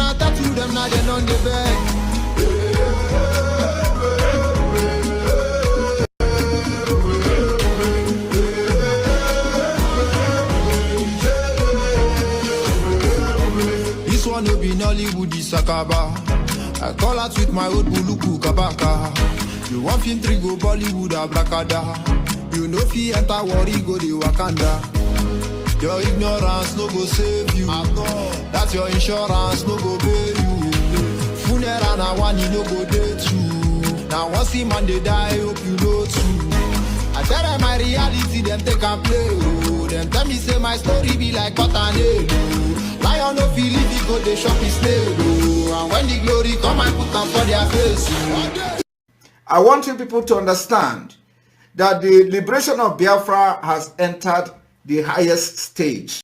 I tattoo them, now they on the bed. This one no be Nollywood, this Sakaba. I call out with my old Buluku Kabaka. You want film three go Bollywood abracada. You know fi enter worry go the Wakanda. Your ignorance no go save you. That's your insurance no go pay you. Funeral na one you no go date you. Now once the man they die, hope you know too. I tell them my reality, them take and play. Oh, them tell me say my story be like Cottonade. Lion no feel if he go they shop his snail. Oh, and when the glory come and put them for their face. I want you people to understand that the liberation of Biafra has entered the highest stage.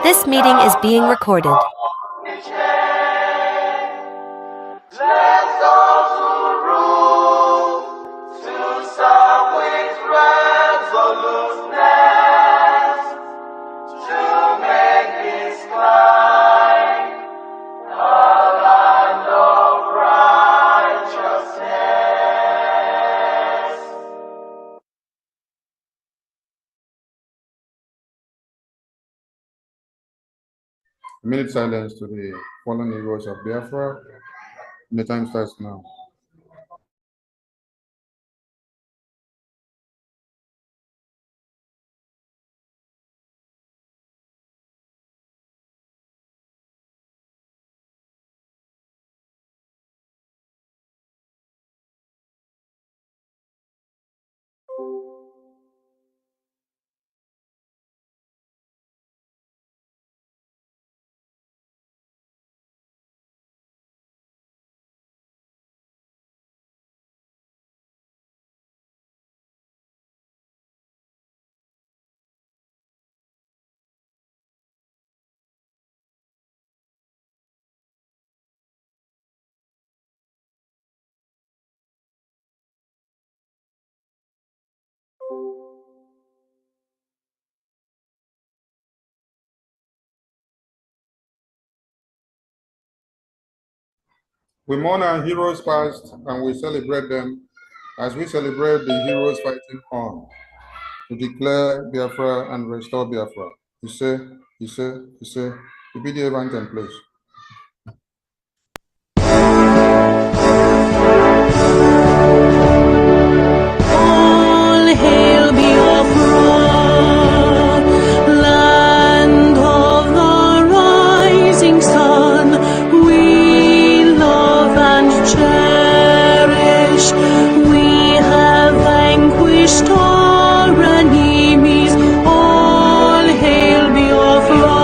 This meeting is being recorded. A minute silence to the fallen heroes of Biafra. The time starts now. We mourn our heroes past and we celebrate them as we celebrate the heroes fighting on to declare Biafra and restore Biafra. You say, repeat the anthem, please. All hail Biafra, land of the rising sun. We love and cherish. We have vanquished our enemies. All hail Biafra.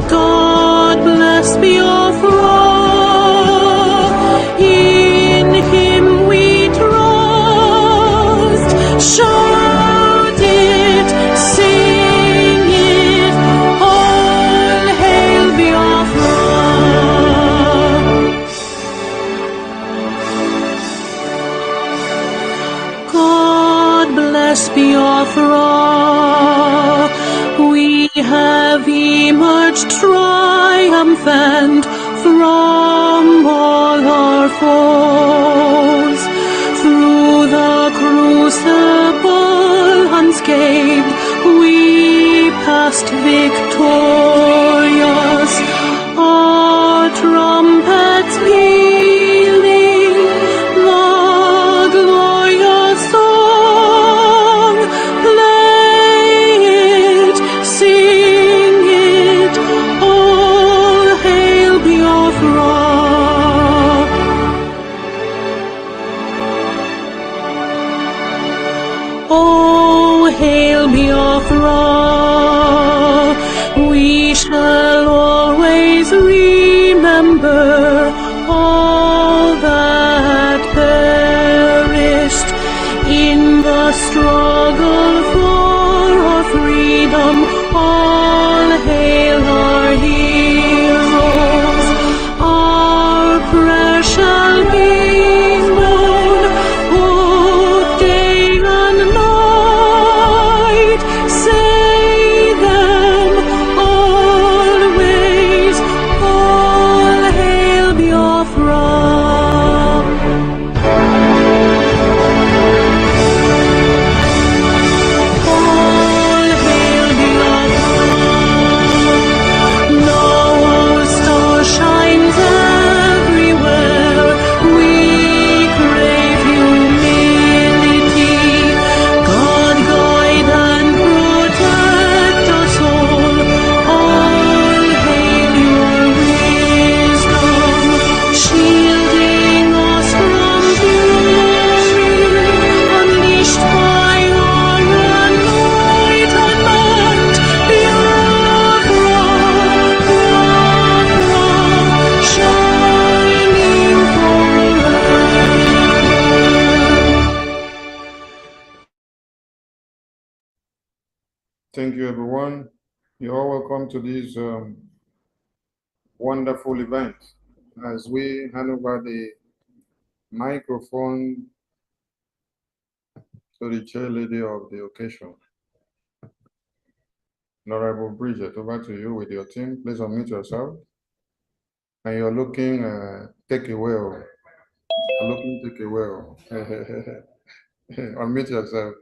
God bless Biafra. In Him we trust. Shout it, sing it. All hail Biafra. God bless Biafra. We have emerged triumphant from all our foes. Through the crucible unscathed, we passed victorious. Our trumpets pealing the glorious song. Play it, sing it, all hail Biafra. Oh, hail Biafra. We shall always remember all that perished in the struggle for our freedom. All hail our heroes. Our prayer shall be known both day and night. Say them always. All hail Biafra. All hail Biafra. No star shines everywhere. We crave humility. God guide and protect us all. All hail your wisdom, shielding us from fury, unleashed by our enlightenment. Biafra, shining forever. Thank you, everyone. You're all welcome to this wonderful event as we hand over the microphone to the chair lady of the occasion. Honorable Bridget, over to you with your team. Please unmute yourself. And you're looking take away. You're looking take away. Unmute yourself.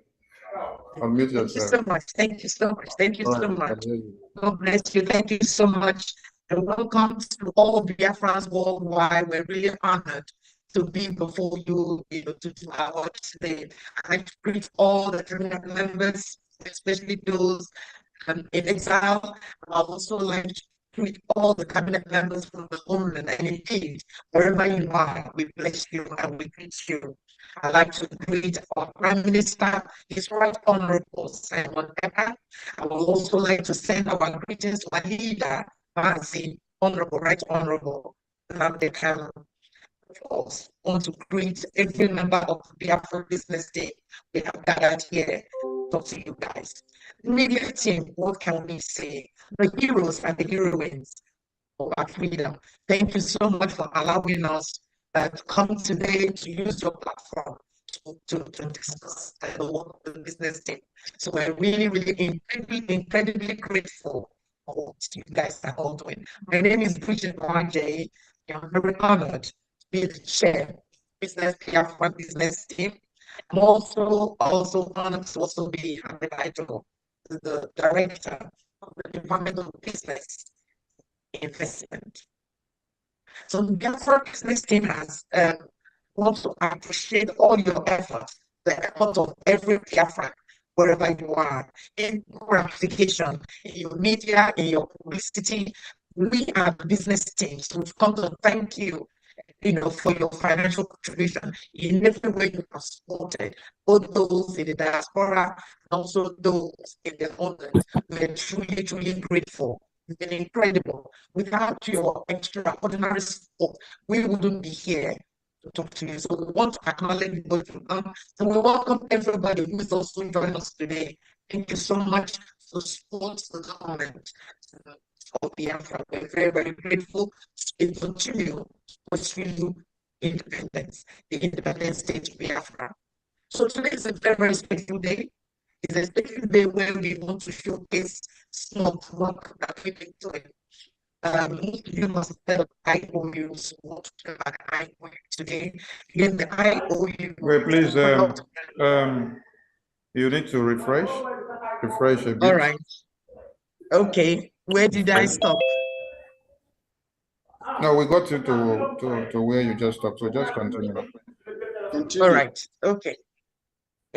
Unmute Thank you yourself. so much. Thank you so much. Thank you All so right, I much. can hear you. God bless you. Thank you so much. And welcome to all Biafrans worldwide. We're really honored to be before you, to do our work today. I'd like to greet all the cabinet members, especially those in exile. I'd also like to greet all the cabinet members from the homeland, and indeed, wherever you are, we bless you and we greet you. I'd like to greet our Prime Minister, His Right Honorable Simon Ekpa. I would also like to send our greetings to our leader, Mazi, Honorable, Right Honorable Nnamdi Kanu. Of course, I want to greet every member of the Biafra Business Day we have gathered here. Talk to you guys. Media team, what can we say? The heroes and the heroines of our freedom. Thank you so much for allowing us to come today to use your platform to to discuss the work of the business team. So we're really, really incredibly grateful for what you guys are all doing. My name is BRGIE. I'm very honored to be the chair business Biafra business team. I'm also honored to also be the title the director of the Department of Business Investment. So the Biafra business team has wants to appreciate all your efforts, the effort of every Biafra, wherever you are, in your application, in your media, in your publicity. We are the business teams. So we've come to thank you, for your financial contribution in every way you have supported, both those in the diaspora and also those in the homeland. We're truly, truly grateful. It's been incredible. Without your extraordinary support, we wouldn't be here to talk to you. So we want to acknowledge both of them. So we welcome everybody who is also joining us today. Thank you so much for support the government of Biafra. We're very, very grateful to continue to pursue independence, the independent state of Biafra. So today is a very, very special day. It's a special day where we want to showcase some of the work that we've been doing. Most of you must have heard of IOU, so we want to talk about IOU today. Again, the IOU. Wait, please, you need to refresh a bit. All right. Okay, where did I stop? No, we got you to where you just stopped, so just continue. All right, okay.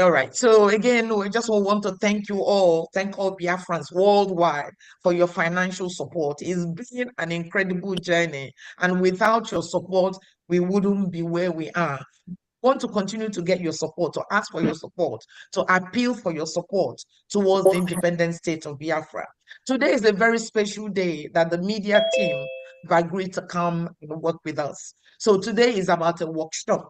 All right, so again, we just want to thank all Biafrans worldwide for your financial support. It's been an incredible journey, and without your support, we wouldn't be where we are. Want to continue to get your support, to ask for your support, to appeal for your support towards the independent state of Biafra. Today is a very special day that the media team have agreed to come and work with us. So today is about a workshop,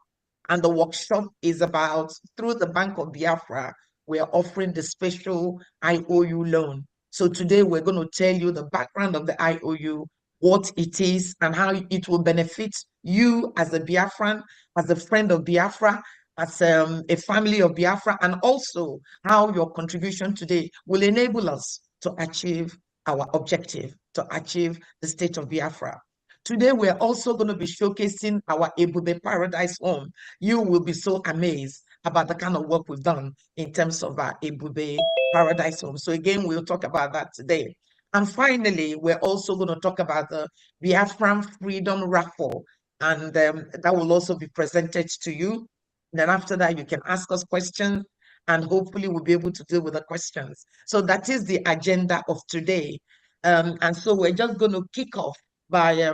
and the workshop is about, through the Bank of Biafra, we're offering the special IOU loan. So today we're going to tell you the background of the IOU, what it is, and how it will benefit you as a Biafran, as a friend of Biafra, as a family of Biafra, and also how your contribution today will enable us to achieve our objective, to achieve the state of Biafra. Today, we're also going to be showcasing our Ebube Paradise Home. You will be so amazed about the kind of work we've done in terms of our Ebube Paradise Home. So again, we'll talk about that today. And finally, we're also going to talk about the Biafran Freedom Raffle, and that will also be presented to you. Then after that, you can ask us questions, and hopefully we'll be able to deal with the questions. So that is the agenda of today. And so we're just going to kick off by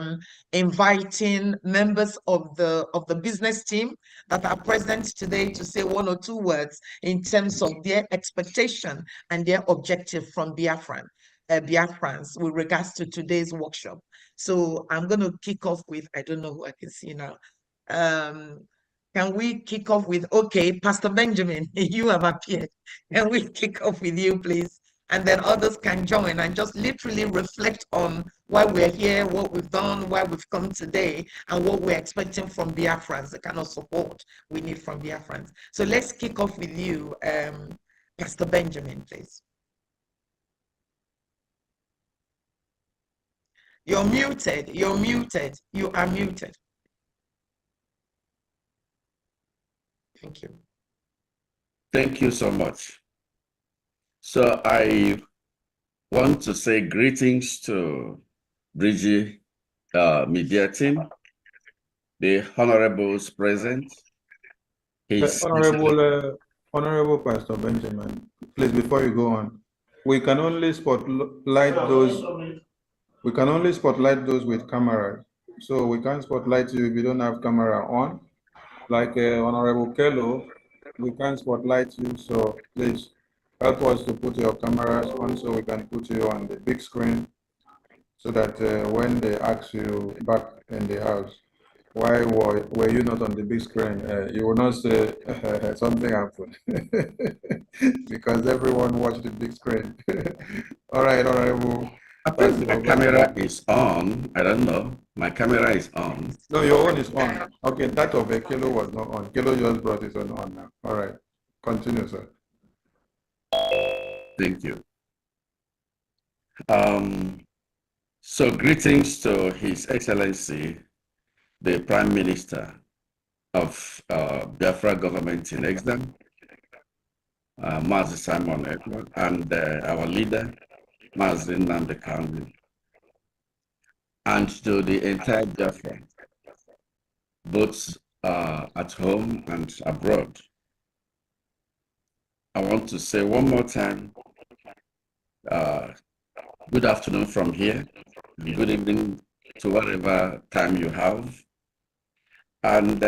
inviting members of the business team that are present today to say one or two words in terms of their expectation and their objective from Biafrans with regards to today's workshop. So I'm going to kick off with, I don't know who I can see now. Can we kick off with, okay, Pastor Benjamin, you have appeared. Can we kick off with you, please? And then others can join and just literally reflect on why we're here, what we've done, why we've come today, and what we're expecting from Biafrans, the kind of support we need from Biafrans. So let's kick off with you, Pastor Benjamin, please. You're muted, you are muted. Thank you. Thank you so much. So I want to say greetings to BRGIE media team, the honorables present. Honorable Pastor Benjamin, please, before you go on, we can only spotlight those with cameras. So we can't spotlight you if you don't have camera on. Like Honorable Kello, we can't spotlight you, so please help us to put your cameras on so we can put you on the big screen, so that when they ask you back in the house, why were you not on the big screen, you will not say something happened because everyone watched the big screen. All right, Honorable I think my camera is on. I don't know. My camera is on. No, your own is on. Okay, that of Kilo was not on. Kilo just brought his own on now. All right. Continue, sir. Thank you. So greetings to His Excellency, the Prime Minister of Biafra government in exile, Mazi Simon Ekpa, and our leader, Mazi Nnamdi Kanu, and to the entire Biafra, both at home and abroad. I want to say one more time, good afternoon from here, good evening to whatever time you have. And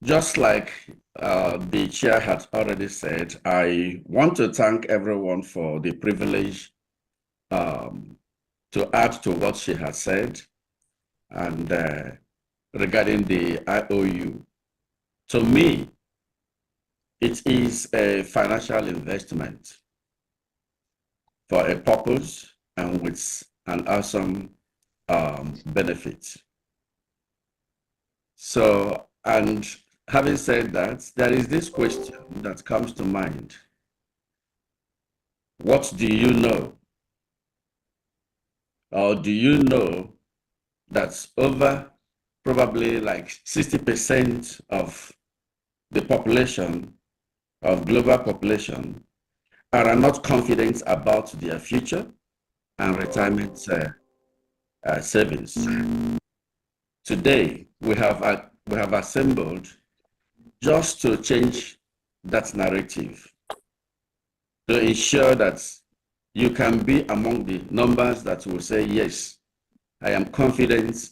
just like the chair had already said, I want to thank everyone for the privilege to add to what she has said. And regarding the IOU, to me, it is a financial investment for a purpose and with an awesome benefit. So, and having said that, there is this question that comes to mind. What do you know? Or do you know that over probably like 60% of the population, of global population, are not confident about their future and retirement savings? Today, we have assembled just to change that narrative, to ensure that you can be among the numbers that will say, yes, I am confident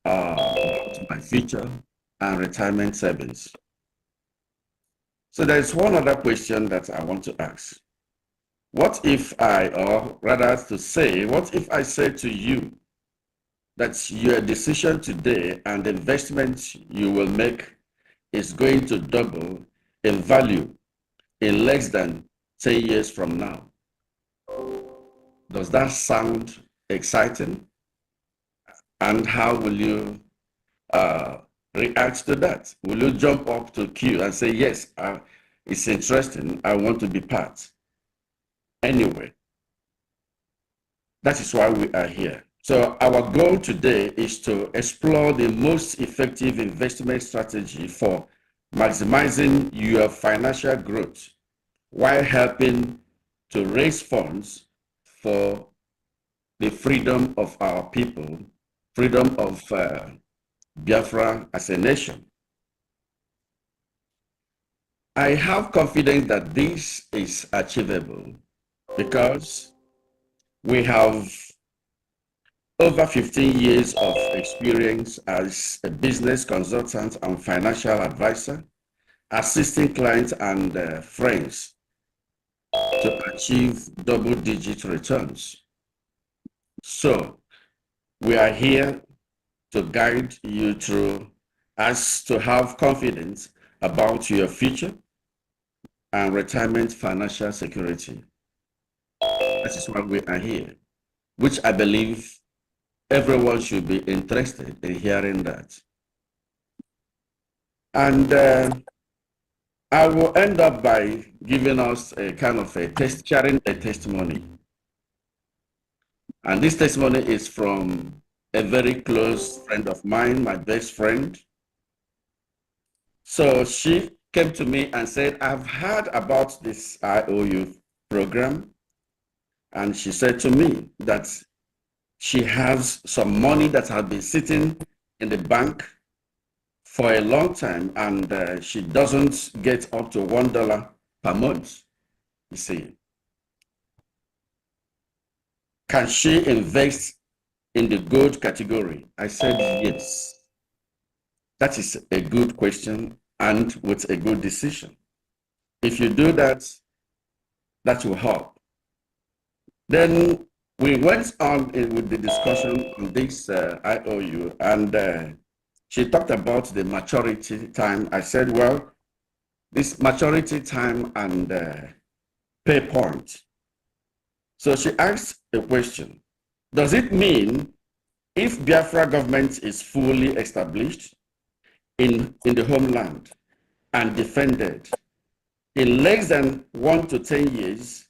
about my future and retirement savings. So there is one other question that I want to ask. What if or rather to say, what if I say to you that your decision today and the investment you will make is going to double in value in less than 10 years from now? Does that sound exciting? And how will you react to that? Will you jump up to queue and say, yes, it's interesting, I want to be part? Anyway, that is why we are here. So our goal today is to explore the most effective investment strategy for maximizing your financial growth while helping to raise funds for the freedom of our people, freedom of Biafra as a nation. I have confidence that this is achievable because we have over 15 years of experience as a business consultant and financial advisor, assisting clients and friends to achieve double-digit returns. So we are here to guide you through as to have confidence about your future and retirement financial security. That is why we are here, which I believe everyone should be interested in hearing that. And I will end up by giving us a kind of sharing a testimony. And this testimony is from a very close friend of mine, my best friend. So she came to me and said, I've heard about this IOU program. And she said to me that she has some money that has been sitting in the bank for a long time, and she doesn't get up to $1 per month, you see. Can she invest in the gold category? I said, yes. That is a good question and with a good decision. If you do that, that will help. Then we went on with the discussion on this IOU, and she talked about the maturity time. I said, well, this maturity time and pay point So she asked a question. Does it mean if Biafra government is fully established in the homeland and defended, in less than 1 to 10 years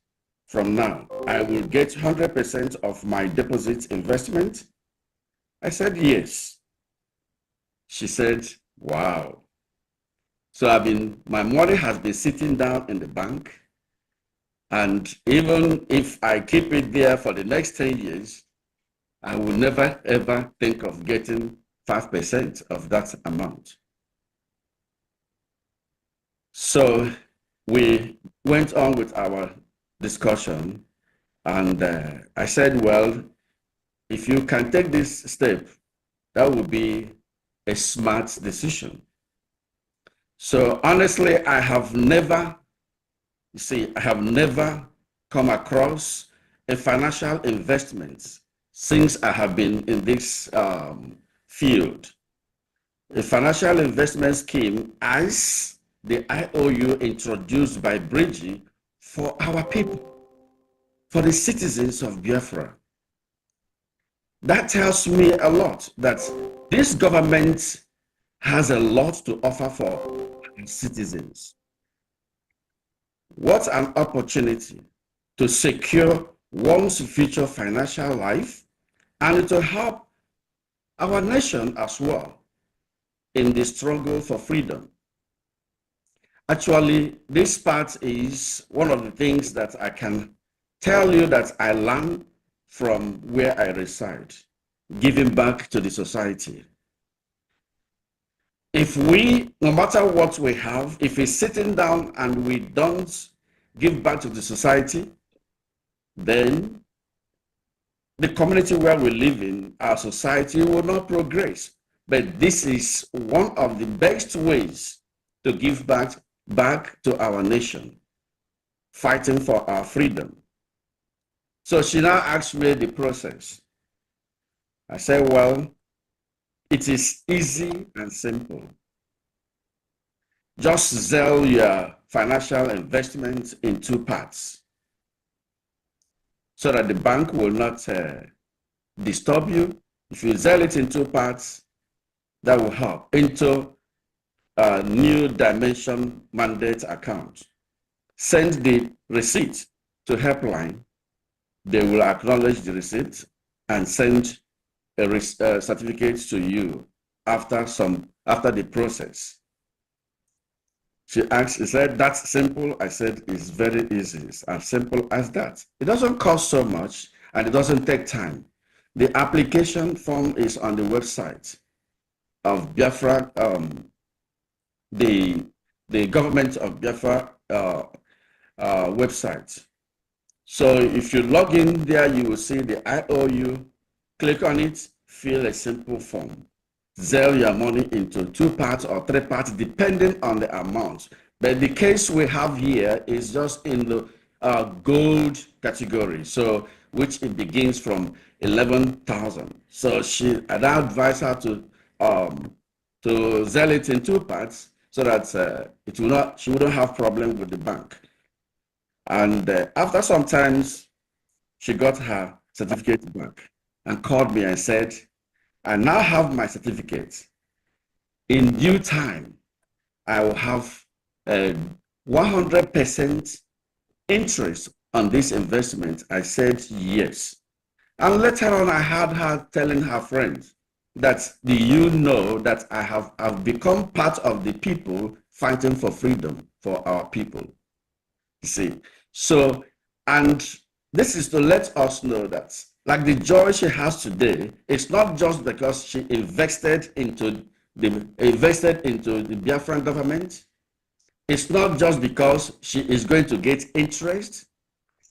from now, I will get 100% of my deposit investment? I said, yes. She said, wow. So my money has been sitting down in the bank. And even if I keep it there for the next 10 years, I will never ever think of getting 5% of that amount. So we went on with our discussion, and I said, well, if you can take this step, that would be a smart decision. So honestly, I have never come across a financial investment since I have been in this field. A financial investment scheme as the IOU introduced by BRGIE for our people, for the citizens of Biafra. That tells me a lot that this government has a lot to offer for citizens. What an opportunity to secure one's future financial life and to help our nation as well in the struggle for freedom. Actually, this part is one of the things that I can tell you that I learned from where I reside, giving back to the society. If we, no matter what we have, if we're sitting down and we don't give back to the society, then the community where we live in, our society will not progress. But this is one of the best ways to give back to our nation, fighting for our freedom. So she now asked me the process. I said, well, it is easy and simple. Just sell your financial investment in 2 parts so that the bank will not disturb you. If you sell it in 2 parts, that will help into a new dimension mandate account. Send the receipt to helpline. They will acknowledge the receipt and send a certificate to you after the process. She asked, she said, that's simple. I said, it's very easy. It's as simple as that. It doesn't cost so much and it doesn't take time. The application form is on the website of Biafra, the government of Biafra website. So if you log in there, you will see the IOU. Click on it, fill a simple form. Sell your money into 2 parts or 3 parts, depending on the amount. But the case we have here is just in the gold category, so which it begins from 11,000. So I'd advise her to sell it in 2 parts so that she wouldn't have problem with the bank. And after some time, she got her certificate back and called me and said, I now have my certificate. In due time, I will have 100% interest on this investment. I said yes. And later on, I had her telling her friends that, do you know that I've become part of the people fighting for freedom for our people? You see, so, and this is to let us know that, like the joy she has today, it's not just because she invested into the Biafran government. It's not just because she is going to get interest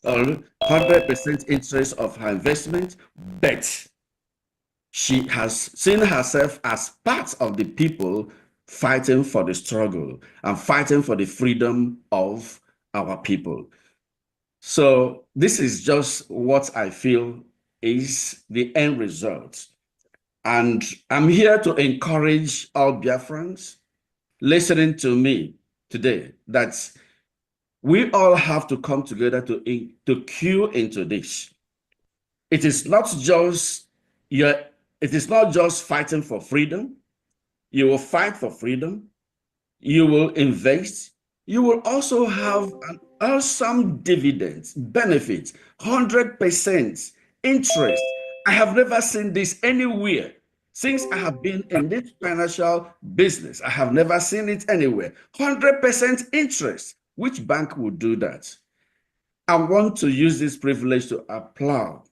or 100% interest of her investment, but she has seen herself as part of the people fighting for the struggle and fighting for the freedom of our people. So this is just what I feel is the end result. And I'm here to encourage all Biafrans listening to me today that We all have to come together to cue into this. It is not just fighting for freedom. You will fight for freedom. You will invest. You will also have an awesome dividend, benefit, 100% interest. I have never seen this anywhere. Since I have been in this financial business, I have never seen it anywhere. 100% interest. Which bank would do that? I want to use this privilege to applaud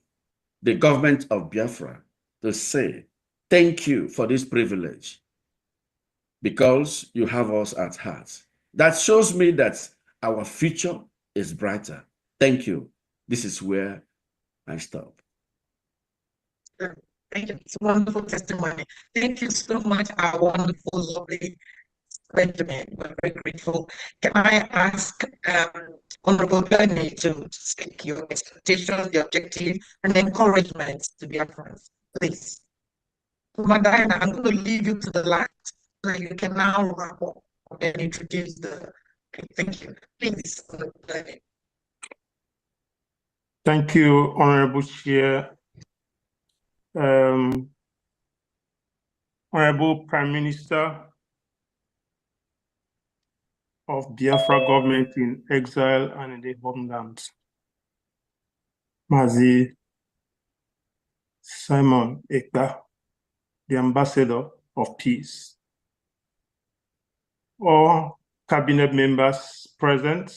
the government of Biafra to say, thank you for this privilege because you have us at heart. That shows me that our future is brighter. Thank you. This is where I stop. Thank you. It's a wonderful testimony. Thank you so much, our wonderful, lovely Benjamin. We're very grateful. Can I ask Honorable Bernie to speak your expectations, the objective, and encouragement to Biafrans, please? Madina, I'm going to leave you to the last, so you can now wrap up and introduce the. Thank you. Please, Honorable Bernie. Thank you, Honorable Chair. Honorable Prime Minister of Biafra government in exile and in the homeland, Mazi Simon Ekpa, the ambassador of peace. All cabinet members present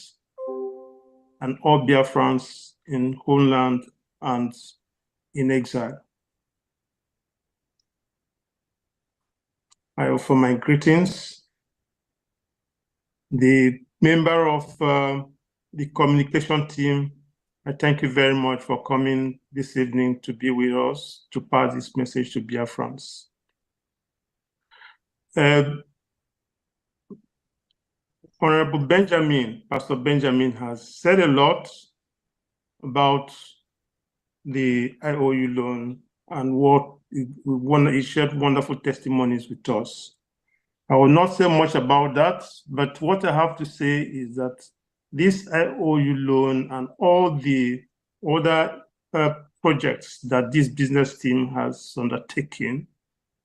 and all Biafrans in homeland and in exile. I offer my greetings. The member of the communication team, I thank you very much for coming this evening to be with us to pass this message to Biafrans. Honorable Benjamin, Pastor Benjamin has said a lot about the IOU loan and what he shared wonderful testimonies with us. I will not say much about that, but what I have to say is that this IOU loan and all the other projects that this business team has undertaken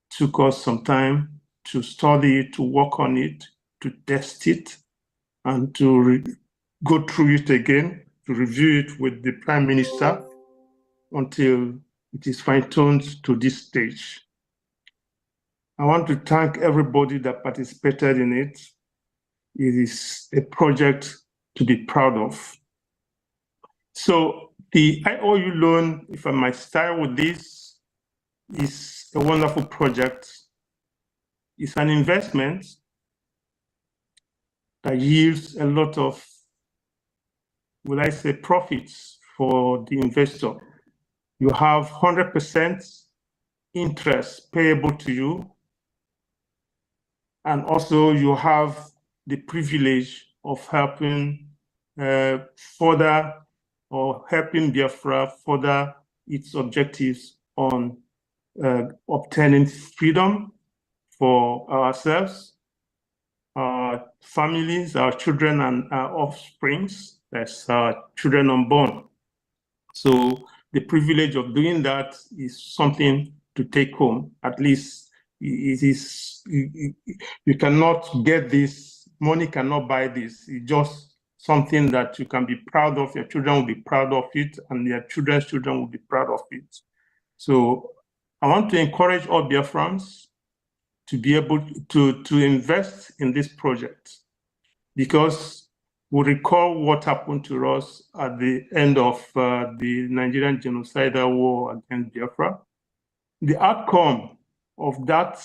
took us some time to study it, to work on it, to test it, and to go through it again, to review it with the Prime Minister until it is fine-tuned to this stage. I want to thank everybody that participated in it. It is a project to be proud of. So the IOU loan, if I might start with this, is a wonderful project. It's an investment that yields a lot of, will I say, profits for the investor. You have 100% interest payable to you. And also you have the privilege of helping further or helping Biafra further its objectives on obtaining freedom for ourselves, our families, our children, and our offsprings, that's our children unborn. So the privilege of doing that is something to take home. At least it is, you cannot get this, money cannot buy this. It's just something that you can be proud of, your children will be proud of it, and their children's children will be proud of it. So I want to encourage all Biafrans to be able to invest in this project, because we recall what happened to us at the end of the Nigerian genocidal war against Biafra. The outcome of that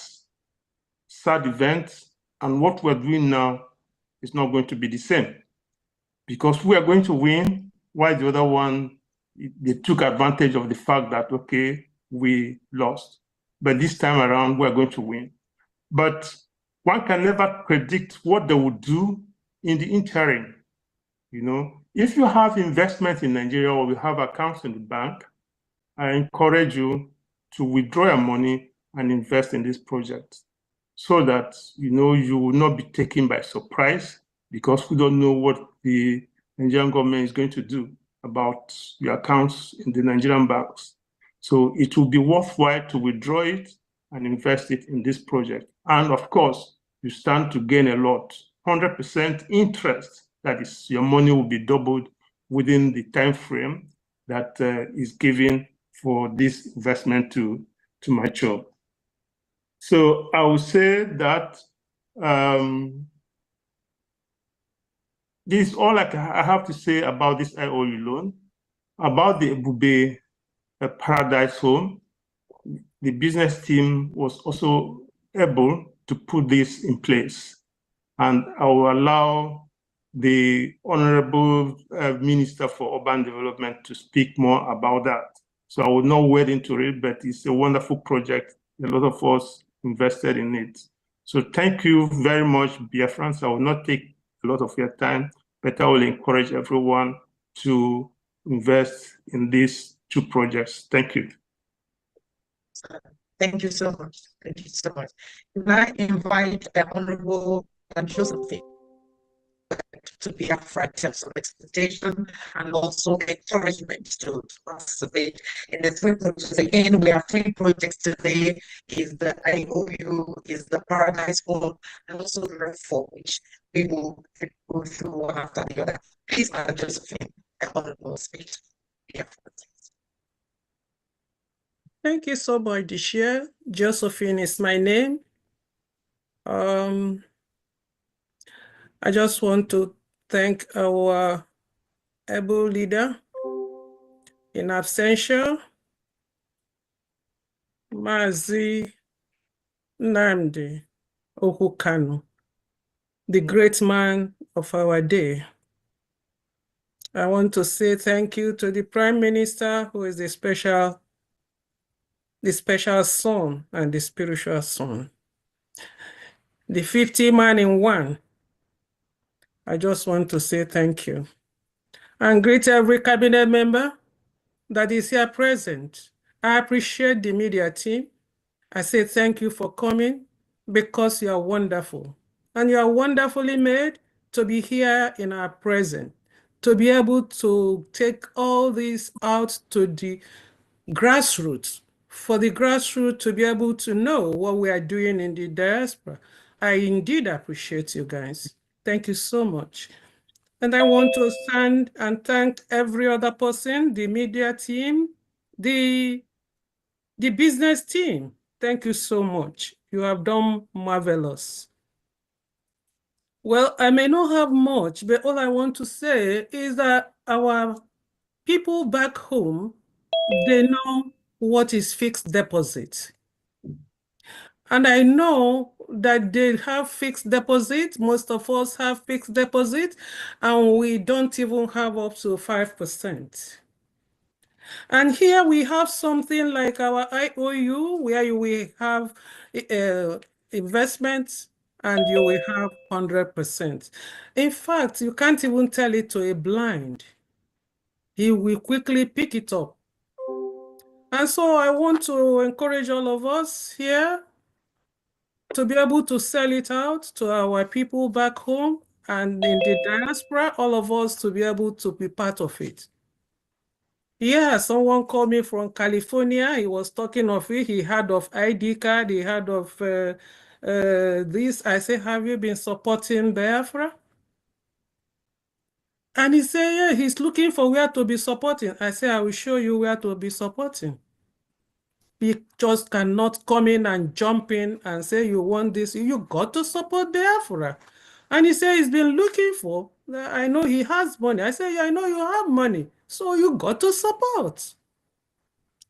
sad event and what we're doing now is not going to be the same, because we are going to win, while the other one, they took advantage of the fact that, okay, we lost. But this time around, we're going to win. But one can never predict what they will do in the interim. You know, if you have investment in Nigeria or you have accounts in the bank, I encourage you to withdraw your money and invest in this project so that, you know, you will not be taken by surprise, because we don't know what the Nigerian government is going to do about your accounts in the Nigerian banks. So it will be worthwhile to withdraw it and invest it in this project. And of course, you stand to gain a lot. 100% interest, that is, your money will be doubled within the time frame that is given for this investment to mature. So I would say that this is all I have to say about this IOU loan. About the Ebube Paradise Home, the business team was also able to put this in place. And I will allow the Honorable Minister for Urban Development to speak more about that. So I will not wade into it, but it's a wonderful project. A lot of us invested in it. So thank you very much, Biafrans. I will not take a lot of your time, but I will encourage everyone to invest in these two projects. Thank you. Thank you so much. Thank you so much. Can I invite the Honorable Josephine to be up for some expectation and also encouragement to participate in the three projects. Again, we have three projects today: is the IOU, is the Paradise Home, and also the Raffle, which we will go through one after the other. Please, Madam Josephine, the Honorable speak. Thank you so much, Dishia. Josephine is my name. I just want to thank our able leader in absentia, Mazi Nnamdi Okukanu, the great man of our day. I want to say thank you to the Prime Minister, who is the special son and the spiritual son. The 50 man in one. I just want to say thank you. And greet every cabinet member that is here present. I appreciate the media team. I say thank you for coming because you are wonderful. And you are wonderfully made to be here in our presence, to be able to take all this out to the grassroots, for the grassroots to be able to know what we are doing in the diaspora. I indeed appreciate you guys. Thank you so much. And I want to stand and thank every other person, the media team, the business team. Thank you so much. You have done marvelous. Well, I may not have much, but all I want to say is that our people back home, they know what is fixed deposit. And I know that they have fixed deposit. Most of us have fixed deposit, and we don't even have up to 5%. And here we have something like our IOU, where we have investments, and you will have 100%. In fact, you can't even tell it to a blind. He will quickly pick it up. And so I want to encourage all of us here to be able to sell it out to our people back home and in the diaspora, all of us to be able to be part of it. Yeah, someone called me from California. He was talking of it. He heard of ID card. He heard of this. I said, have you been supporting Biafra? And he said, yeah, he's looking for where to be supporting. I said, I will show you where to be supporting. You just cannot come in and jump in and say you want this. You got to support Biafra. And he said he's been looking for, I know he has money. I said, yeah, I know you have money. So you got to support.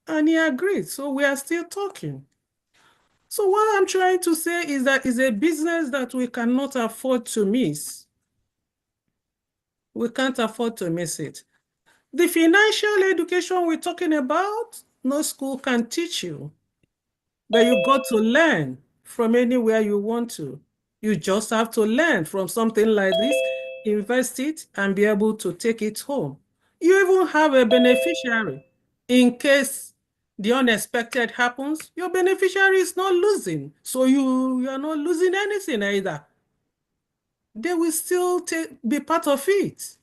And he agreed. So we are still talking. So what I'm trying to say is that it's a business that we cannot afford to miss. We can't afford to miss it. The financial education we're talking about, no school can teach you. But you got to learn from anywhere you want to. You just have to learn from something like this, invest it, and be able to take it home. You even have a beneficiary. In case the unexpected happens, your beneficiary is not losing. So you are not losing anything either. They will still be part of it.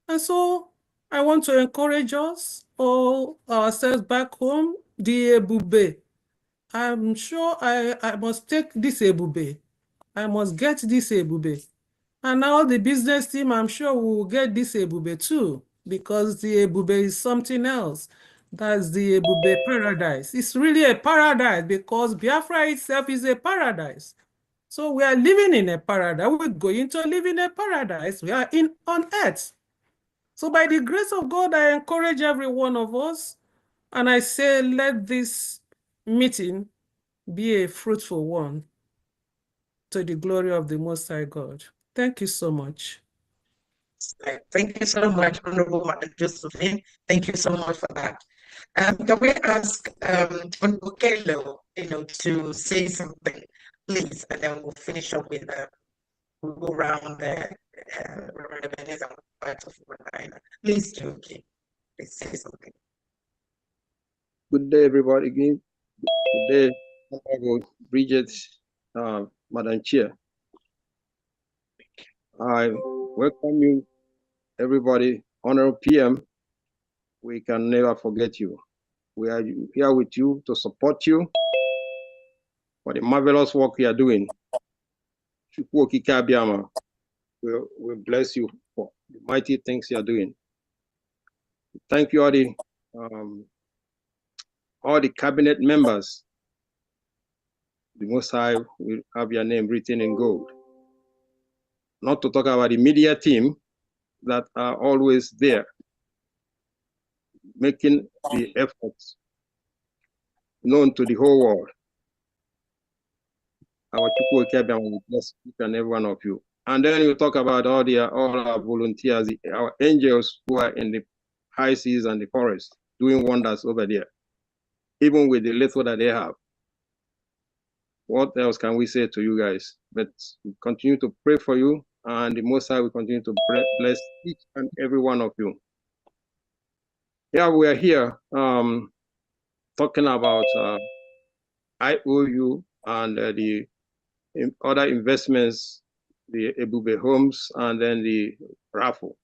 And so I want to encourage us, all ourselves back home, the Ebube. I'm sure I must take this Ebube. I must get this Ebube. And now the business team, I'm sure we will get this Ebube too, because the Ebube is something else. That's the Ebube paradise. It's really a paradise because Biafra itself is a paradise. So we are living in a paradise. We're going to live in a paradise. We are on earth. So by the grace of God, I encourage every one of us, and I say, let this meeting be a fruitful one to the glory of the Most High God. Thank you so much. Thank you so much, Honorable Madam Josephine. Thank you so much for that. Can we ask Honorable Kelo, to say something, please, and then we'll finish up with we'll go around Reverend Ebenezer and part of Reverend. Please do, okay. Please say something. Good day, everybody. Again, good day, Honorable Bridget, Madam Chair. I welcome you, everybody. Honorable PM, we can never forget you. We are here with you to support you for the marvelous work you are doing. We'll bless you for the mighty things you are doing. Thank you, all the cabinet members. The Most High will have your name written in gold. Not to talk about the media team that are always there, making the efforts known to the whole world. Our Chukwu will bless each and every one of you. And then you talk about all our volunteers, our angels who are in the high seas and the forest, doing wonders over there, even with the little that they have. What else can we say to you guys? But we continue to pray for you, and the Most High will continue to bless each and every one of you. Yeah, we are here talking about IOU and the other investments, the Ebube homes, and then the Raffle,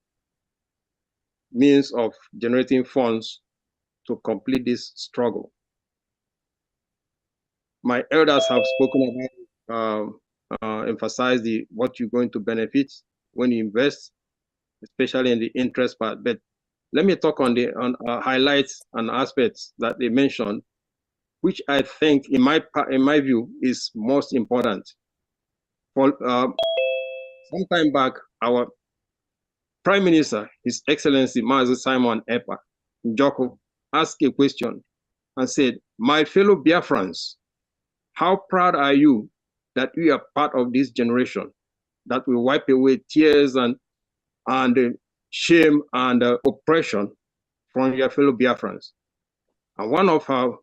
means of generating funds to complete this struggle. My elders have spoken about, emphasize what you're going to benefit when you invest, especially in the interest part. But let me talk on highlights and aspects that they mentioned, which I think, in my view, is most important. For some time back, our Prime Minister, His Excellency Mazi Simon Ekpa Njoko, asked a question and said, "My fellow Biafrans, how proud are you that we are part of this generation that will wipe away tears and shame and oppression from your fellow Biafrans?" And one of our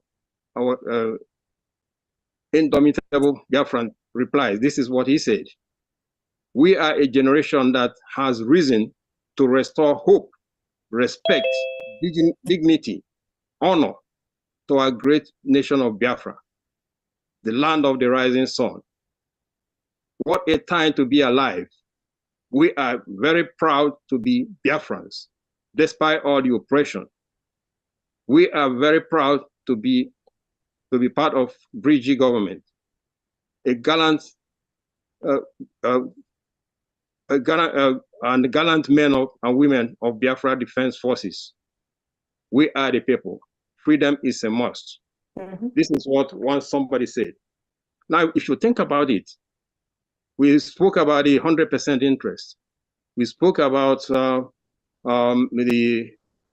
indomitable Biafran replies, this is what he said: "We are a generation that has risen to restore hope, respect, dignity, honor to our great nation of Biafra, the land of the rising sun. What a time to be alive. We are very proud to be Biafrans, despite all the oppression. We are very proud to be part of BRGIE government, a gallant men and women of Biafra Defense Forces. We are the people. Freedom is a must." This is what once somebody said. Now, if you think about it, we spoke about the 100% interest. We spoke about the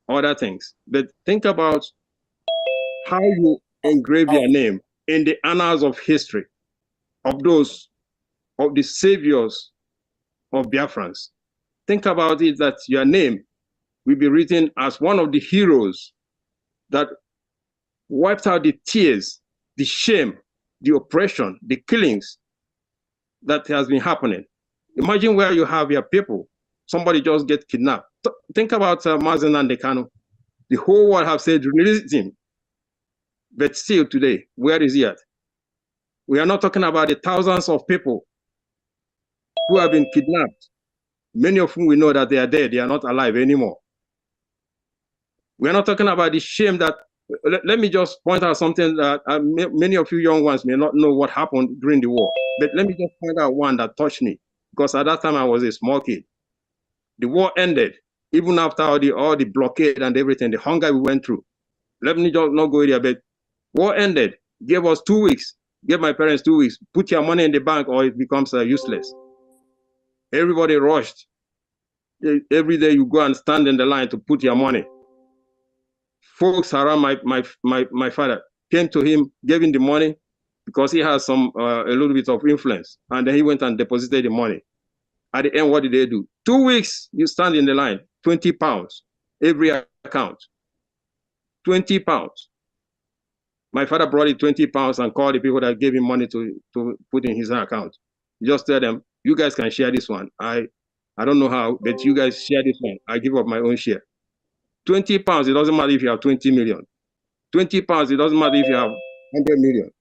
other things. But think about how you engrave your name in the annals of history of the saviors of Biafrans. Think about it, that your name will be written as one of the heroes that wiped out the tears, the shame, the oppression, the killings that has been happening. Imagine where you have your people, somebody just get kidnapped. Think about Mazen Nandekano. The whole world have said, release him. But still today, where is he at? We are not talking about the thousands of people who have been kidnapped, many of whom we know that they are dead, they are not alive anymore. We're not talking about the shame that, let me just point out something that many of you young ones may not know what happened during the war. But let me just point out one that touched me, because at that time I was a small kid. The war ended, even after all the blockade and everything, the hunger we went through. Let me just not go there, but war ended, gave us 2 weeks, gave my parents 2 weeks, put your money in the bank or it becomes useless. Everybody rushed. Every day you go and stand in the line to put your money. Folks around my father came to him, gave him the money because he has some a little bit of influence, and then he went and deposited the money. At the end, what did they do? 2 weeks, you stand in the line, 20 pounds, every account, 20 pounds. My father brought it 20 pounds and called the people that gave him money to put in his account. Just tell them, you guys can share this one. I don't know how, but you guys share this one. I give up my own share. 20 pounds, it doesn't matter if you have 20 million. 20 pounds, it doesn't matter if you have 100 million.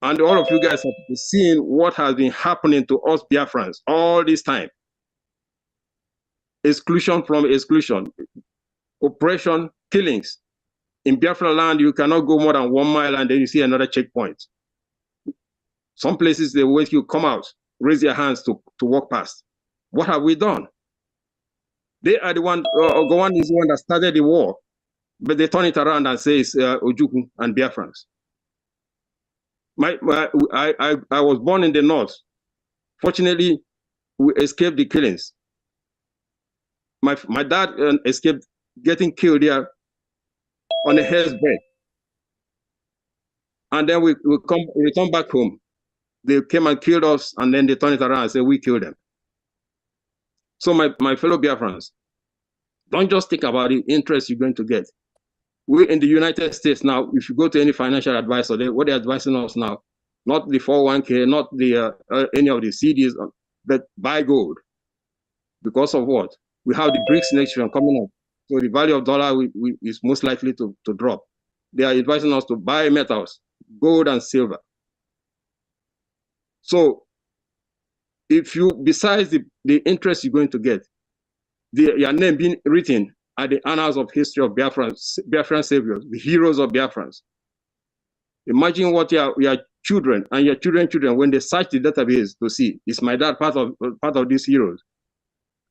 And all of you guys have seen what has been happening to us Biafrans all this time. Exclusion from exclusion, oppression, killings. In Biafra land, you cannot go more than 1 mile and then you see another checkpoint. Some places, they wait you come out, raise your hands to walk past. What have we done? They are the one, Ogowan is the one that started the war, but they turn it around and say it's Ojukwu and Biafrans. I was born in the north. Fortunately, we escaped the killings. My dad escaped getting killed there on a hair's breadth. And then we return back home. They came and killed us, and then they turn it around and say we killed them. So my fellow Biafrans, don't just think about the interest you're going to get. We in the United States now, if you go to any financial advisor, what they're advising us now, not the 401k, not the any of the CDs, but buy gold. Because of what? We have the BRICS next year coming up. So the value of dollar is most likely to drop. They are advising us to buy metals, gold and silver. So if you, besides the interest you're going to get, your name being written at the annals of history of Biafran saviors, the heroes of Biafrans. Imagine what your children and your children, when they search the database to see, is my dad part of these heroes?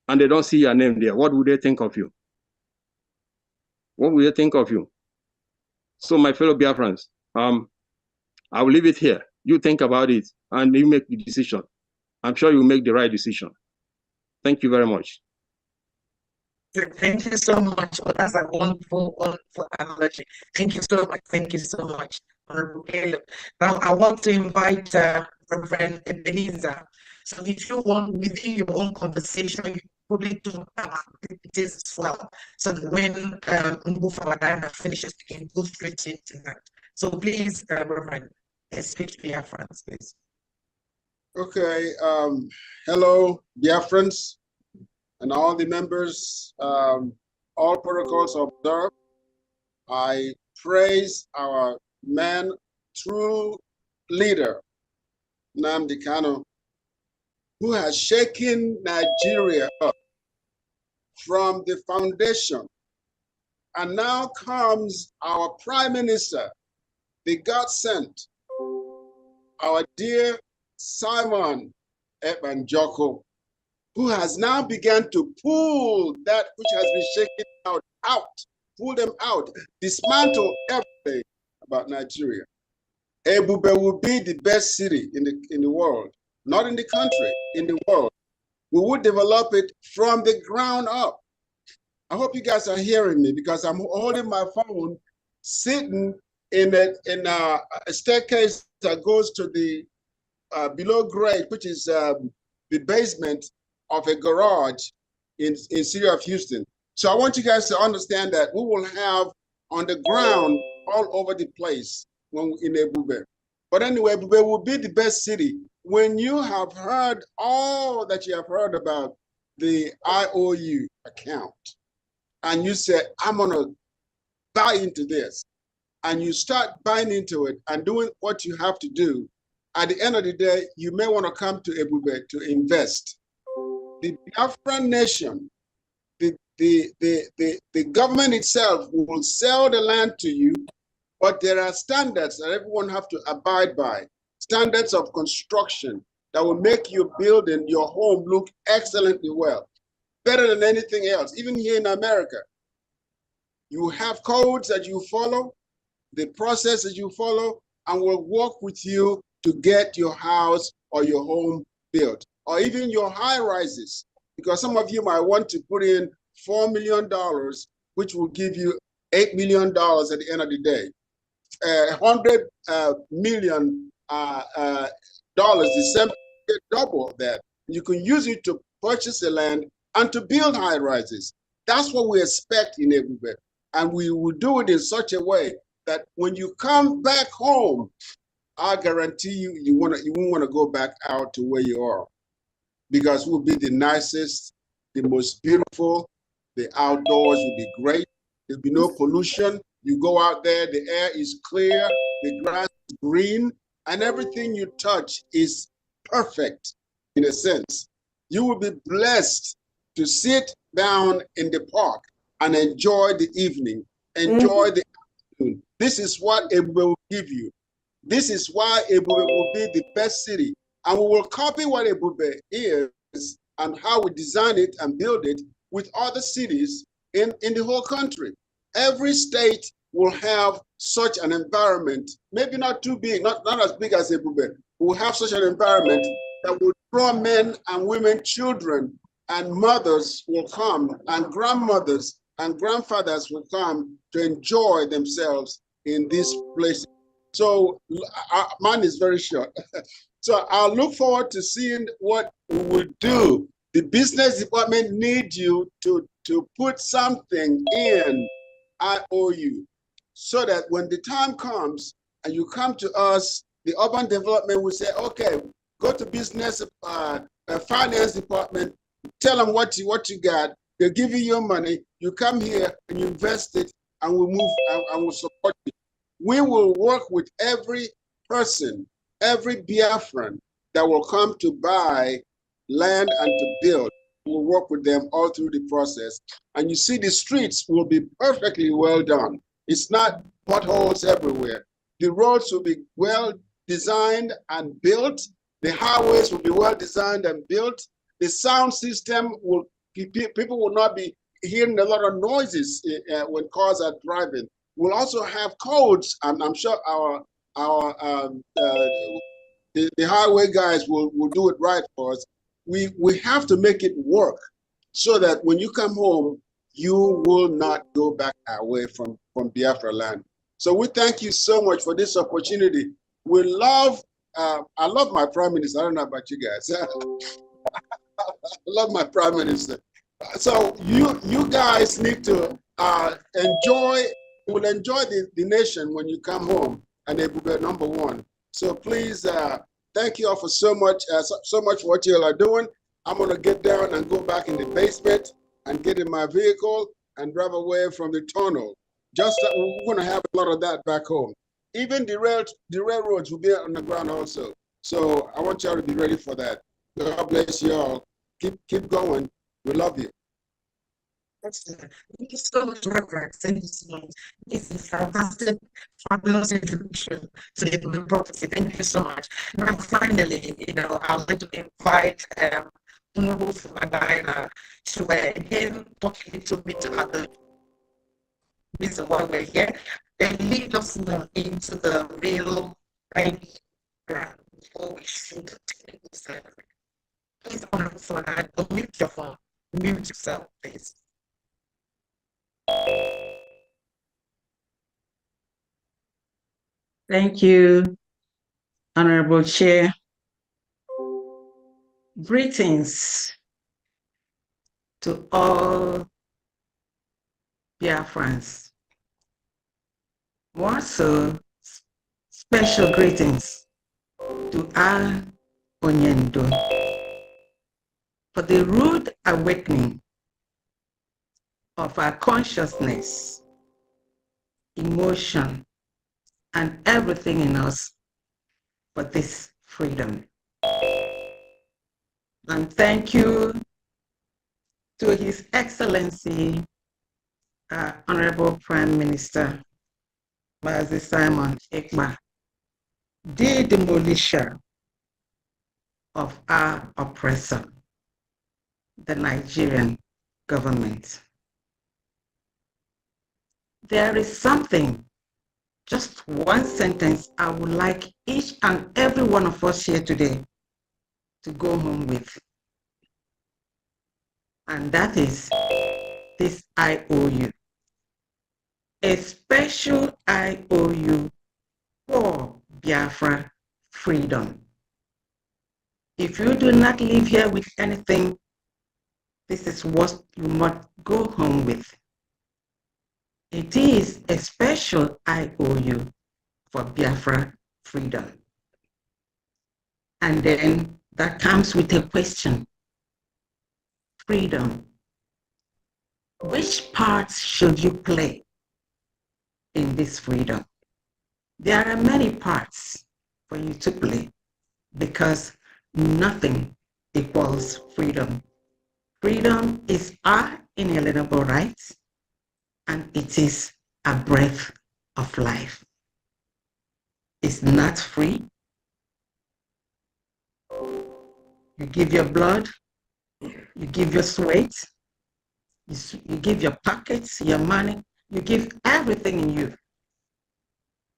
And they don't see your name there. What would they think of you? What would they think of you? So my fellow Biafrans, I will leave it here. You think about it and you make the decision. I'm sure you will make the right decision. Thank you very much. Thank you so much. That's a wonderful, wonderful analogy. Thank you so much. Thank you so much, Honorable Caleb. Now, I want to invite Reverend Ebenezer. So if you want, within your own conversation, you probably do activities as well. So that when Ngufawadana finishes, we can go straight into that. So please, Reverend, speak to Biafrans, please. Okay. Hello, Biafrans. And all the members, all protocols observed. I praise our man, true leader, Nnamdi Kanu, who has shaken Nigeria up from the foundation. And now comes our Prime Minister, the God sent, our dear Simon Ekpa Joko, who has now begun to pull that which has been shaken out, pull them out, dismantle everything about Nigeria. Ebube will be the best city in the world, not in the country, in the world. We will develop it from the ground up. I hope you guys are hearing me because I'm holding my phone, sitting in a staircase that goes to the below grade, which is the basement of a garage in city of Houston. So I want you guys to understand that we will have on the ground all over the place when in Ebube. But anyway, Ebube will be the best city. When you have heard all that you have heard about the IOU account, and you say, I'm gonna buy into this, and you start buying into it and doing what you have to do, at the end of the day, you may want to come to Ebube to invest. the Biafran nation, the government itself will sell the land to you, but there are standards that everyone have to abide by. Standards of construction that will make your building, your home look excellently well, better than anything else. Even here in America, you have codes that you follow, the process that you follow, and will work with you to get your house or your home built, or even your high rises, because some of you might want to put in $4 million, which will give you $8 million at the end of the day. $100 million the same, double that. You can use it to purchase the land and to build high rises. That's what we expect in Ebube, and we will do it in such a way that when you come back home, I guarantee you, you won't want to go back out to where you are, because we'll be the nicest, the most beautiful. The outdoors will be great. There'll be no pollution. You go out there, the air is clear, the grass is green, and everything you touch is perfect in a sense. You will be blessed to sit down in the park and enjoy the evening, enjoy the afternoon. This is what Ebube will give you. This is why Ebube will be the best city. And we will copy what Ebube is and how we design it and build it with other cities in the whole country. Every state will have such an environment, maybe not too big, not as big as Ebube. We will have such an environment that will draw men and women, children, and mothers will come, and grandmothers and grandfathers will come to enjoy themselves in this place. So mine is very short. So I'll look forward to seeing what we will do. The business department needs you to put something in IOU, so that when the time comes and you come to us, the urban development will say, okay, go to business finance department, tell them what you got, they'll give you your money, you come here and you invest it, and we'll move and we'll support you. We will work with every person, every Biafran that will come to buy land and to build. We'll work with them all through the process. And you see, the streets will be perfectly well done. It's not potholes everywhere. The roads will be well designed and built. The highways will be well designed and built. The sound system will, people will not be hearing a lot of noises when cars are driving. We'll also have codes, and I'm sure the highway guys will do it right for us. We have to make it work so that when you come home, you will not go back away from Biafra land. So we thank you so much for this opportunity. We love, I love my Prime Minister. I don't know about you guys. I love my Prime Minister. So you guys need to enjoy, will enjoy the nation when you come home, and they will be number one. So please, thank you all for so much for what you all are doing. I'm gonna get down and go back in the basement and get in my vehicle and drive away from the tunnel. Just we're gonna have a lot of that back home. Even the railroads will be on the ground also. So I want y'all to be ready for that. God bless you all. Keep going. We love you. Excellent. Thank you so much, Reverend. Thank you so much. This is a fantastic, fabulous introduction to the Ebube property. Thank you so much. Now, finally, I'd like to invite Honorable Diana to again talk a little bit about the reason why we're here, and lead us more into the real idea before we shoot the technical side of it. Please, Honorable Diana, unmute your phone. Mute yourself, please. Thank you, Honorable Chair. Greetings to all Biafrans. More so, special greetings to our Onyendo for the rude awakening of our consciousness, emotion, and everything in us for this freedom. And thank you to His Excellency, Honorable Prime Minister, Mazi Simon Ekpa, the demolisher of our oppressor, the Nigerian government. There is something, just one sentence, I would like each and every one of us here today to go home with. And that is this IOU. A special IOU for Biafra freedom. If you do not leave here with anything, this is what you must go home with. It is a special IOU for Biafra freedom. And then that comes with a question. Freedom. Which parts should you play in this freedom? There are many parts for you to play because nothing equals freedom. Freedom is our inalienable right, and it is a breath of life. It's not free. You give your blood, you give your sweat, you give your pockets, your money, you give everything in you.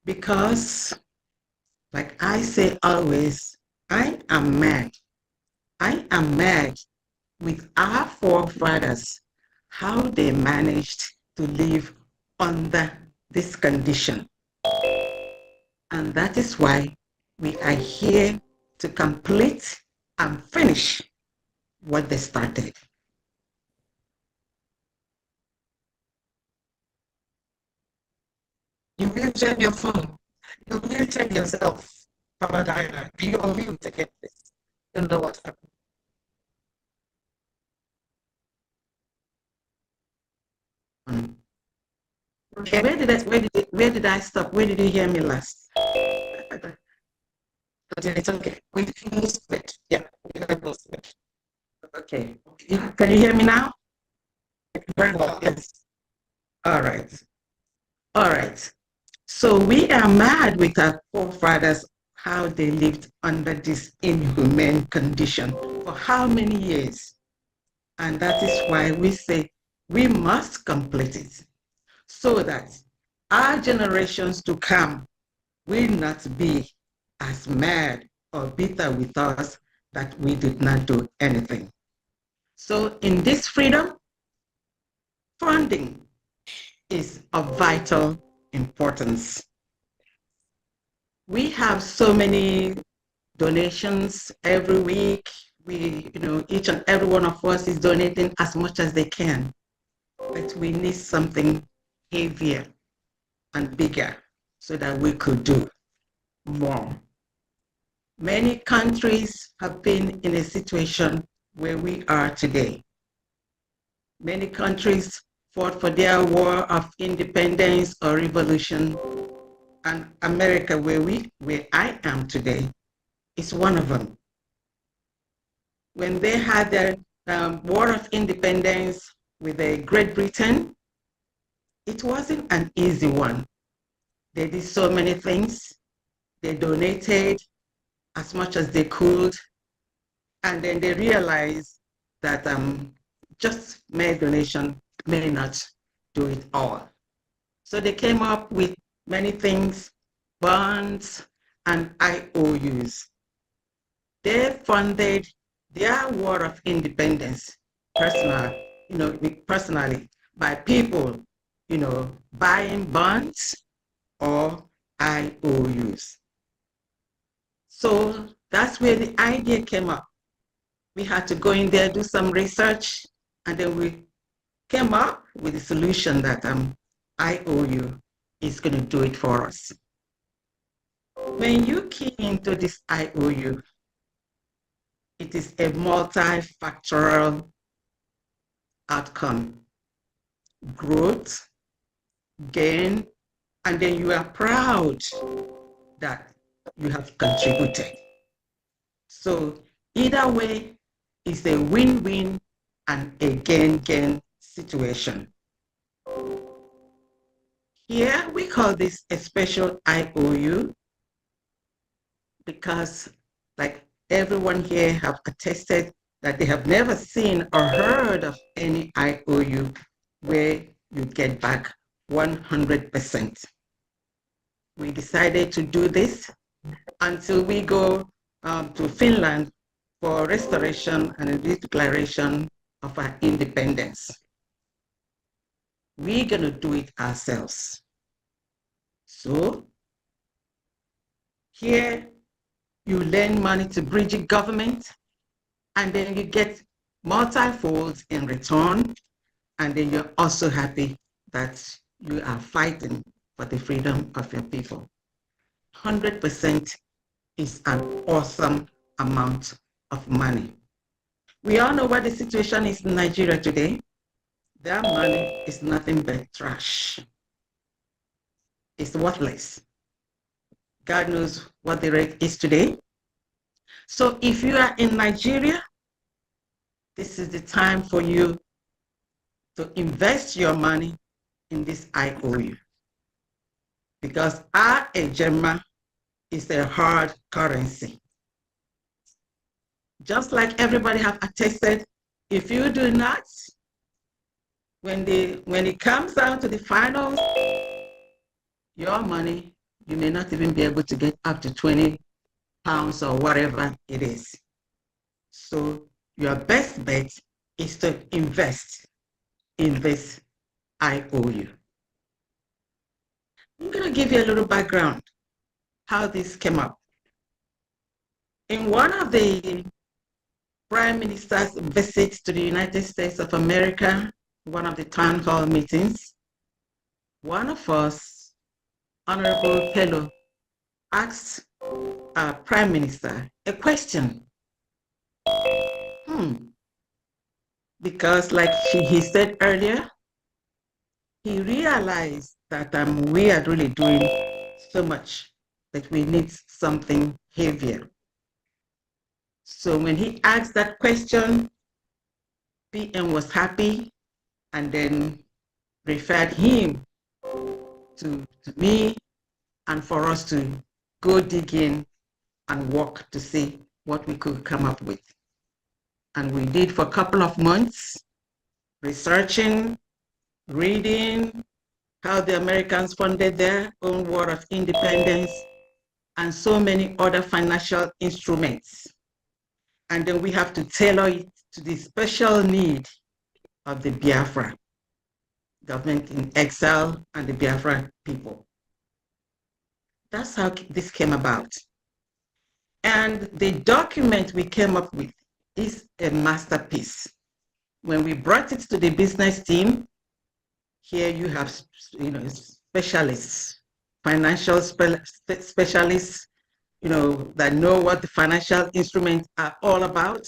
Because, like I say always, I am mad. I am mad with our forefathers, how they managed to live under this condition. And that is why we are here to complete and finish what they started. You muted your phone. You muted yourself, Papa Diana. You are mute to get this. You know what happened. Okay, where did I stop? Where did you hear me last? It's okay. We can lose it. Yeah, we can lose it. Okay. Can you hear me now? Very well, yes. All right. All right. So we are mad with our forefathers, how they lived under this inhumane condition for how many years. And that is why we say we must complete it so that our generations to come will not be as mad or bitter with us that we did not do anything. So in this freedom, funding is of vital importance. We have so many donations every week. Each and every one of us is donating as much as they can, but we need something heavier and bigger so that we could do more. Many countries have been in a situation where we are today. Many countries fought for their war of independence or revolution, and America, where I am today, is one of them. When they had their war of independence with Great Britain, it wasn't an easy one. They did so many things. They donated as much as they could, and then they realized that just mere donation may not do it all. So they came up with many things, bonds and IOUs. They funded their war of independence personally by people, buying bonds or IOUs. So that's where the idea came up. We had to go in there, do some research, and then we came up with a solution that IOU is going to do it for us. When you key into this IOU, it is a multifactorial outcome. Growth, gain, and then you are proud that you have contributed. So either way, it's a win-win and a gain-gain situation. Here we call this a special IOU because, like everyone here have attested, that they have never seen or heard of any IOU where you get back 100%. We decided to do this until we go to Finland for restoration and a declaration of our independence. We're going to do it ourselves. So here you lend money to BRGIE government, and then you get multi-folds in return, and then you're also happy that you are fighting for the freedom of your people. 100% is an awesome amount of money. We all know what the situation is in Nigeria today. Their money is nothing but trash. It's worthless. God knows what the rate is today. So if you are in Nigeria, this is the time for you to invest your money in this IOU. Because our ejema is a hard currency. Just like everybody have attested, if you do not, when it comes down to the finals, your money, you may not even be able to get up to 20 pounds or whatever it is. So your best bet is to invest in this IOU. I'm going to give you a little background how this came up. In one of the Prime Minister's visits to the United States of America, one of the town hall meetings, one of us, Honorable Pello, asked our Prime Minister a question. Because like he said earlier, he realized that we are really doing so much that we need something heavier. So when he asked that question, PM was happy and then referred him to me and for us to go dig in and work to see what we could come up with. And we did for a couple of months, researching, reading how the Americans funded their own war of independence and so many other financial instruments. And then we have to tailor it to the special need of the Biafra government in exile and the Biafra people. That's how this came about. And the document we came up with is a masterpiece. When we brought it to the business team, here you have specialists, financial specialists, that know what the financial instruments are all about.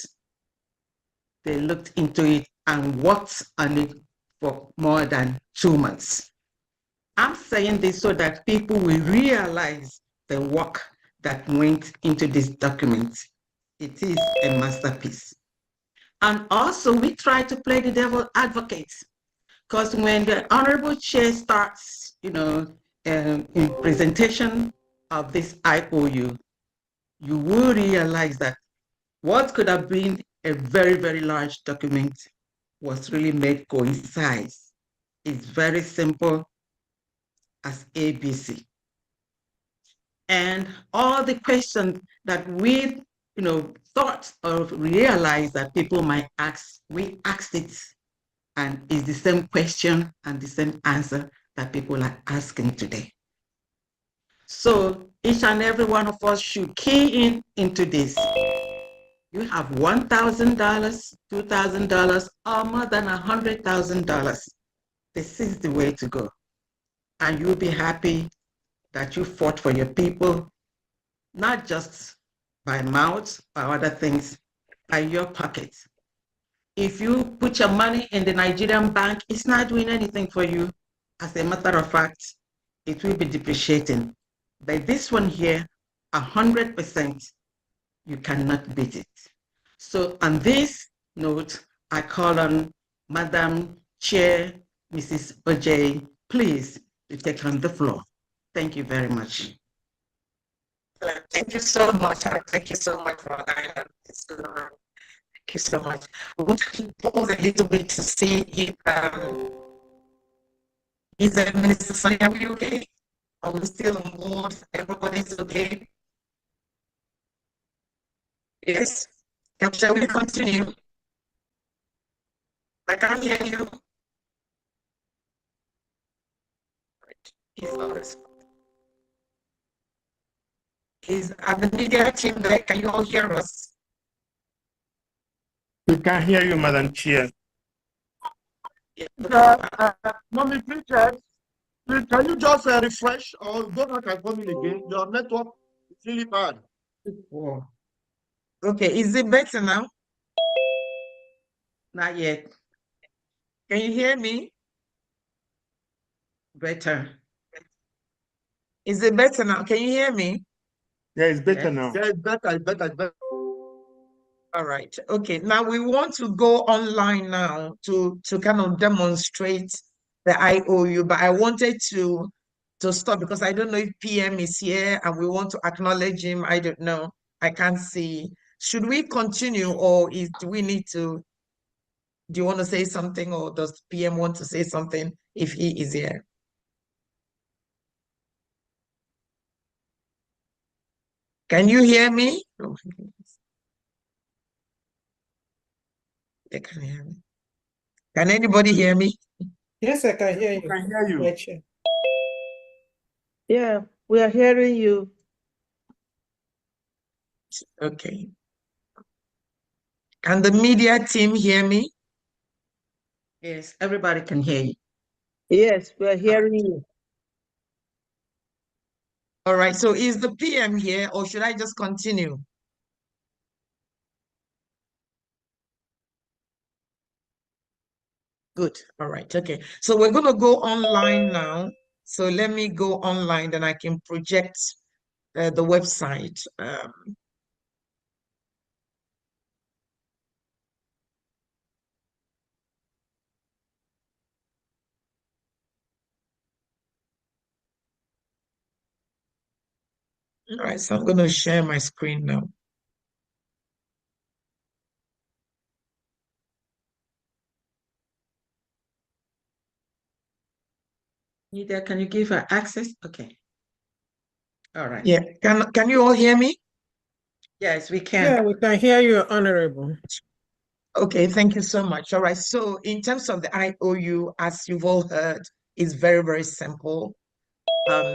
They looked into it and worked on it for more than 2 months. I'm saying this so that people will realize the work that went into this document. It is a masterpiece. And also we try to play the devil advocate, because when the Honorable Chair starts, in presentation of this IOU, you will realize that what could have been a very, very large document was really made coincide. It's very simple as ABC. And all the questions that we, thought or realized that people might ask, we asked it, and it's the same question and the same answer that people are asking today. So each and every one of us should key in into this. You have $1,000, $2,000, or more than $100,000. This is the way to go. And you'll be happy that you fought for your people, not just by mouth or other things, by your pocket. If you put your money in the Nigerian bank, it's not doing anything for you. As a matter of fact, it will be depreciating. But this one here, 100%, you cannot beat it. So on this note, I call on Madam Chair, Mrs. BRGIE, please, to take on the floor. Thank you very much. Thank you so much. Thank you so much for that. Thank you so much. We want to pause a little bit to see if is Minister Sonia, are we okay? Are we still on board? Everybody's okay? Yes. Shall we continue? I can't hear you. Is the media team there? Can you all hear us? We can hear you, Madam Chair. Mommy, please, can you just refresh or go back and come in again? Your network is really bad. Oh. Okay, is it better now? Not yet. Can you hear me? Better. Is it better now? Can you hear me? Yeah, it's better now. Yeah, it's better, it's better, it's better. All right. Okay. Now we want to go online now to kind of demonstrate the IOU, but I wanted to stop because I don't know if PM is here and we want to acknowledge him. I don't know. I can't see. Should we continue or do we need to? Do you want to say something or does PM want to say something if he is here? Can you hear me? Oh, my goodness. They can hear me. Can anybody hear me? Yes, I can hear you. I can hear you. Rachel. Yeah, we are hearing you. Okay. Can the media team hear me? Yes, everybody can hear you. Yes, we are hearing you. All right, so is the PM here or should I just continue? Good, all right, okay. So we're gonna go online now. So let me go online, then I can project the website. All right, so I'm gonna share my screen now. Nita, can you give her access? Okay. All right. Yeah, can you all hear me? Yes, we can. Yeah, we can hear you, Honorable. Okay, thank you so much. All right, so in terms of the IOU, as you've all heard, is very, very simple.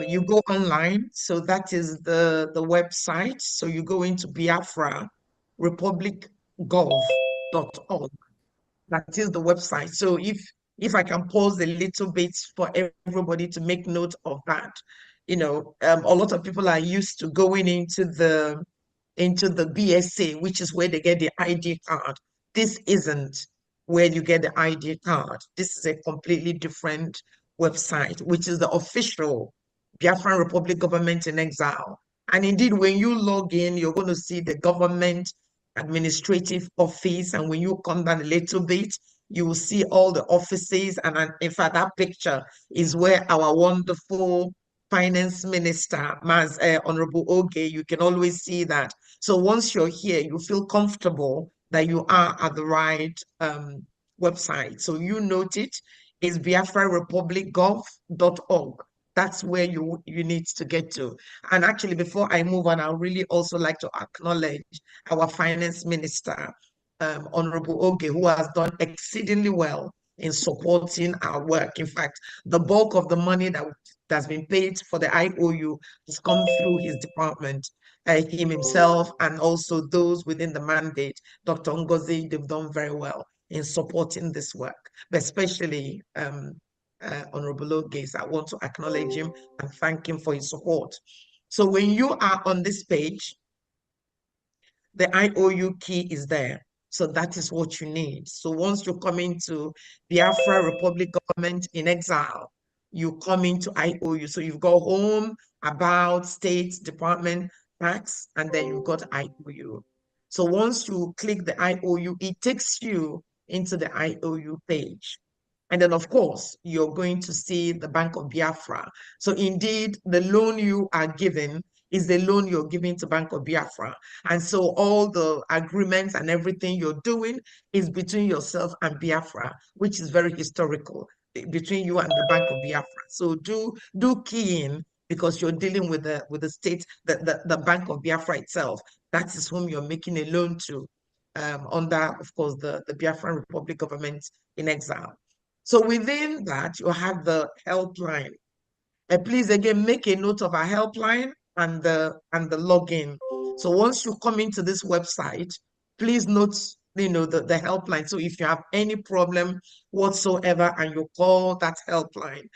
You go online, so that is the website. So you go into Biafra republicgov.org. That is the website. So if I can pause a little bit for everybody to make note of that, a lot of people are used to going into the BSA, which is where they get the ID card. This isn't where you get the ID card. This is a completely different website, which is the official Biafran Republic Government in Exile. And indeed, when you log in, you're going to see the government administrative office. And when you come down a little bit, you will see all the offices. And in fact, that picture is where our wonderful finance minister, Honorable Oge, you can always see that. So once you're here, you feel comfortable that you are at the right website. So you note it is biafrarepublicgov.org. That's where you need to get to. And actually, before I move on, I really also like to acknowledge our finance minister, Honorable Oge, who has done exceedingly well in supporting our work. In fact, the bulk of the money that's been paid for the IOU has come through his department, him himself, and also those within the mandate. Dr. Ngozi, they've done very well in supporting this work, but especially Honorable Oge. I want to acknowledge him and thank him for his support. So when you are on this page, the IOU key is there. So that is what you need. So once you come into Biafra Republic Government in Exile, you come into IOU. So you've got home, about, state, department, tax, and then you've got IOU. So once you click the IOU, it takes you into the IOU page. And then, of course, you're going to see the Bank of Biafra. So indeed, the loan you are given is the loan you're giving to Bank of Biafra. And so all the agreements and everything you're doing is between yourself and Biafra, which is very historical, between you and the Bank of Biafra. So do key in, because you're dealing with the state, the Bank of Biafra itself. That is whom you're making a loan to, under, of course, the Biafran Republic government in exile. So within that, you have the helpline. Please, again, make a note of our helpline and the login. So once you come into this website, please note, the helpline. So if you have any problem whatsoever and you call that helpline,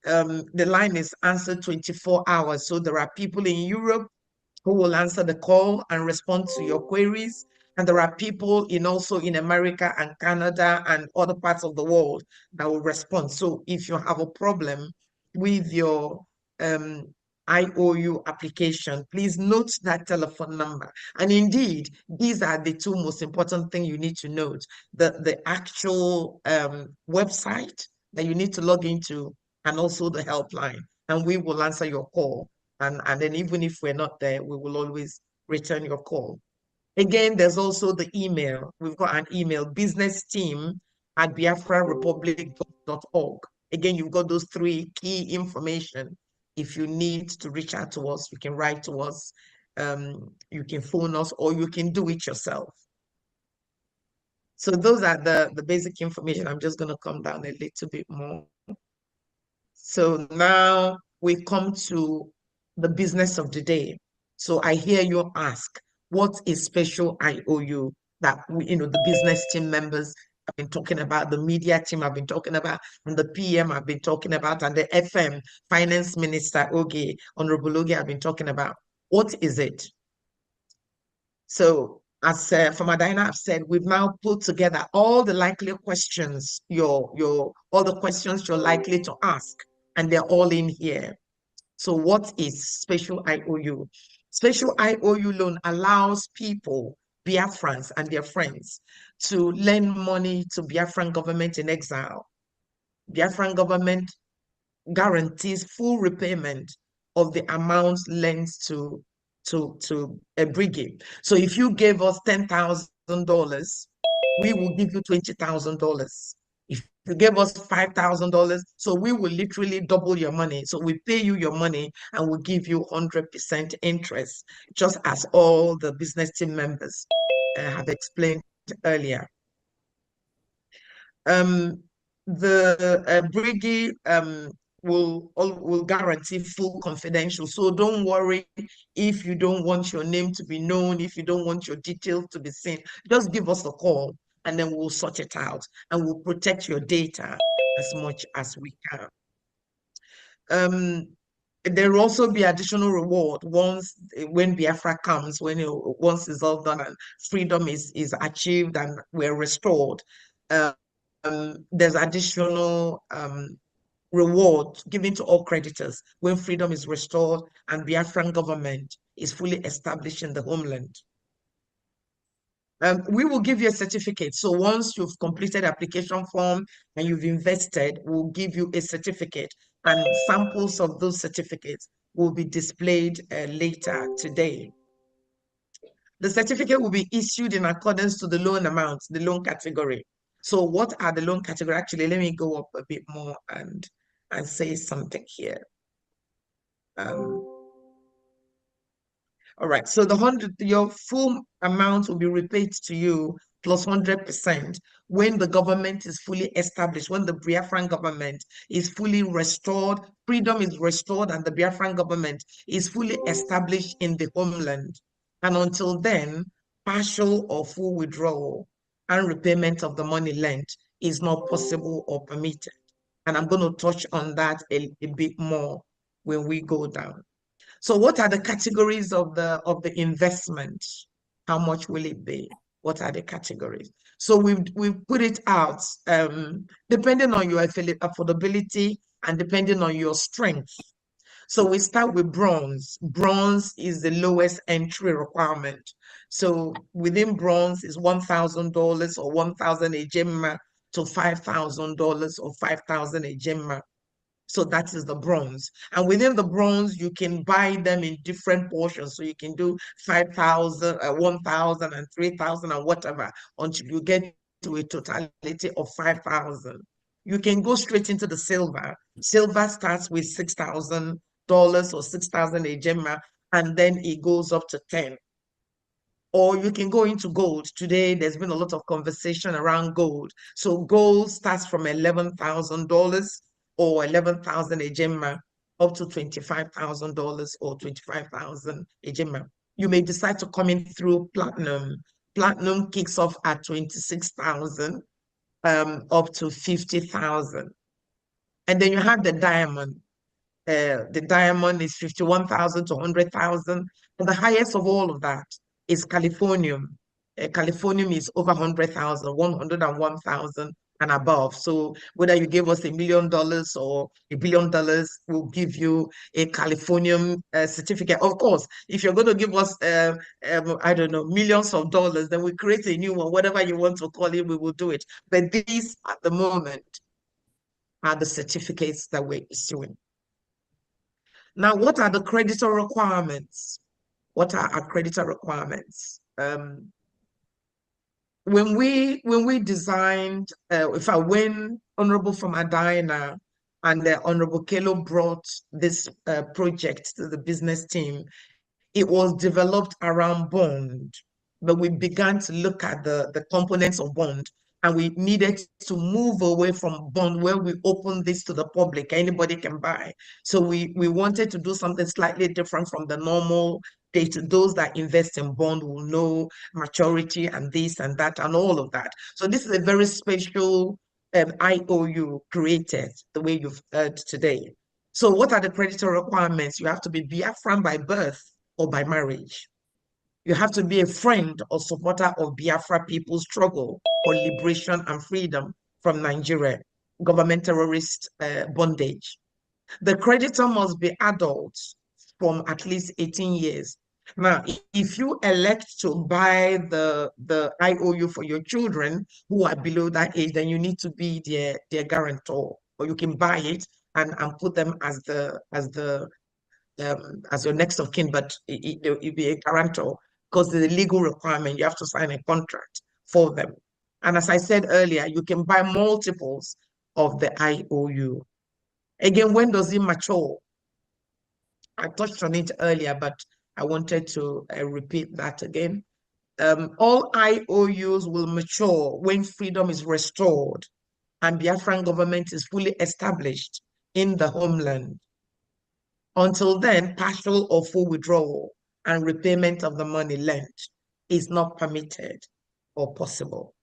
the line is answered 24 hours. So there are people in Europe who will answer the call and respond to your queries. And there are people also in America and Canada and other parts of the world that will respond. So if you have a problem with your IOU application, please note that telephone number. And indeed, these are the two most important things you need to note. The actual website that you need to log into, and also the helpline. And we will answer your call. And then even if we're not there, we will always return your call. Again, there's also the email. We've got an email, businessteam@biafrarepublic.org. Again, you've got those three key information. If you need to reach out to us, you can write to us, you can phone us, or you can do it yourself. So those are the basic information. I'm just going to come down a little bit more. So now we come to the business of the day. So I hear you ask, what is special IOU that the business team members have been talking about, the media team have been talking about, and the PM have been talking about, and the FM Finance Minister Oge, Honorable Oge, have been talking about. What is it? So as Famadina have said, we've now put together all the likely questions, all the questions you're likely to ask, and they're all in here. So what is special IOU? Special IOU loan allows people, Biafrans and their friends, to lend money to Biafran government in exile. Biafran government guarantees full repayment of the amounts lent to BRGIE. So if you gave us $10,000, we will give you $20,000. If you gave us $5,000, so we will literally double your money. So we pay you your money and we'll give you 100% interest, just as all the business team members have explained earlier. The BRGIE will guarantee full confidential. So don't worry if you don't want your name to be known, if you don't want your details to be seen. Just give us a call and then we'll sort it out and we'll protect your data as much as we can. There will also be additional reward when Biafra comes, once it's all done and freedom is achieved and we're restored. There's additional reward given to all creditors when freedom is restored and Biafran government is fully established in the homeland. We will give you a certificate. So once you've completed application form and you've invested, we'll give you a certificate, and samples of those certificates will be displayed later today. The certificate will be issued in accordance to the loan amount, the loan category. So what are the loan category? Actually, let me go up a bit more and say something here. All right, so your full amount will be repaid to you plus 100% when the government is fully established, when the Biafran government is fully restored, freedom is restored, and the Biafran government is fully established in the homeland. And until then, partial or full withdrawal and repayment of the money lent is not possible or permitted. And I'm going to touch on that a bit more when we go down. So what are the categories of the investment? How much will it be? What are the categories? So we've put it out depending on your affordability and depending on your strength. So we start with bronze. Bronze is the lowest entry requirement. So within bronze is $1,000 or 1,000 ejema to $5,000 or 5,000 ejema. So that is the bronze. And within the bronze, you can buy them in different portions. So you can do 5,000, 1,000 and 3,000 and whatever until you get to a totality of 5,000. You can go straight into the silver. Silver starts with $6,000 or 6,000 ejema, and then it goes up to 10. Or you can go into gold. Today, there's been a lot of conversation around gold. So gold starts from $11,000 or 11,000 ejema up to $25,000 or 25,000 ejema. You may decide to come in through platinum. Platinum kicks off at 26,000 up to 50,000. And then you have the diamond. The diamond is 51,000 to 100,000. And the highest of all of that is Californium. Californium is over 100,000, 101,000 and above. So whether you give us $1 million or $1 billion, we'll give you a Californium certificate. Of course, if you're going to give us, I don't know, millions of dollars, then we create a new one. Whatever you want to call it, we will do it. But these, at the moment, are the certificates that we're issuing. Now, what are the creditor requirements? What are our creditor requirements? When we designed, when Honorable Famadina and the Honorable Kelo brought this project to the business team, it was developed around bond, but we began to look at the components of bond, and we needed to move away from bond where we open this to the public, anybody can buy. So we wanted to do something slightly different from the normal data. Those that invest in bond will know maturity and this and that and all of that. So this is a very special IOU created the way you've heard today. So what are the creditor requirements? You have to be Biafran by birth or by marriage. You have to be a friend or supporter of Biafra people's struggle for liberation and freedom from Nigeria, government terrorist bondage. The creditor must be adults from at least 18 years. Now, if you elect to buy the IOU for your children who are below that age, then you need to be their guarantor, or you can buy it and put them as your next of kin, but you'll be a guarantor because the legal requirement, you have to sign a contract for them. And as I said earlier, you can buy multiples of the IOU. Again, when does it mature? I touched on it earlier, but I wanted to repeat that again. All IOUs will mature when freedom is restored and Biafran government is fully established in the homeland. Until then, partial or full withdrawal and repayment of the money lent is not permitted or possible.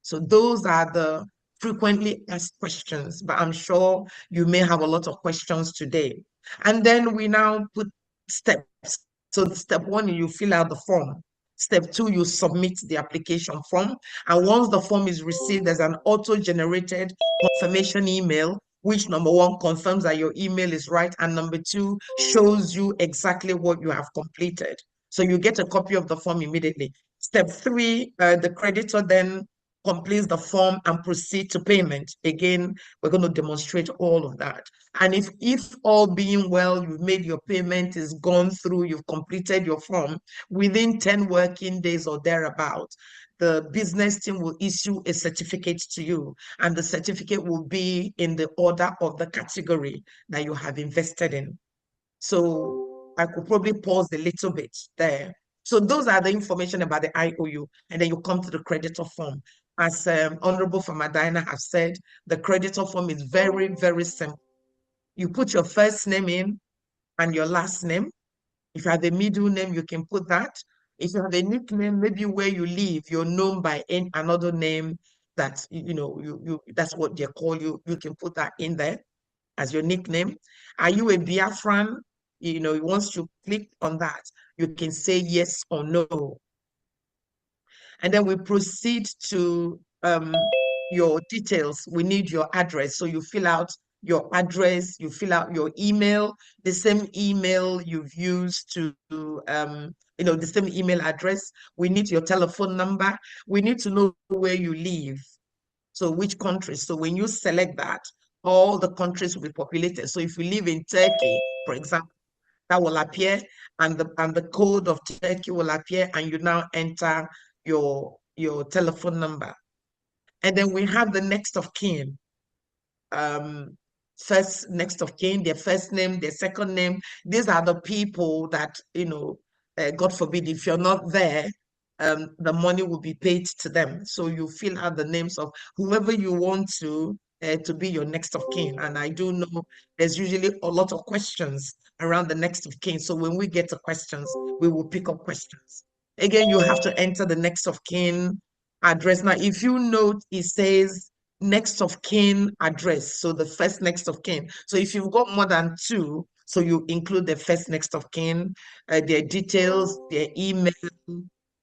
So those are the frequently asked questions, but I'm sure you may have a lot of questions today. And then we now put steps. So step one, you fill out the form. Step two, you submit the application form. And once the form is received, there's an auto-generated confirmation email, which number one confirms that your email is right, and number two shows you exactly what you have completed. So you get a copy of the form immediately. Step three, the creditor then completes the form and proceed to payment. Again, we're going to demonstrate all of that. And if all being well, you've made your payment, is gone through, you've completed your form, within 10 working days or thereabout, the business team will issue a certificate to you, and the certificate will be in the order of the category that you have invested in. So I could probably pause a little bit there. So those are the information about the IOU, and then you come to the creditor form. As Honorable Famadina has said, the creditor form is very, very simple. You put your first name in and your last name. If you have a middle name, you can put that. If you have a nickname, maybe where you live, you're known by another name that, that's what they call you. You can put that in there as your nickname. Are you a Biafran? Once you click on that, you can say yes or no. And then we proceed to your details. We need your address. So you fill out your address, you fill out your email, the same email you've used to, the same email address. We need your telephone number. We need to know where you live. So which countries? So when you select that, all the countries will be populated. So if you live in Turkey, for example, that will appear, and the code of Turkey will appear, and you now enter your telephone number. And then we have the next of kin. First next of kin, their first name, their second name. These are the people that, God forbid, if you're not there, the money will be paid to them. So you fill out the names of whoever you want to be your next of kin. And I do know there's usually a lot of questions around the next of kin. So when we get to questions, we will pick up questions. Again, you have to enter the next of kin address. Now, if you note, it says next of kin address, so the first next of kin. So if you've got more than two, so you include the first next of kin, their details, their email,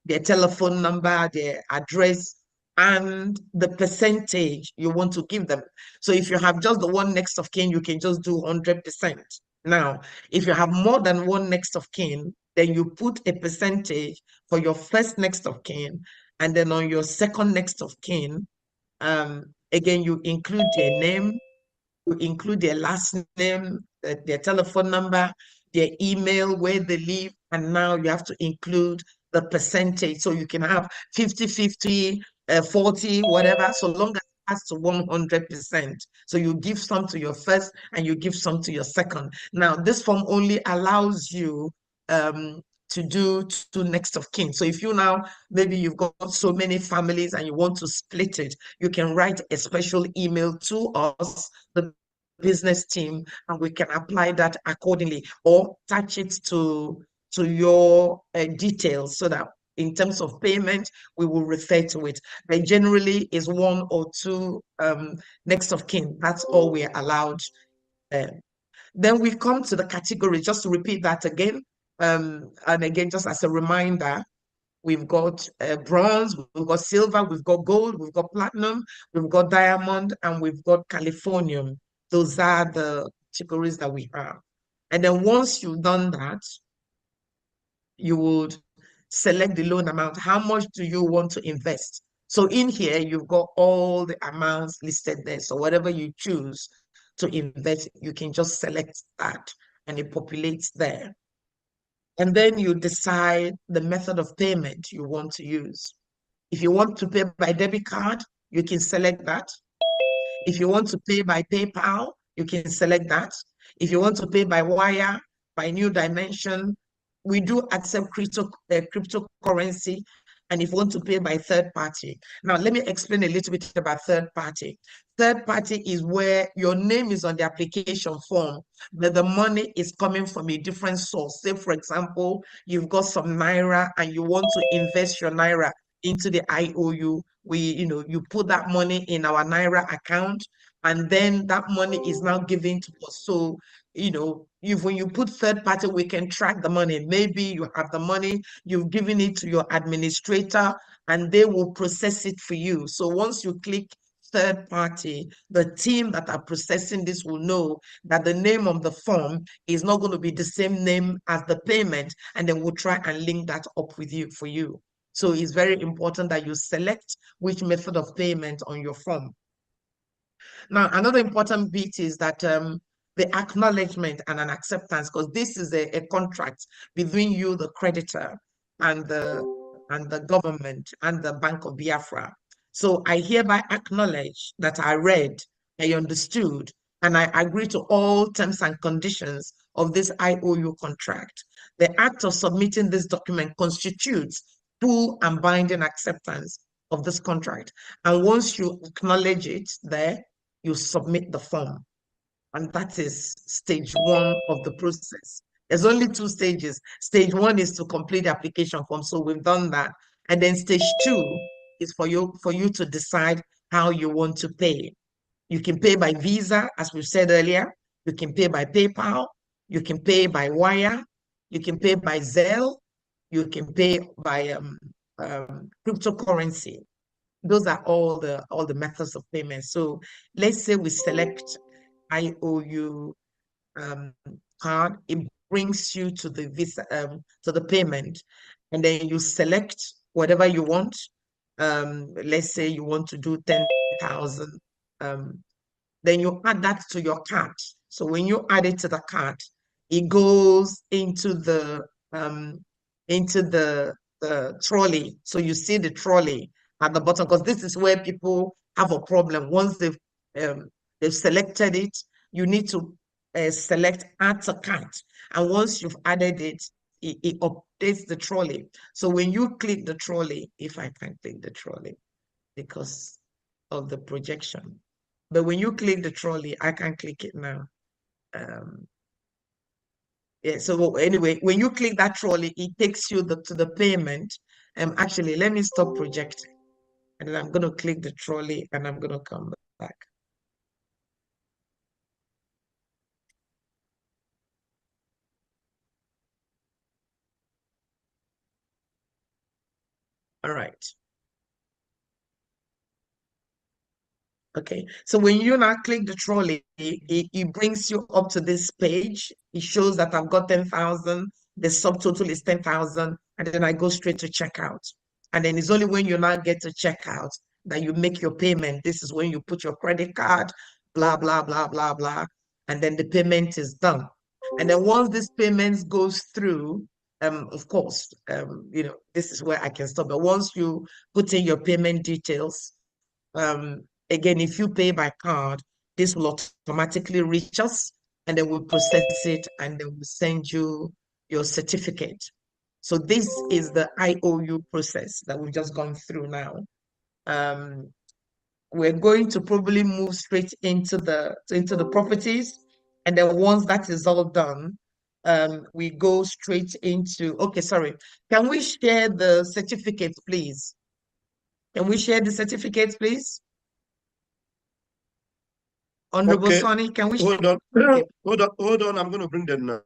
their telephone number, their address, and the percentage you want to give them. So if you have just the one next of kin, you can just do 100%. Now, if you have more than one next of kin, then you put a percentage for your first next of kin, and then on your second next of kin, again, you include their name, you include their last name, their telephone number, their email, where they live, and now you have to include the percentage. So you can have 50, 50, 40, whatever, so long as it has to 100%. So you give some to your first and you give some to your second. Now, this form only allows you to do two next of kin. So if you now, maybe you've got so many families and you want to split it, you can write a special email to us, the business team, and we can apply that accordingly, or attach it to your details, so that in terms of payment, we will refer to it. But generally is one or two next of kin. That's all we're allowed. Then we come to the category, just to repeat that again. And again, just as a reminder, we've got bronze, we've got silver, we've got gold, we've got platinum, we've got diamond, and we've got Californium. Those are the categories that we have. And then once you've done that, you would select the loan amount. How much do you want to invest? So in here, you've got all the amounts listed there. So whatever you choose to invest, you can just select that and it populates there. And then you decide the method of payment you want to use. If you want to pay by debit card, you can select that. If you want to pay by PayPal, you can select that. If you want to pay by wire, by New Dimension, we do accept cryptocurrency. And if you want to pay by third party. Now, let me explain a little bit about third party. Third party is where your name is on the application form, but the money is coming from a different source. Say, for example, you've got some Naira and you want to invest your Naira into the IOU. You put that money in our Naira account, and then that money is now given to us. So, when you put third party, we can track the money. Maybe you have the money, you've given it to your administrator, and they will process it for you. So once you click third party, the team that are processing this will know that the name of the form is not going to be the same name as the payment, and then we'll try and link that up with you for you. So it's very important that you select which method of payment on your form. Now, another important bit is that the acknowledgement and an acceptance, because this is a contract between you, the creditor, and the government and the Bank of Biafra. So I hereby acknowledge that I read, I understood, and I agree to all terms and conditions of this IOU contract. The act of submitting this document constitutes full and binding acceptance of this contract. And once you acknowledge it there, you submit the form. And that is stage one of the process. There's only two stages. Stage one is to complete the application form. So we've done that. And then stage two is for you to decide how you want to pay. You can pay by Visa, as we said earlier. You can pay by PayPal. You can pay by wire. You can pay by Zelle. You can pay by cryptocurrency. Those are all the methods of payment. So let's say we select IOU card, it brings you to the visa, to the payment, and then you select whatever you want. Let's say you want to do 10,000. Then you add that to your cart. So when you add it to the cart, it goes into the trolley. So you see the trolley at the bottom, because this is where people have a problem. Once they've selected it, you need to select add to cart. And once you've added it, it updates the trolley. So when you click the trolley, if I can click the trolley because of the projection, but when you click the trolley, I can click it now. Yeah, so anyway, when you click that trolley, it takes you to the payment. Actually, let me stop projecting. And then I'm going to click the trolley and I'm going to come back. All right. Okay, so when you now click the trolley, it brings you up to this page. It shows that I've got 10,000. The subtotal is 10,000. And then I go straight to checkout. And then it's only when you now get to checkout that you make your payment. This is when you put your credit card, blah, blah, blah, blah, blah. And then the payment is done. And then once this payment goes through, of course, you know, this is where I can stop. But once you put in your payment details, again, if you pay by card, this will automatically reach us, and then we'll process it, and then we'll send you your certificate. So this is the IOU process that we've just gone through now. We're going to probably move straight into the properties, and then once that is all done, we go straight into, okay, sorry. Can we share the certificates, please? Can we share the certificates, please? Honorable Okay. Sonny, can we hold on? Okay. Hold on. I'm going to bring them now.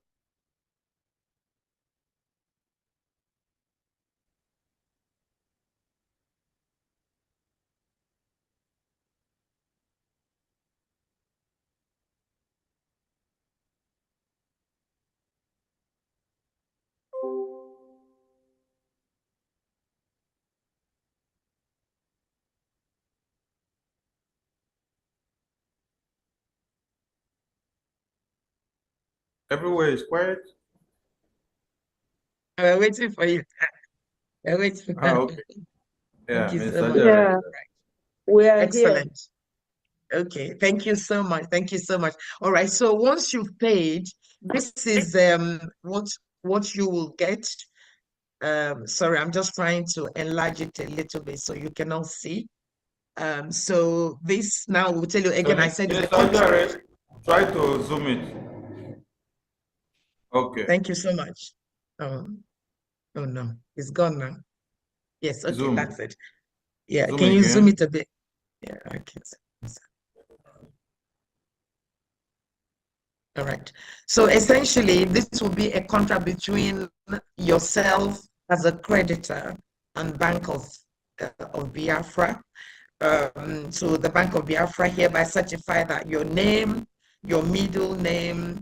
Everywhere is quiet. We're waiting for you. We're waiting for you. Okay. Yeah, Thank you Mr. so much. Yeah, we are Excellent. Okay, thank you so much. Thank you so much. All right, so once you've paid, this is what you will get. Sorry, I'm just trying to enlarge it a little bit so you can all see. So this now will tell you again. I said Yes, try to zoom it. Okay. Thank you so much. Oh no, it's gone now. Yes, okay, Zoom. that's it. Yeah, Zoom can you zoom again. it a bit? Yeah, okay. All right. So essentially, this will be a contract between yourself as a creditor and Bank of Biafra. So the Bank of Biafra hereby certify that your name, your middle name,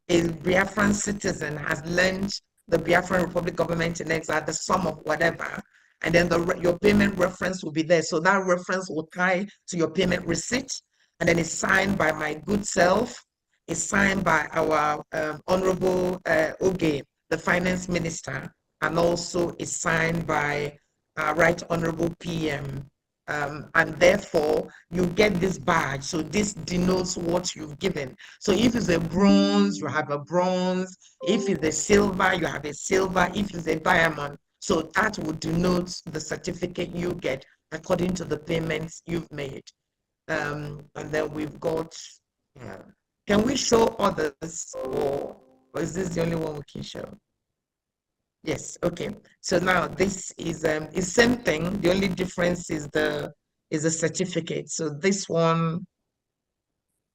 a Biafran citizen has lent the Biafran Republic government in exile the sum of whatever, and then your payment reference will be there. So that reference will tie to your payment receipt, and then it's signed by my good self. It's signed by our Honorable Oge, the Finance Minister, and also it's signed by Right Honorable PM. And therefore, you get this badge. So this denotes what you've given. So if it's a bronze, you have a bronze. If it's a silver, you have a silver. If it's a diamond, so that would denote the certificate you get according to the payments you've made. And then we've got, can we show others, or is this the only one we can show? Yes, okay. So now this is same thing. The only difference is the certificate. So this one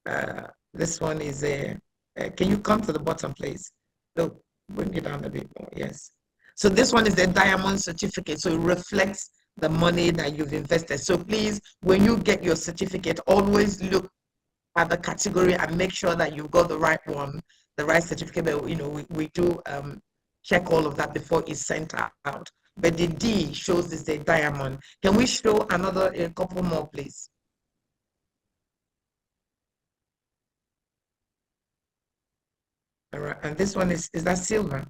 is a can you come to the bottom, please? No, bring it down a bit more. Yes. So this one is the diamond certificate. So it reflects the money that you've invested. So please, when you get your certificate, always look at the category and make sure that you got the right one, the right certificate. But, you know, we do check all of that before it's sent out. But the D shows this a diamond. Can we show a couple more, please? All right, and this one is that silver?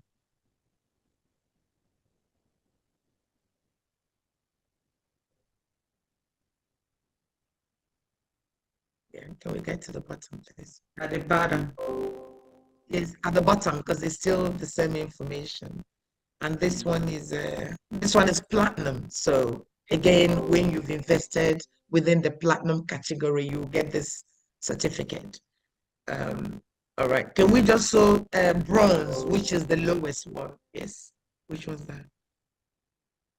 Yeah, can we get to the bottom, please? At the bottom. Yes, at the bottom, because it's still the same information. And this one is platinum. So again, when you've invested within the platinum category, you get this certificate. All right, can we just show bronze, which is the lowest one? Yes, which was that?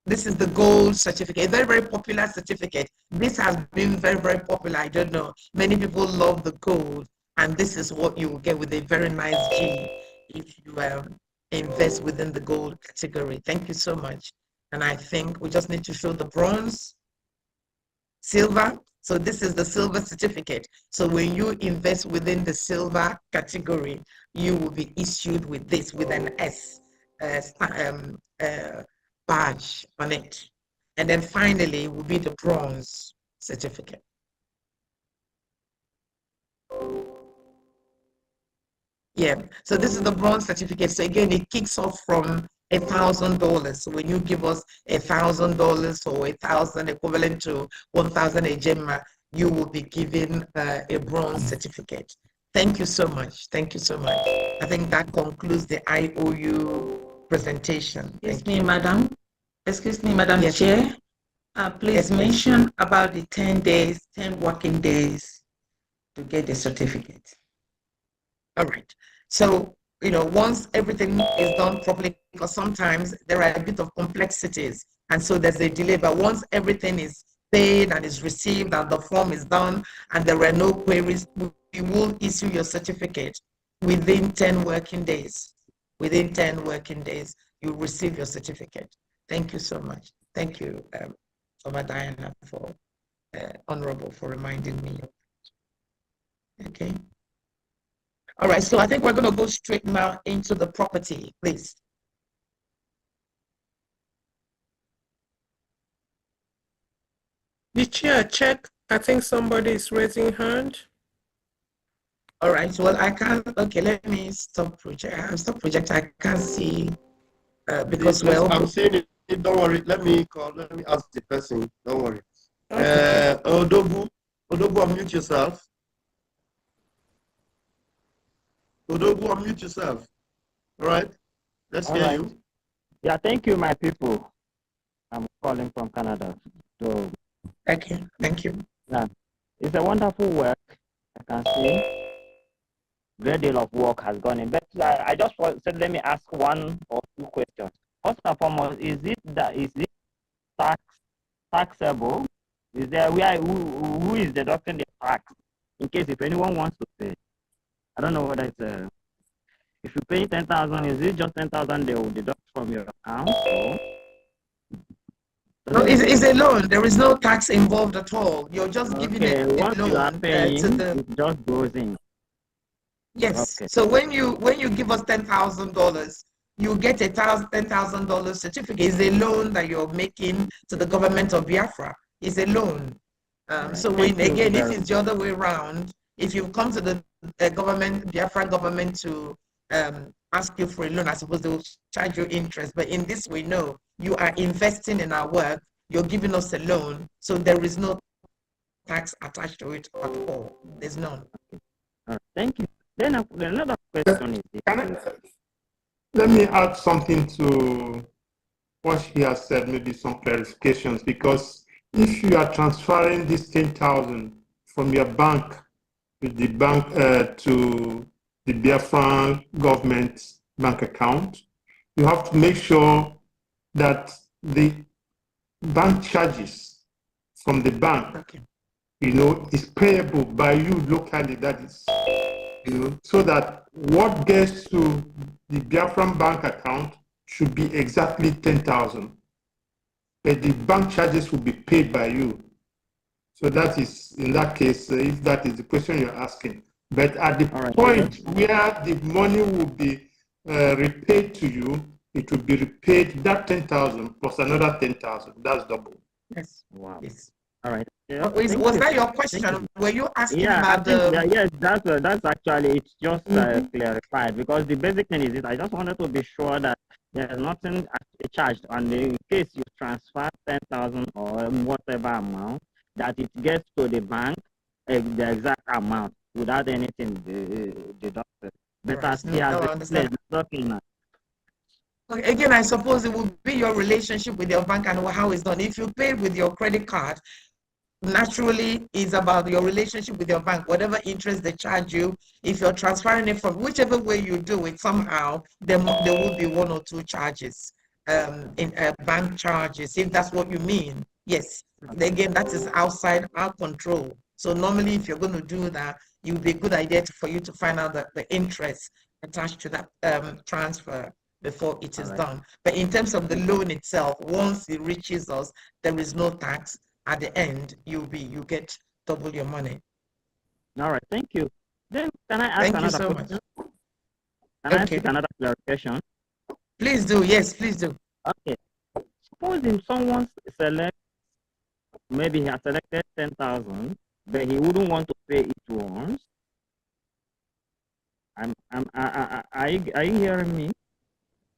This is the gold certificate, a very, very popular certificate. This has been very, very popular. I don't know. Many people love the gold, and this is what you will get with a very nice G if you invest within the gold category. Thank you so much. And I think we just need to show the bronze, silver. So this is the silver certificate. So when you invest within the silver category, you will be issued with this, with an S badge on it. And then finally will be the bronze certificate. Yeah, so this is the bronze certificate. So again, it kicks off from $1,000. So when you give us $1,000 or 1,000 equivalent to 1,000 ejema, you will be given a bronze certificate. Thank you so much. Thank you so much. I think that concludes the IOU presentation. Excuse me, Madam. Excuse me, Madam yes. Chair. Please mention about the 10 days, 10 working days to get the certificate. All right. So, you know, once everything is done properly, because sometimes there are a bit of complexities, and so there's a delay. But once everything is paid and is received and the form is done and there are no queries, we will issue your certificate within 10 working days. Within 10 working days, you receive your certificate. Thank you so much. Thank you, Oma Diana, for Honorable, for reminding me. Okay. All right, so I think we're going to go straight now into the property, please. The chair, check. I think somebody is raising hand. All right, well, I can't, okay, let me stop project. Stop project, I can't see because, well. I'm saying it, don't worry, let me ask the person, don't worry. Okay. Odogu, unmute yourself. Odogu, unmute yourself. All right, let's hear you. Yeah, thank you, my people. I'm calling from Canada. So, okay, thank you. Yeah, it's a wonderful work. I can see great deal of work has gone in. But I just said, let me ask one or two questions. First and foremost, is it taxable? Is there who is deducting the tax in case if anyone wants to pay? I don't know whether it's if you pay 10,000, is it just 10,000 they will deduct from your account? Or? No, it's a loan. There is no tax involved at all. You're just giving a loan you are paying, to the. It just goes in. Yes. Okay. So when you give us $10,000, you get a $10,000 certificate. It's a loan that you're making to the government of Biafra. It's a loan. So when again, if it's the other way around, if you come to the Biafra government to ask you for a loan, I suppose they will charge you interest. But in this way, no, you are investing in our work. You're giving us a loan, so there is no tax attached to it at all. There's none. Thank you. Then another question is, let me add something to what he has said, maybe some clarifications, because if you are transferring this 10,000 from your bank to the bank to the Biafran government bank account, you have to make sure that the bank charges from the bank, is payable by you locally. That is, so that what gets to the Biafran bank account should be exactly 10,000, but the bank charges will be paid by you. So that is, in that case, if that is the question you're asking. But at the point where the money will be repaid to you, it will be repaid that 10,000 plus another 10,000. That's double. Yes. Wow. Yes. All right. Yeah, was that your question? Were you asking about yes, that's actually, it's just clarified, because the basic thing is I just wanted to be sure that there's nothing charged, and in case you transfer 10,000 or whatever amount, that it gets to the bank the exact amount without anything deducted. But as he has explained, again, I suppose it will be your relationship with your bank and how it's done. If you pay with your credit card, naturally is about your relationship with your bank. Whatever interest they charge you, if you're transferring it from whichever way you do it, somehow there will be one or two charges, in bank charges, if that's what you mean. Yes, again, that is outside our control. So normally, if you're going to do that, it would be a good idea for you to find out the interest attached to that transfer before it is done. But in terms of the loan itself, once it reaches us, there is no tax. At the end, you get double your money. All right, thank you. Then can I ask another question? Can I ask another clarification? Please do. Yes, please do. Okay. Supposing someone select, maybe he has selected 10,000, but he wouldn't want to pay it once. Are you hearing me?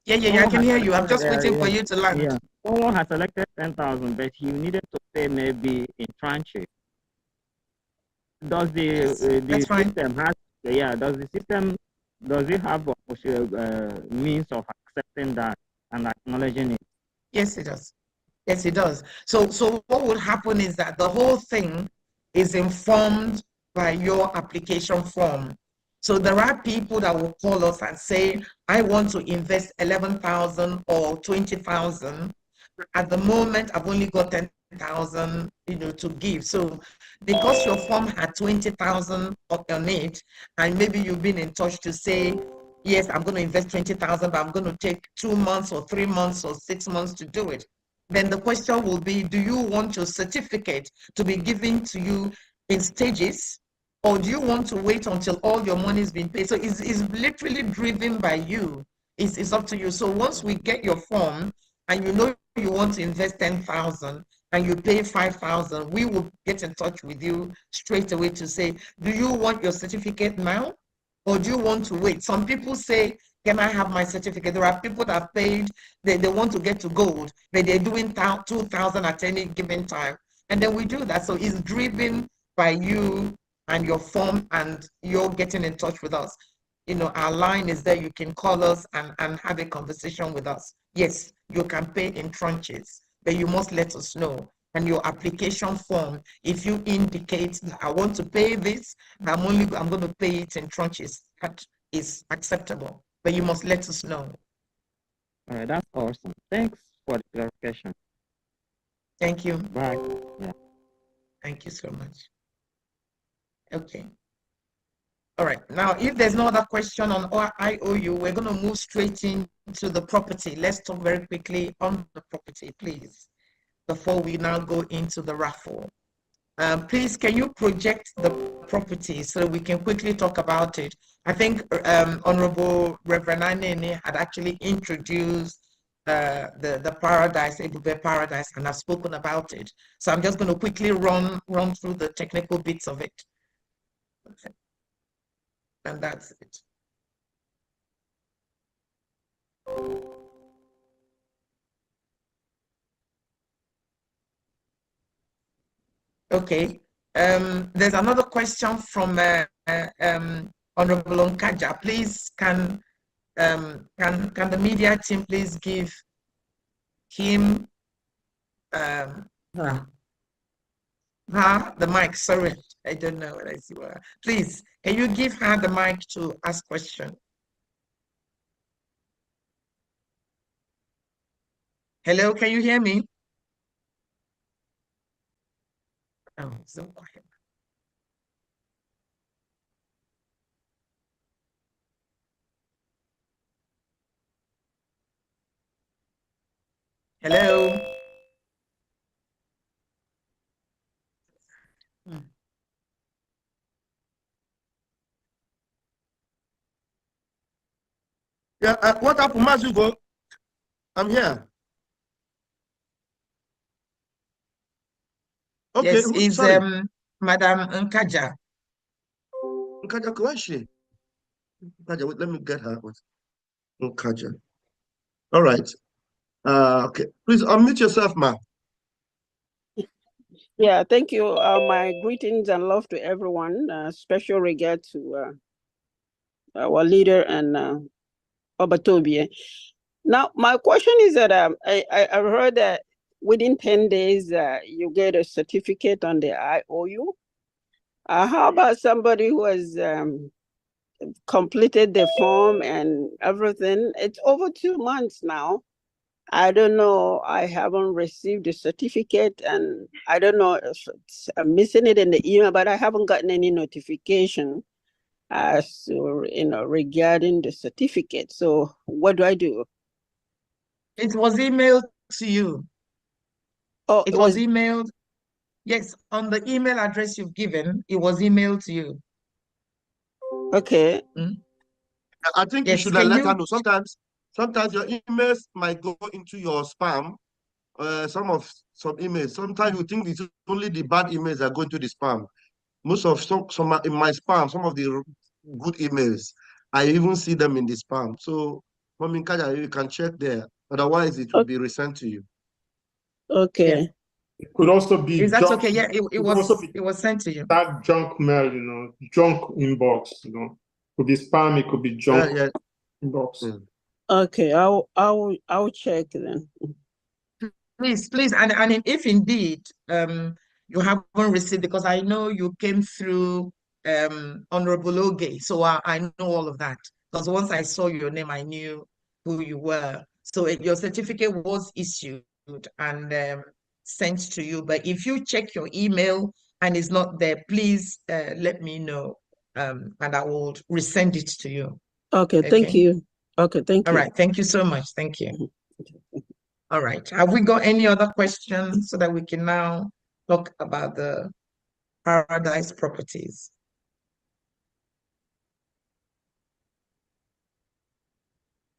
Yeah, I can hear you. I'm just waiting for you to land. Yeah. Someone has selected 10,000, but he needed to pay maybe in tranches. Does the system has? Yeah. Does it have a means of accepting that and acknowledging it? Yes, it does. Yes, it does. So what would happen is that the whole thing is informed by your application form. So there are people that will call us and say, I want to invest 11,000 or 20,000. At the moment, I've only got 10,000, to give. So because your form had 20,000 on it, and maybe you've been in touch to say, yes, I'm going to invest 20,000, but I'm going to take 2 months or 3 months or 6 months to do it. Then the question will be, do you want your certificate to be given to you in stages, or do you want to wait until all your money has been paid? So it's literally driven by you. It's up to you. So once we get your form and you want to invest 10,000 and you pay 5,000, we will get in touch with you straight away to say, do you want your certificate now, or do you want to wait? Some people say, can I have my certificate? There are people that have paid, they want to get to gold, but they're doing 2,000 at any given time. And then we do that. So it's driven by you and your form, and you're getting in touch with us. Our line is there. You can call us and have a conversation with us. Yes, you can pay in tranches, but you must let us know. And your application form, if you indicate that I want to pay this, I'm going to pay it in tranches, that is acceptable. But you must let us know. All right, that's awesome. Thanks for the clarification. Thank you. Bye. Yeah. Thank you so much. Okay. All right. Now, if there's no other question on our IOU, we're going to move straight into the property. Let's talk very quickly on the property, please, before we now go into the raffle. Please, can you project the property so we can quickly talk about it? I think Honorable Reverend Anene had actually introduced the paradise, Ebube paradise, and I've spoken about it. So I'm just going to quickly run through the technical bits of it. Okay. And that's it. Okay. There's another question from Honorable Onkaja. Please, can the media team please give him the mic? Sorry, I don't know what I see. Please, can you give her the mic to ask question? Hello, can you hear me? Oh, so quiet. Hello. Yeah, what happened, Mazugo? I'm here. Okay, Yes, is sorry. Madam Nkaja. Nkaja, where is she? Nkaja, wait, let me get her. Nkaja. All right. Okay, please unmute yourself, ma'am. Yeah, thank you. My greetings and love to everyone. Special regard to our leader and Obatobie. Now, my question is that I've heard that within 10 days, you get a certificate on the IOU. How about somebody who has completed the form and everything? It's over 2 months now. I don't know. I haven't received the certificate, and I don't know if I'm missing it in the email, but I haven't gotten any notification as to, regarding the certificate. So what do I do? It was emailed to you. Oh, it was emailed. Yes, on the email address you've given, it was emailed to you. Okay. I think Yes, you should let her know. Sometimes your emails might go into your spam. Some emails. Sometimes you think it's only the bad emails that go into the spam. Most of some in my spam, some of the good emails, I even see them in the spam. So, Mami Nkaja, you can check there. Otherwise, it will be resent to you. Okay. Yeah. It could also be Is that junk. okay? Yeah, it was sent to you. That junk mail, junk inbox, could be spam, it could be junk inbox. Okay, I'll check then. Please, and if indeed you haven't received, because I know you came through Honorable Oge, so I know all of that. Because once I saw your name, I knew who you were. So your certificate was issued and sent to you. But if you check your email and it's not there, please let me know, and I will resend it to you. Okay, thank you. Okay, thank you. All right, thank you so much. Thank you. All right. Have we got any other questions so that we can now talk about the paradise properties?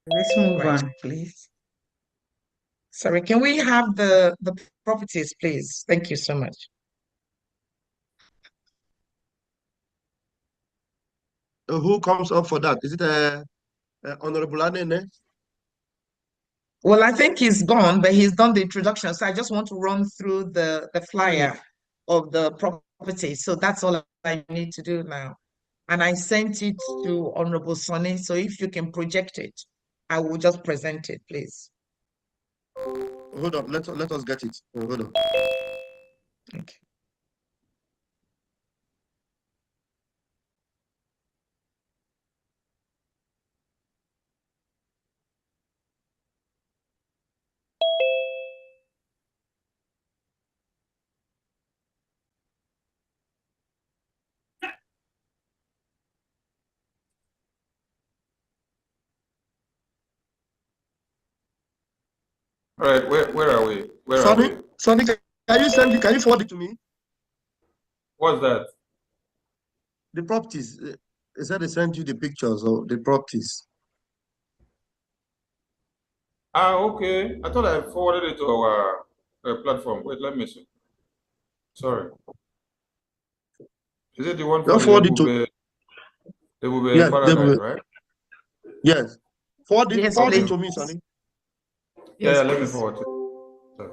Let's move on, please. Sorry, can we have the properties, please? Thank you so much. Who comes up for that? Is it Honorable Anene? Well, I think he's gone, but he's done the introduction. So I just want to run through the flyer of the property. So that's all I need to do now. And I sent it to Honorable Sonny. So if you can project it, I will just present it, please. Hold on, let us get it. Hold on. Okay. All right, where are we? Sonny, can you forward it to me? What's that? The properties. They said they sent you the pictures of the properties. Okay. I thought I forwarded it to our platform. Wait, let me see. Sorry. Is it the one for the Ebube? Yes, Paradise, right? Yes. Forward it please. to me, Sonny. Yes, Yes, let me please. forward it. Sorry.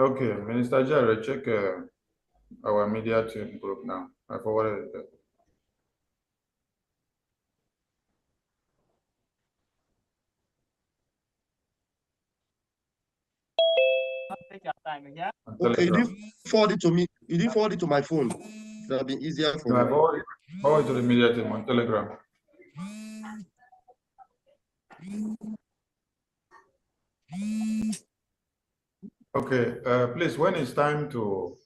Okay, Minister Jared, check our media team group now. I forwarded it there. Take your time, yeah? Okay, you didn't forward it to me. You didn't forward it to my phone. That'll be easier for No, I me. forwarded to the media team on Telegram. Okay, please, when it's time to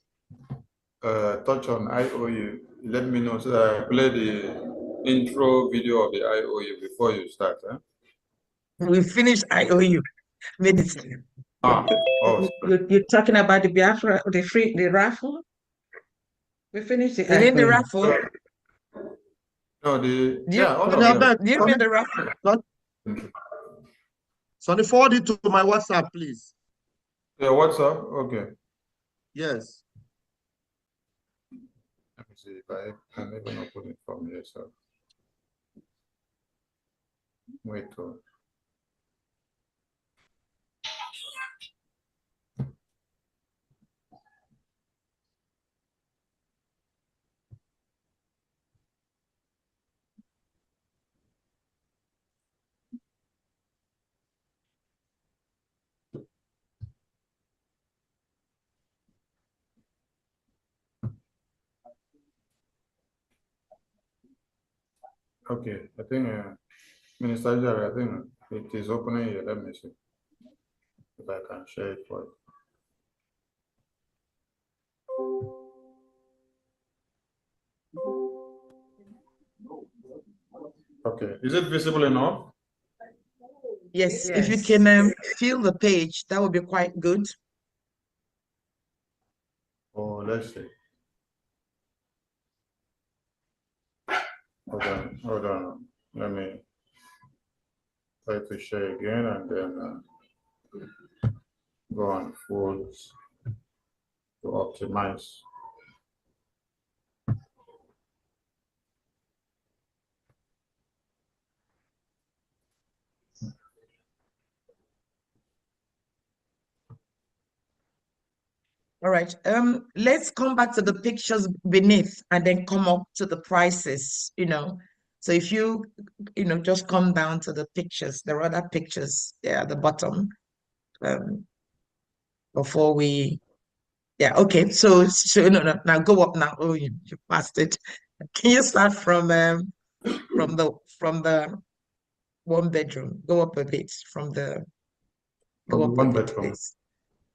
touch on IOU, let me know so that I play the intro video of the IOU before you start. We finished IOU medicine. You're talking about the Biafra, the raffle? We finished the You mean the IOU. raffle? No, you mean the raffle? Sonny, forward it to my WhatsApp, please. Yeah, WhatsApp? Okay. Yes. Let me see if I can even open it from here. So wait. Okay, I think Minister Jare, I think it is opening here. Let me see if I can share it for you. Okay, is it visible enough? Yes, if you can fill the page, that would be quite good. Oh, let's see. Hold on. Let me try to share again and then go on folds to optimize. All right. Let's come back to the pictures beneath and then come up to the prices, So if you, just come down to the pictures, there are other pictures there at the bottom. Before we, okay. So no, now go up now. Oh, you passed it. Can you start from the 1 bedroom? Go up a bit go up a bit, please.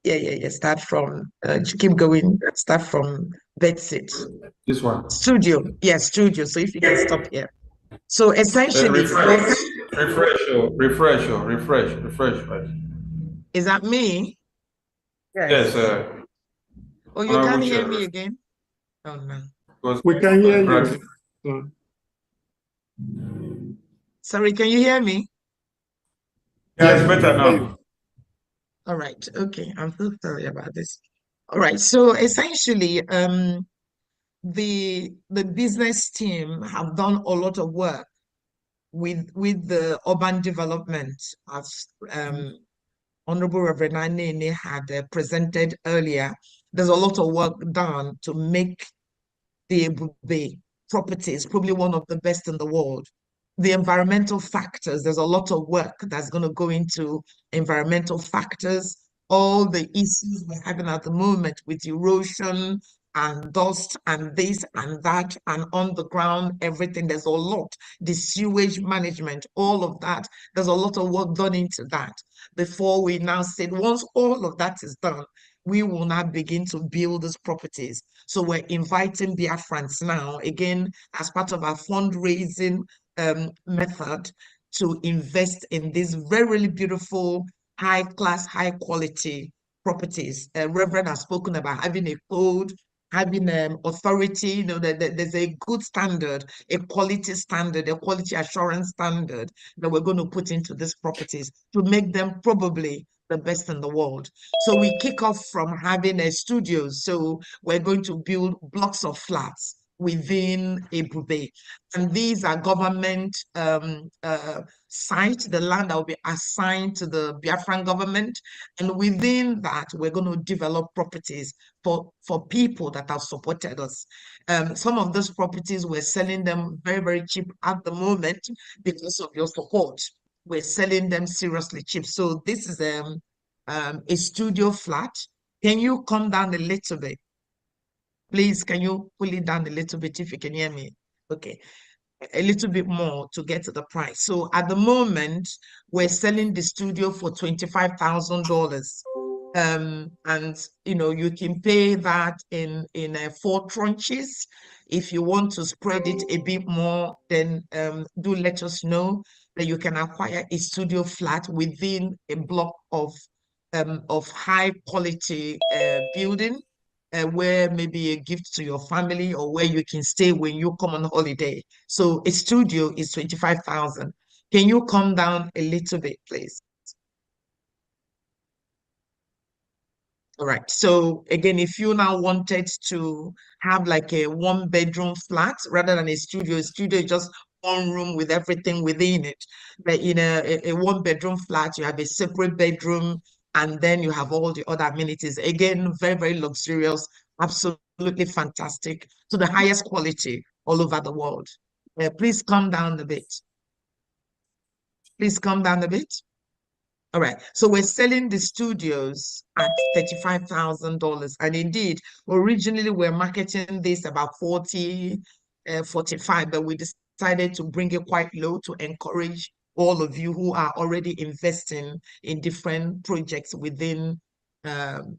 Yeah. Start from, keep going. Start from bedsit. This one. Studio. Yeah, studio. So if you can stop here. So essentially, refresh. Refresh. Is that me? Yes. Oh, you can't hear me again? Oh, no. We can hear you. Sorry, can you hear me? Yeah, it's better now. All right. Okay. I'm so sorry about this. All right. So essentially, the business team have done a lot of work with the urban development, as Honorable Reverend Nene had presented earlier. There's a lot of work done to make the Ebube properties probably one of the best in the world. The environmental factors, there's a lot of work that's going to go into environmental factors, all the issues we're having at the moment with erosion and dust and this and that and on the ground, everything. There's a lot. The sewage management, all of that. There's a lot of work done into that before we now said, once all of that is done, we will now begin to build these properties. So we're inviting Biafrans now, again, as part of our fundraising method, to invest in these very beautiful, high-class, high-quality properties. Reverend has spoken about having a code, having authority, there's a good standard, a quality standard, a quality assurance standard that we're going to put into these properties to make them probably the best in the world. So we kick off from having a studio. So we're going to build blocks of flats within Ebube. And these are government site, the land that will be assigned to the Biafran government. And within that, we're going to develop properties for people that have supported us. Some of those properties, we're selling them very cheap at the moment because of your support. We're selling them seriously cheap. So this is a studio flat. Can you come down a little bit? Please, can you pull it down a little bit if you can hear me? Okay. a little bit more to get to the price. So at the moment, we're selling the studio for $25,000. And you can pay that in 4 tranches. If you want to spread it a bit more, then do let us know that you can acquire a studio flat within a block of high quality building, where maybe a gift to your family or where you can stay when you come on holiday. So a studio is 25,000. Can you come down a little bit, please? All right. So again, if you now wanted to have like a 1-bedroom flat rather than a studio is just one room with everything within it. But in a 1-bedroom flat, you have a separate bedroom, and then you have all the other amenities. Again, very, very luxurious, absolutely fantastic, to the highest quality all over the world. Please come down a bit. Please come down a bit. All right, so we're selling the studios at $35,000. And indeed, originally we're marketing this about 40, 45, but we decided to bring it quite low to encourage all of you who are already investing in different projects within the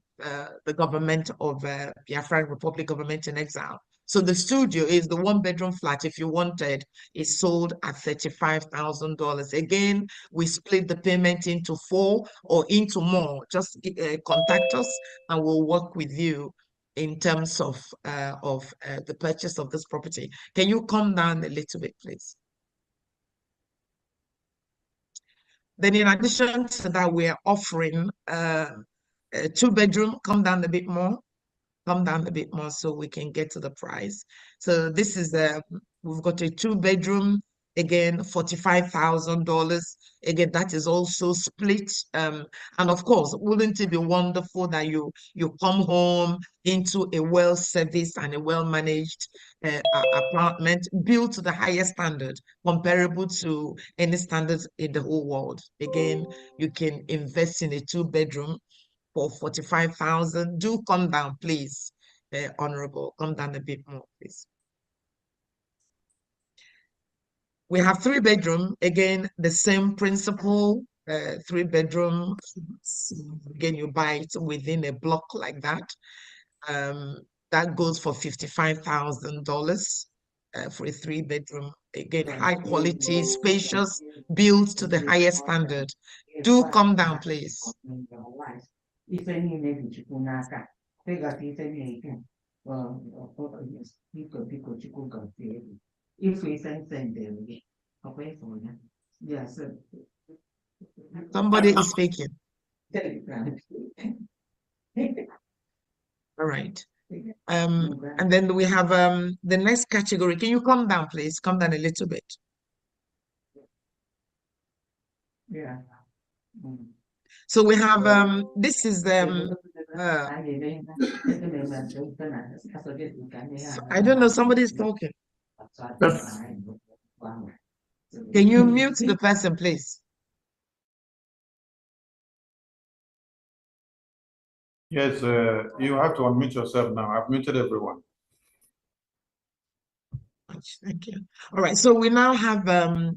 government of Biafra Republic, government in exile. So the studio is the 1-bedroom flat, if you wanted, is sold at $35,000. Again, we split the payment into 4 or into more. Just contact us and we'll work with you in terms of the purchase of this property. Can you come down a little bit, please? Then in addition to that, we're offering a 2-bedroom. Come down a bit more. Come down a bit more so we can get to the price. So this is we've got a 2-bedroom, again, $45,000. Again, that is also split. And of course, wouldn't it be wonderful that you come home into a well-serviced and a well-managed apartment built to the highest standard, comparable to any standards in the whole world. Again, you can invest in a 2-bedroom for 45,000. Do come down, please, Honorable. Come down a bit more, please. We have 3-bedroom. Again, the same principle. 3-bedroom. Again, you buy it within a block like that. That goes for $55,000 for a 3-bedroom. Again, high quality, spacious, built to the highest standard. Do come down, please. Somebody is speaking. All right. And then we have the next category. Can you come down, please? Come down a little bit. Yeah. So we have this is I don't know, somebody's talking. Can you mute the person, please? Yes, you have to unmute yourself now. I've muted everyone. Thank you. All right, so we now have a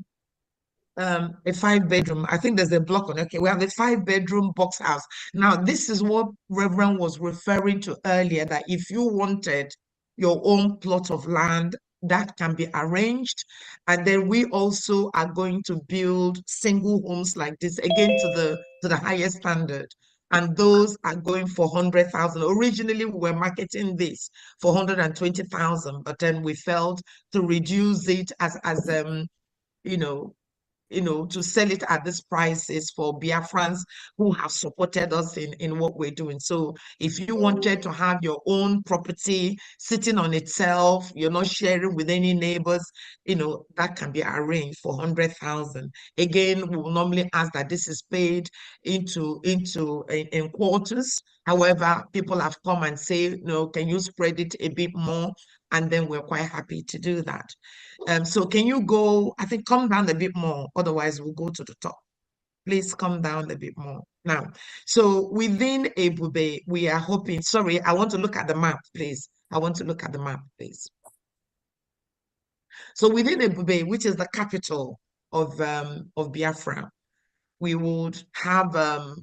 5-bedroom. I think there's a block on. Okay, we have a 5-bedroom box house. Now, this is what Reverend was referring to earlier, that if you wanted your own plot of land, that can be arranged. And then we also are going to build single homes like this, again, to the highest standard. And those are going for 100,000. Originally, we were marketing this for 120,000, but then we felt to reduce it as to sell it at this prices for Biafrans who have supported us in what we're doing. So if you wanted to have your own property sitting on itself, you're not sharing with any neighbors, that can be arranged for 100,000. Again, we will normally ask that this is paid in quarters. However, people have come and say, can you spread it a bit more? And then we're quite happy to do that. So can you go, I think, come down a bit more, otherwise we'll go to the top. Please come down a bit more. Now, so within Ebube, we are hoping, sorry, I want to look at the map, please. I want to look at the map, please. So within Ebube, which is the capital of Biafra, we would have a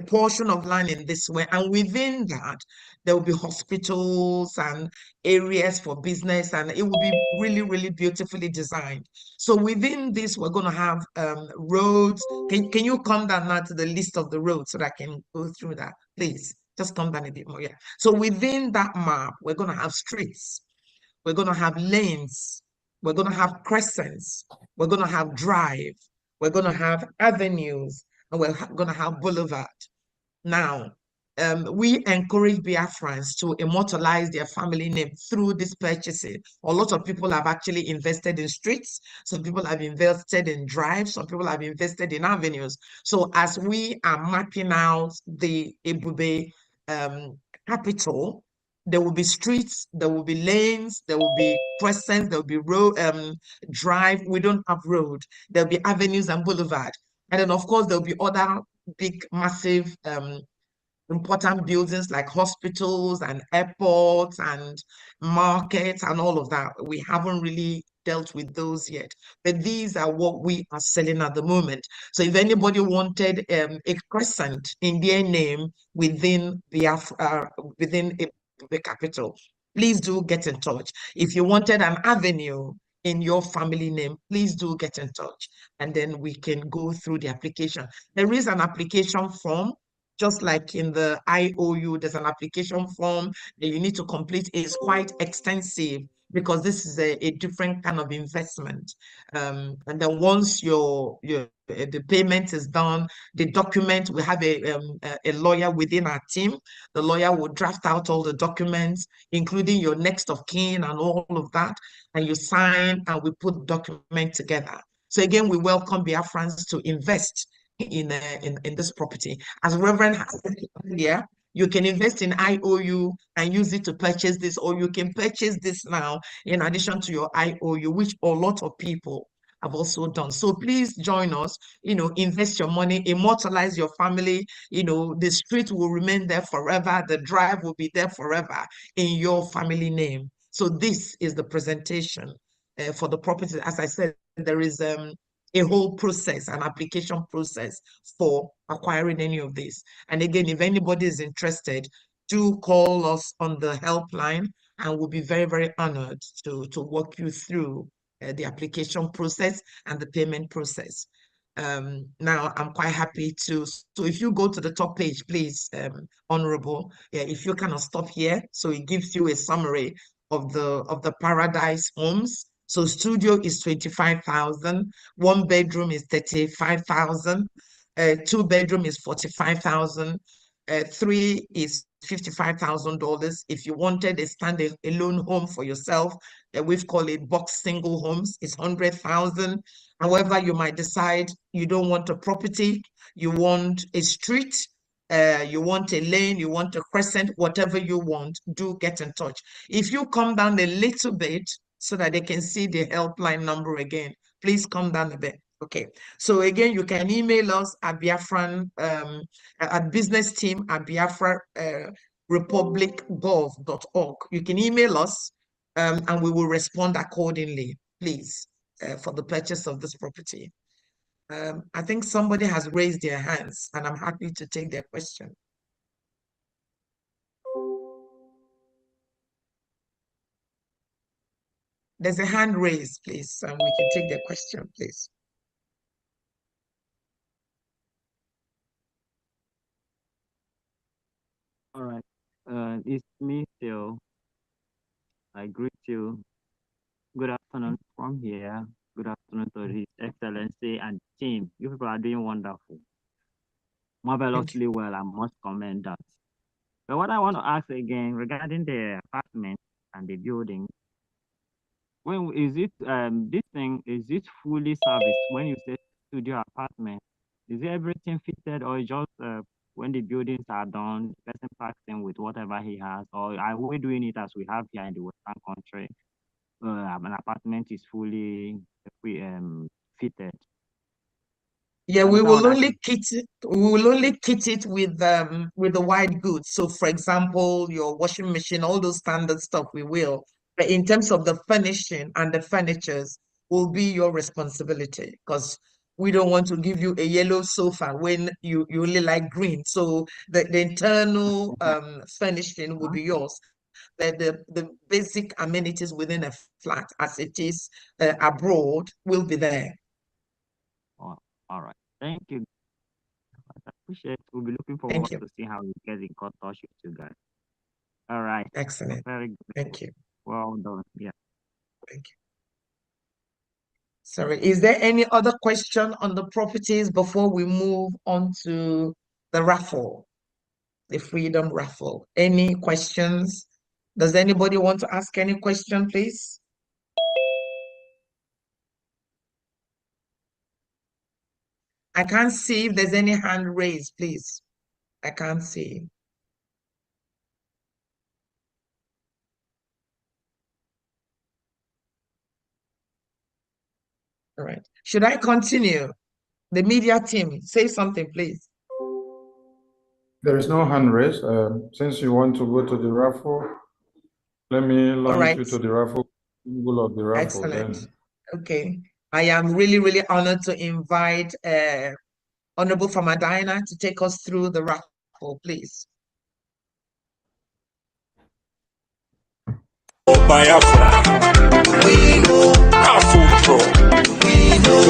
portion of land in this way, and within that there will be hospitals and areas for business, and it will be really, really beautifully designed. So within this, we're going to have roads. Can you come down now to the list of the roads so that I can go through that, please? Just come down a bit more. Yeah. So within that map, we're going to have streets, we're going to have lanes, we're going to have crescents, we're going to have drive, we're going to have avenues, and we're going to have boulevard. Now, we encourage Biafrans to immortalize their family name through this purchasing. A lot of people have actually invested in streets. Some people have invested in drives. Some people have invested in avenues. So as we are mapping out the Ebube capital, there will be streets, there will be lanes, there will be crescents, there will be road, drive. We don't have road. There'll be avenues and boulevard. And then, of course, there'll be other big, massive, important buildings like hospitals and airports and markets and all of that. We haven't really dealt with those yet, but these are what we are selling at the moment. So if anybody wanted a crescent in their name within Biafra, within the capital, please do get in touch. If you wanted an avenue in your family name, please do get in touch, and then we can go through the application. There is an application form, just like in the IOU, there's an application form that you need to complete. It's quite extensive because this is a different kind of investment. And then once the payment is done, the document, we have a lawyer within our team. The lawyer will draft out all the documents, including your next of kin and all of that, and you sign, and we put the document together. So again, we welcome Biafrans to invest in this property. As Reverend has said earlier, you can invest in IOU and use it to purchase this, or you can purchase this now in addition to your IOU, which a lot of people have also done. So please join us, invest your money, immortalize your family. The street will remain there forever. The drive will be there forever in your family name. So this is the presentation for the property. As I said, there is a whole process, an application process for acquiring any of this. And again, if anybody is interested, do call us on the helpline, and we'll be very, very honored to walk you through the application process and the payment process. Now, I'm quite happy to, so if you go to the top page, please, Honorable, if you kind of stop here, so it gives you a summary of the Paradise Homes. So studio is 25,000, 1 bedroom is 35,000, 2 bedroom is 45,000, 3 is $55,000. If you wanted a standalone home for yourself, we've called it box single homes, it's 100,000. However, you might decide you don't want a property, you want a street, you want a lane, you want a crescent, whatever you want, do get in touch. If you come down a little bit, so that they can see the helpline number again, please come down a bit. Okay, so again, you can email us at Biafran, at business team at biafrarepublicgov.org. You can email us and we will respond accordingly, please, for the purchase of this property. I think somebody has raised their hands, and I'm happy to take their question. There's a hand raised, please, and we can take the question, please. All right. It's me, Phil. I greet you. Good afternoon from here. Good afternoon to His Excellency and team. You people are doing wonderful. Marvelously well, I must commend that. But what I want to ask again regarding the apartment and the building, when is it this thing, is it fully serviced? When you say studio apartment, is it everything fitted, or just when the buildings are done, the person packs in with whatever he has, or are we doing it as we have here in the Western country? An apartment is fully fitted. Yeah, we will only kit it. We will only kit it with the white goods. So, for example, your washing machine, all those standard stuff, we will. But in terms of the furnishing and the furnitures will be your responsibility, because we don't want to give you a yellow sofa when you only like green. So the internal furnishing will be yours. The basic amenities within a flat as it is abroad will be there. Oh, all right. Thank you. I appreciate it. We'll be looking forward to see how we get in touch with you guys. All right. Excellent. Very good. Thank you. Well done. Yeah. Thank you. Sorry, is there any other question on the properties before we move on to the raffle, the freedom raffle? Any questions? Does anybody want to ask any question, please? I can't see if there's any hand raised, please. I can't see. All right. Should I continue? The media team, say something, please. There is no hand raised. Since you want to go to the raffle, let me launch you to the raffle. Of the raffle. Excellent. Then. Okay. I am really, really honored to invite Honorable Famadina to take us through the raffle, please. Biafra, we know Raffle Pro, we know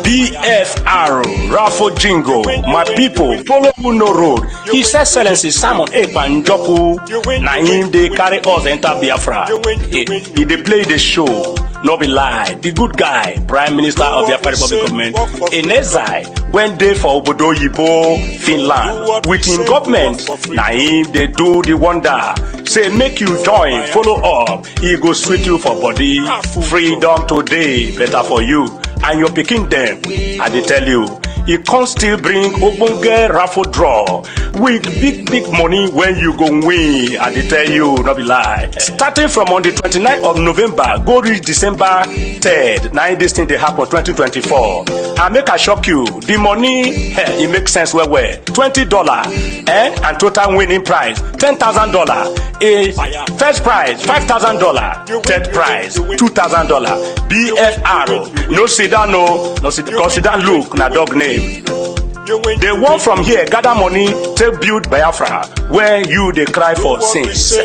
BFR Raffle Jingle. My people, follow no road. His Excellency Simon Ekpa Njoku, na him they carry us enter Biafra. He they play the show. No be lie, the good guy, Prime Minister of Biafra Republic Government, in exile, went there for Obodo Yibo, Finland. With him government, na him they do the wonder. Say make you join, follow up, he go sweet you for body. Freedom today, better for you. And your picking them, I dey tell you, he can't still bring Obonge raffle draw with big money when you go win. I dey tell you, no be lie. Starting from on the 29th of November, go reach December 3rd. Now this thing they happen 2024. I make a shock you. The money, it makes sense well. $20 and total winning prize $10,000. First prize $5,000. Third prize $2,000. BFR. No sit down, no sit down. Look, na dog name. They want from here gather money to build Biafra where you they cry for sins.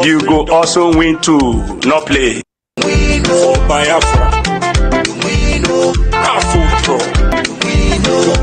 You go also win too, no play. We know Biafra, we know Raffle Pro, we know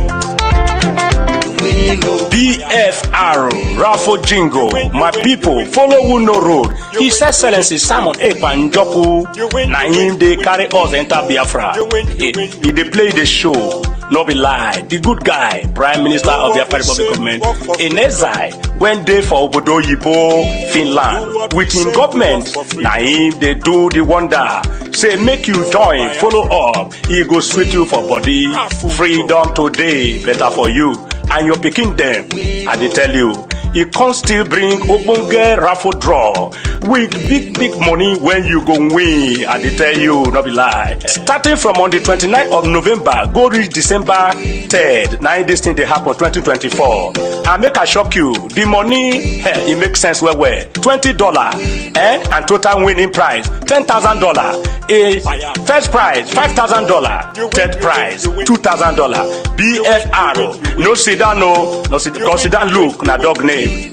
BFR Raffle Jingle. My people, follow who no road. His Excellency Simon Ekpa Njoku, na him they carry us enter Biafra. He they play the show. No be lie, the good guy, Prime Minister of the Biafra Republic Government, in exile, went there for Obodo Yibo, Finland. With him government, na him they do the wonder. Say make you join, follow up, he go sweet you for body. Freedom today, better for you. And your picking them, I dey tell you, he can't still bring Obonge raffle draw with big money when you go win. I dey tell you, no be lie. Starting from on the 29th of November, go reach December 3rd. Now this thing they happen 2024. I make a shock you. The money, it makes sense well. $20 and total winning prize $10,000. First prize $5,000. Third prize $2,000. BFR. No sit down, no sit down. Look, na dog name.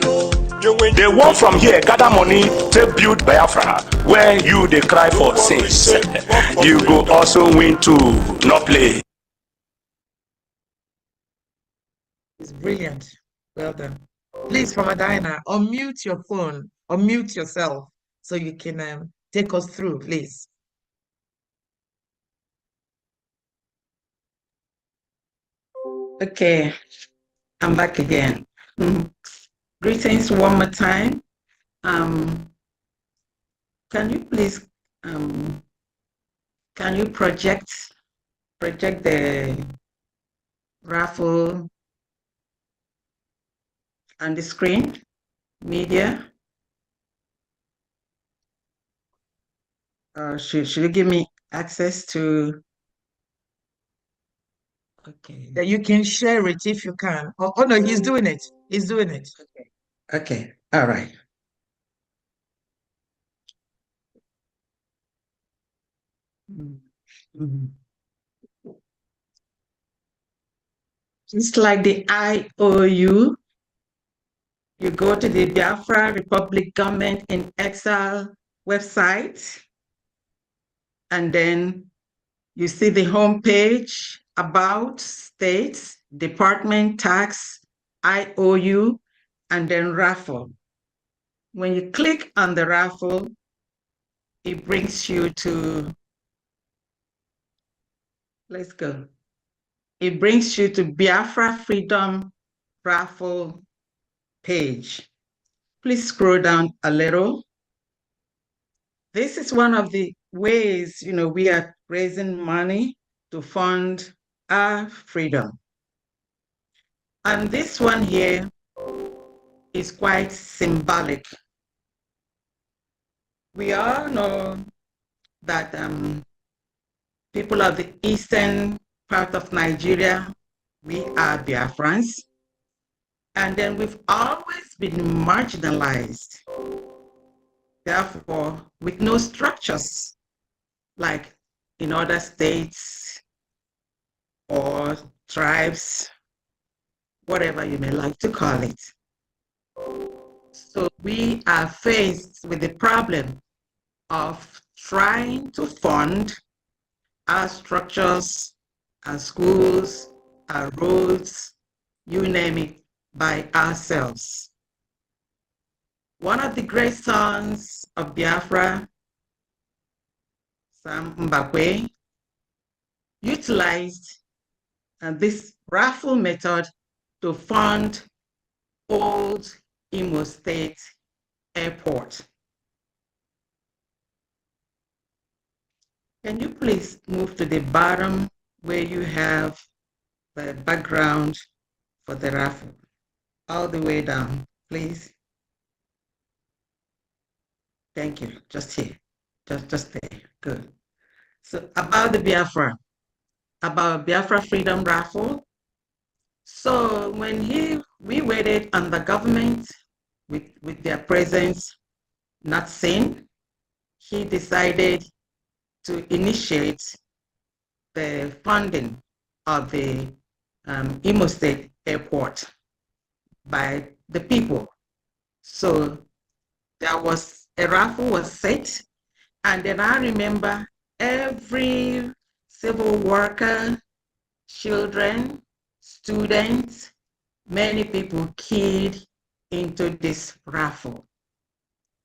They want from here gather money to build Biafra where you they cry for sins. You go also win too, no play. It's brilliant. Well done. Please, Famadina, unmute your phone, unmute yourself so you can take us through, please. Okay, I'm back again. Greetings one more time. Can you please, can you project the raffle on the screen, media? Should you give me access to? Okay. That you can share it if you can. Oh no, he's doing it. He's doing it. Okay. All right. Just like the IOU, you go to the Biafra Republic Government in Exile website, and then you see the homepage, about, states, department, tax, IOU, and then raffle. When you click on the raffle, it brings you to, let's go. It brings you to Biafra Freedom Raffle page. Please scroll down a little. This is one of the ways, we are raising money to fund our freedom. And this one here is quite symbolic. We all know that people of the eastern part of Nigeria, we are Biafrans. And then we've always been marginalized. Therefore, with no structures like in other states or tribes, whatever you may like to call it. So we are faced with the problem of trying to fund our structures, our schools, our roads, you name it, by ourselves. One of the great sons of Biafra, Sam Mbakwe, utilized this raffle method to fund old Imo State Airport. Can you please move to the bottom where you have the background for the raffle? All the way down, please. Thank you. Just here. Just there. Good. So about the Biafra Freedom Raffle. So when we waited on the government with their presence not seen, he decided to initiate the funding of the Imo State Airport by the people. So there was a raffle was set, and then I remember every civil worker, children, students, many people keyed into this raffle.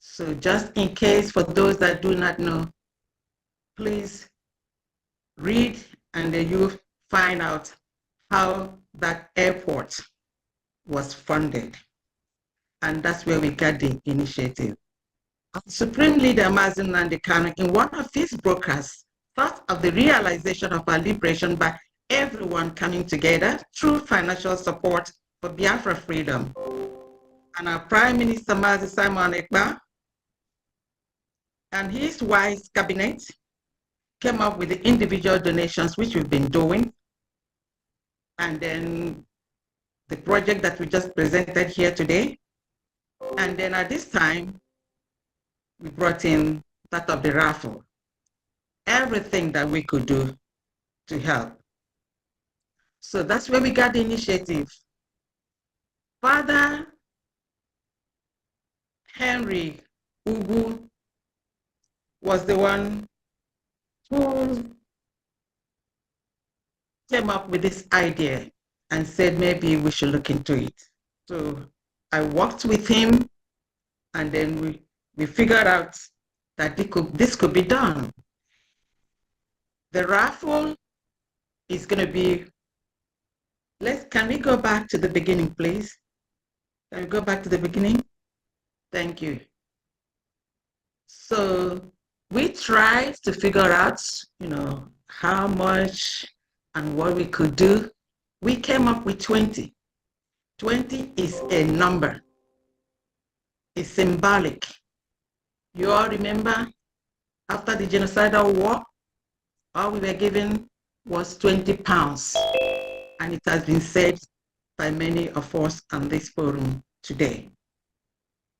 So just in case, for those that do not know, please read and then you find out how that airport was funded. And that's where we got the initiative. Supreme Leader Mazi Nnamdi Kanu, in one of his broadcasts, thought of the realization of our liberation by everyone coming together through financial support for Biafra freedom. And our Prime Minister Mazi Simon Ekpa and his wise cabinet came up with the individual donations, which we've been doing. And then the project that we just presented here today. And then at this time, we brought in that of the raffle. Everything that we could do to help. So that's where we got the initiative. Father Henry Ugu was the one who came up with this idea and said maybe we should look into it. So I worked with him, and then we figured out that this could be done. The raffle is going to be, can we go back to the beginning, please? Can we go back to the beginning? Thank you. So we tried to figure out, how much and what we could do. We came up with 20. 20 is a number. It's symbolic. You all remember, after the genocidal war, all we were given was 20 pounds. And it has been said by many of us on this forum today.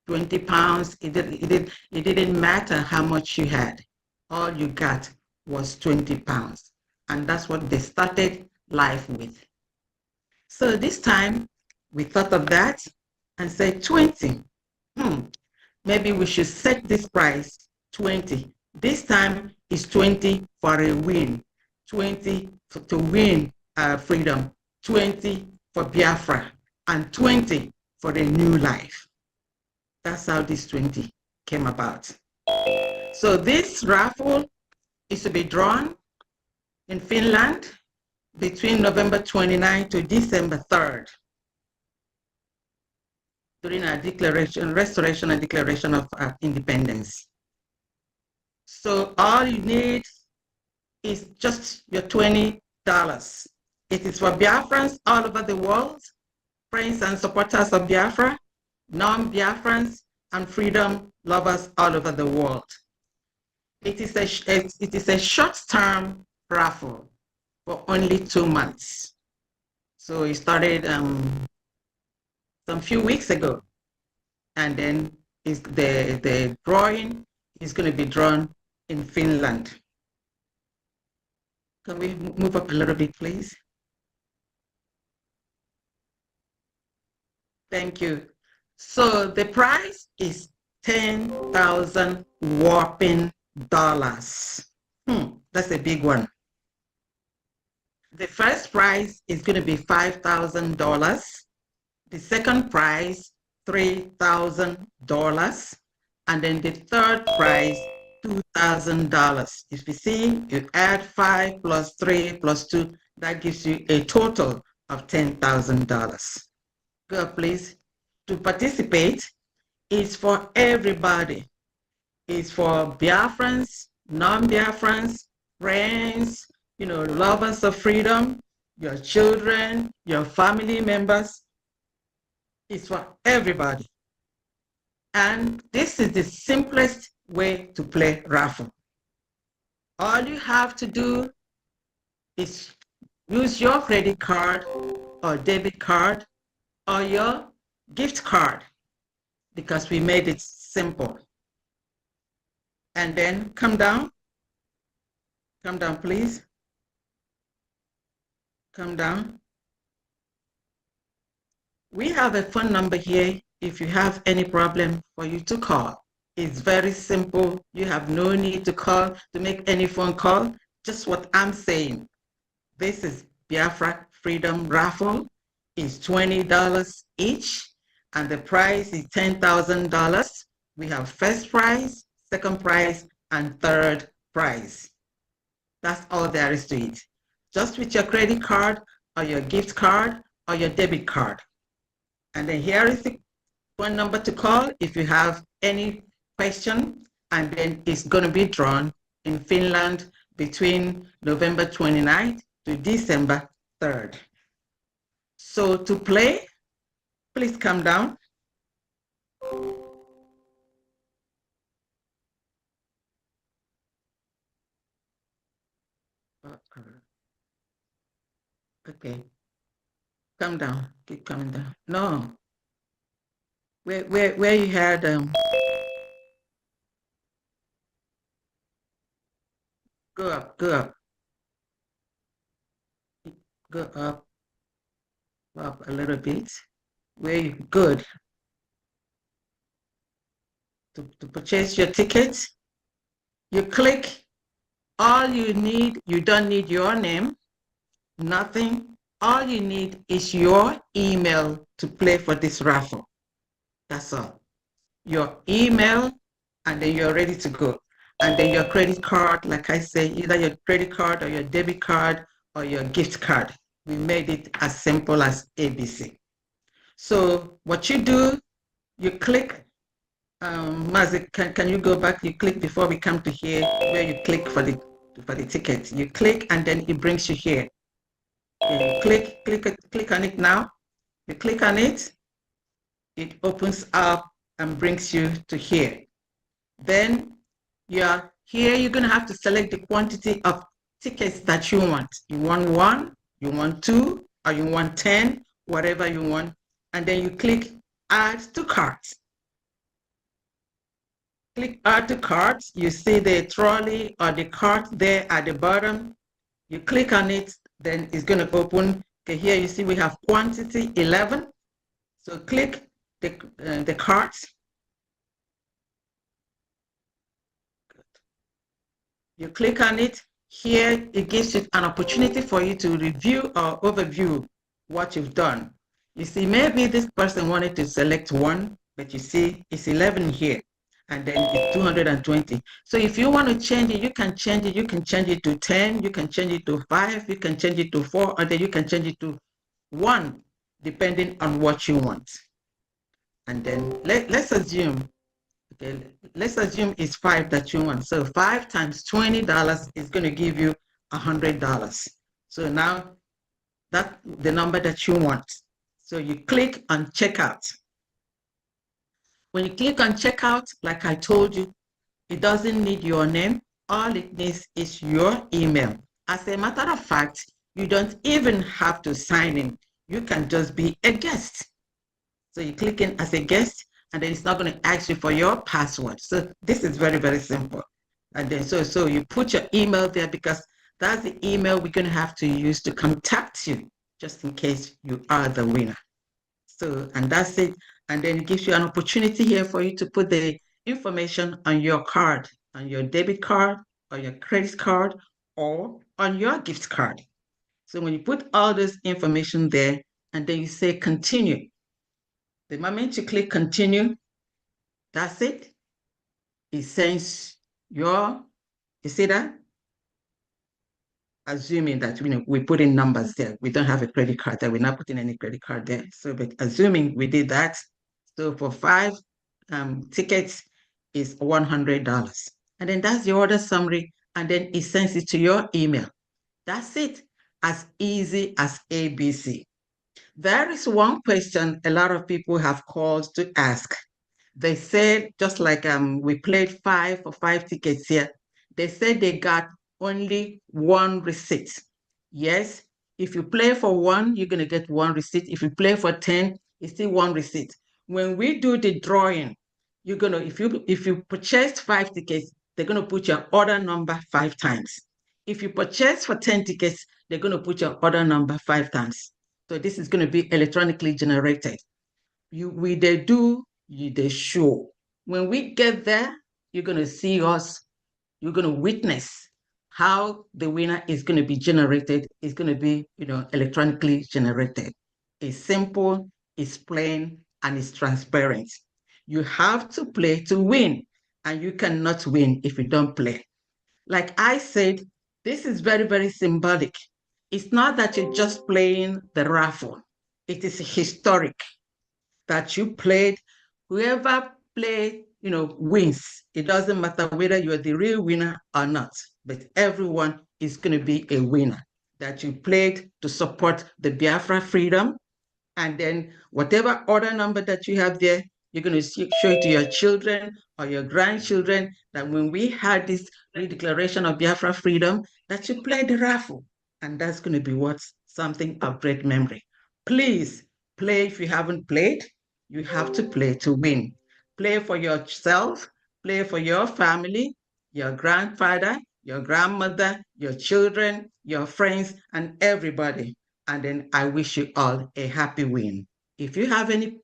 20 pounds, it didn't matter how much you had. All you got was 20 pounds. And that's what they started life with. So this time we thought of that and said 20. Maybe we should set this price 20. This time is 20 for a win, 20 to win freedom, 20 for Biafra, and 20 for the new life. That's how this 20 came about. So this raffle is to be drawn in Finland between November 29 to December 3rd during our restoration and declaration of independence. So all you need is just your $20. It is for Biafrans all over the world, friends and supporters of Biafra, non-Biafrans, and freedom lovers all over the world. It is a short-term raffle for only 2 months. So it started some few weeks ago, and then the drawing is going to be drawn in Finland. Can we move up a little bit, please? Thank you. So the prize is 10,000 whopping dollars. That's a big one. The first prize is going to be $5,000. The second prize, $3,000. And then the third prize, $2,000. If you see, you add 5 plus 3 plus 2, that gives you a total of $10,000. Go up, please. To participate is for everybody. It's for Biafrans, non-Biafrans, friends, lovers of freedom, your children, your family members. It's for everybody. And this is the simplest way to play raffle. All you have to do is use your credit card or debit card or your gift card, because we made it simple. And then come down, please. Come down. We have a phone number here if you have any problem for you to call. It's very simple. You have no need to call to make any phone call. Just what I'm saying. This is Biafra Freedom Raffle. It's $20 each, and the prize is $10,000. We have first prize, second prize, and third prize. That's all there is to it. Just with your credit card or your gift card or your debit card. And then here is the phone number to call if you have any question, and then it's going to be drawn in Finland between November 29th to December 3rd. So to play, please come down. Okay, come down, keep coming down. No, where you had go up, go up a little bit. Where you good to purchase your ticket. You click. All you need, you don't need your name. Nothing. All you need is your email to play for this raffle. That's all. Your email, and then you're ready to go. And then your credit card, like I say, either your credit card or your debit card or your gift card. We made it as simple as ABC. So what you do, you click. Mazik, can you go back? You click before we come to here, where you click for the ticket. You click, and then it brings you here. You click on it now. You click on it, it opens up and brings you to here. Then you're here, you're going to have to select the quantity of tickets that you want. You want 1, you want 2, or you want 10, whatever you want. And then you click add to cart. click add to cart. You see the trolley or the cart there at the bottom. You click on it, then it's going to open. Okay, here you see we have quantity 11. So click the cart. You click on it. Here it gives you an opportunity for you to review or overview what you've done. You see, maybe this person wanted to select one, but you see it's 11 here, and then it's 220. So if you want to change it, you can change it. You can change it to 10, you can change it to 5, you can change it to 4, or then you can change it to 1, depending on what you want. And then let's assume, okay, let's assume it's 5 that you want. So 5 times $20 is going to give you $100. So now that's the number that you want. So you click on checkout. When you click on checkout, like I told you, it doesn't need your name. All it needs is your email. As a matter of fact, you don't even have to sign in. You can just be a guest. So you click in as a guest, and then it's not going to ask you for your password. So this is very, very simple. And then so you put your email there, because that's the email we're going to have to use to contact you, just in case you are the winner. So, and that's it. And then it gives you an opportunity here for you to put the information on your card, on your debit card, or your credit card, or on your gift card. So when you put all this information there, and then you say continue. The moment you click continue, that's it. It sends you see that? Assuming that we put in numbers there. We don't have a credit card there. We're not putting any credit card there. So but assuming we did that, so for 5 tickets is $100. And then that's the order summary, and then it sends it to your email. That's it. As easy as ABC. There is one question a lot of people have called to ask. They said, just like we played 5 for 5 tickets here, they said they got only 1 receipt. Yes, if you play for 1, you're going to get 1 receipt. If you play for 10, it's still 1 receipt. When we do the drawing, you're going to, if you purchased 5 tickets, they're going to put your order number 5 times. If you purchase for 10 tickets, they're going to put your order number 5 times. So this is going to be electronically generated. They show. When we get there, you're going to see us, you're going to witness how the winner is going to be generated. It's going to be, electronically generated. It's simple, it's plain, and it's transparent. You have to play to win, and you cannot win if you don't play. Like I said, this is very, very symbolic. It's not that you're just playing the raffle. It is historic that you played. Whoever played, wins. It doesn't matter whether you're the real winner or not, but everyone is going to be a winner. That you played to support the Biafra freedom, and then whatever order number that you have there, you're going to show it to your children or your grandchildren that when we had this declaration of Biafra freedom, that you played the raffle. And that's going to be something of great memory. Please play. If you haven't played, you have to play to win. Play for yourself, play for your family, your grandfather, your grandmother, your children, your friends, and everybody. And then I wish you all a happy win. If you have any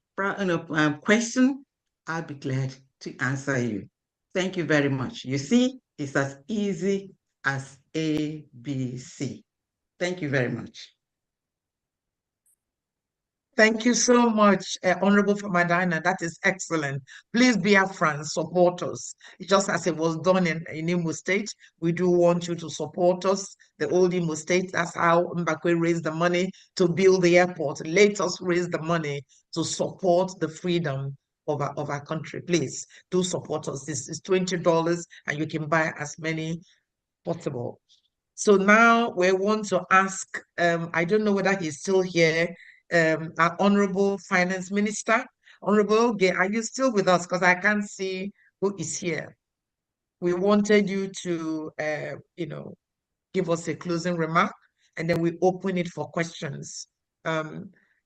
question, I'll be glad to answer you. Thank you very much. You see, it's as easy as ABC. Thank you very much. Thank you so much, Honorable Famadina. That is excellent. Please be our friends, support us. Just as it was done in Imo State, we do want you to support us. The old Imo State, that's how Mbakwe raised the money to build the airport. Let us raise the money to support the freedom of our country. Please do support us. This is $20 and you can buy as many possible. So now we want to ask, I don't know whether he's still here, our Honorable Finance Minister. Honorable Gay, are you still with us? Because I can't see who is here. We wanted you to, give us a closing remark, and then we open it for questions.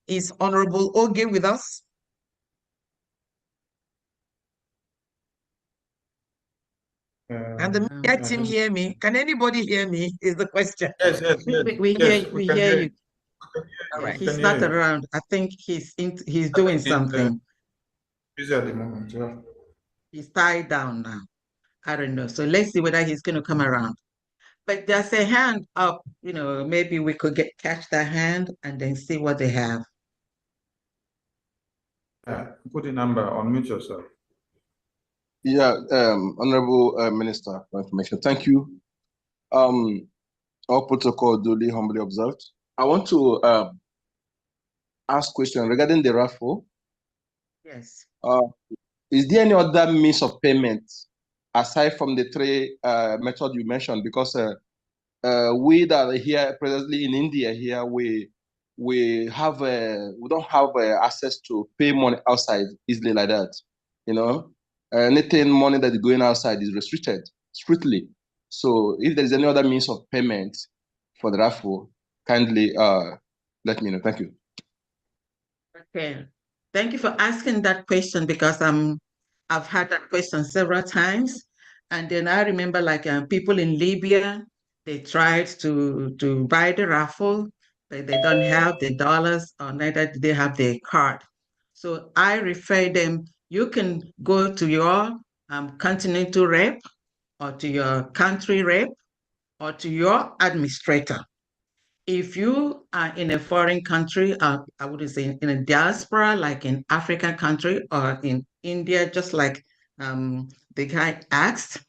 Is Honorable Oge with us? And the media team hear me? Can anybody hear me? Is the question. Yes, yes, yes. We Yes, hear, we can hear you. All right, We he's can not hear you. around. I think he's I doing think he's something. busy at the moment. Yeah. He's tied down now. I don't know. So let's see whether he's going to come around. But there's a hand up. You know, maybe we could catch that hand and then see what they have. Put the number, unmute yourself. Yeah, Honorable Minister for Information, thank you. All protocol duly humbly observed. I want to ask question regarding the raffle. Yes. Is there any other means of payment aside from the three methods you mentioned? Because we that are here presently in India here, we don't have access to pay money outside easily like that. You know, anything money that is going outside is restricted strictly. So if there is any other means of payment for the raffle, kindly let me know. Thank you. Okay. Thank you for asking that question, because I've had that question several times. And then I remember like people in Libya, they tried to buy the raffle, but they don't have the dollars, or neither do they have the card. So I refer them, you can go to your continental rep, or to your country rep, or to your administrator. If you are in a foreign country, I would say in a diaspora, like in African country or in India, just like the guy asked,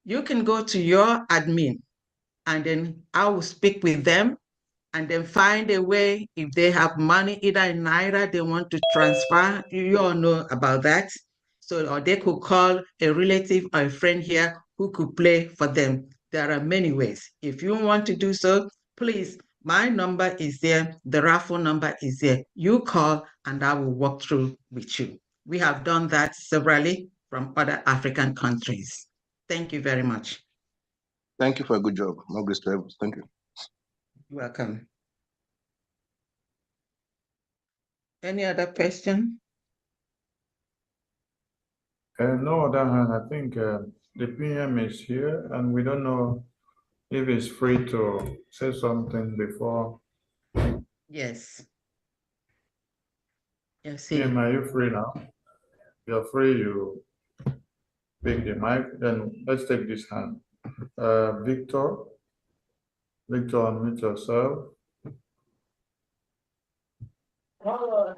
you can go to your admin, and then I will speak with them, and then find a way. If they have money, either in Naira, they want to transfer, you all know about that. So, or they could call a relative or a friend here who could play for them. There are many ways. If you want to do so, please, my number is there. The raffle number is there. You call and I will walk through with you. We have done that severally from other African countries. Thank you very much. Thank you for a good job. More grace to everyone. Thank you. You're welcome. Any other question? No other hand. I think the PM is here, and we don't know if he's free to say something before. Yes. Yes. PM, are you free now? You're free. You pick the mic. Then let's take this hand. Victor, unmute yourself. Hello.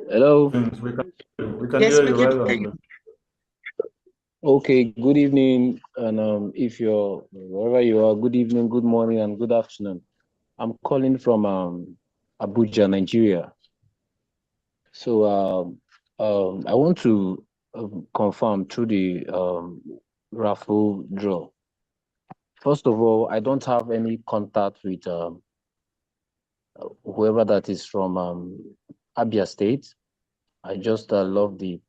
Hello. We can hear you right. Okay. Good evening, and if you're wherever you are, good evening, good morning, and good afternoon. I'm calling from Abuja, Nigeria. So I want to confirm through the raffle draw. First of all, I don't have any contact with whoever that is from Abia State. I just love the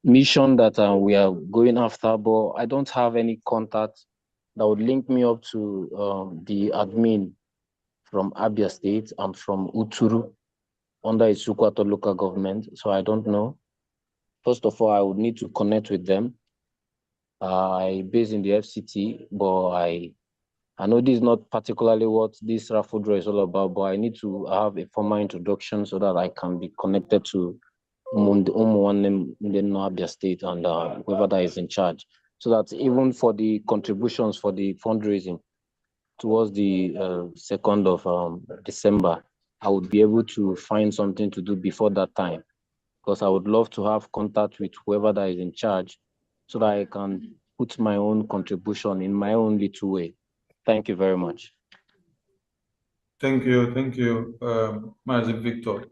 mission that we are going after, but I don't have any contact that would link me up to the admin from Abia State. I'm from Uturu under Isukwato local government, so I don't know. First of all, I would need to connect with them. I based in the FCT, but I know this is not particularly what this raffle draw is all about, but I need to have a formal introduction so that I can be connected to Abia State and whoever that is in charge, so that even for the contributions for the fundraising towards the 2nd of December, I would be able to find something to do before that time, because I would love to have contact with whoever that is in charge so that I can put my own contribution in my own little way. Thank you very much. Thank you, Mazi Victor.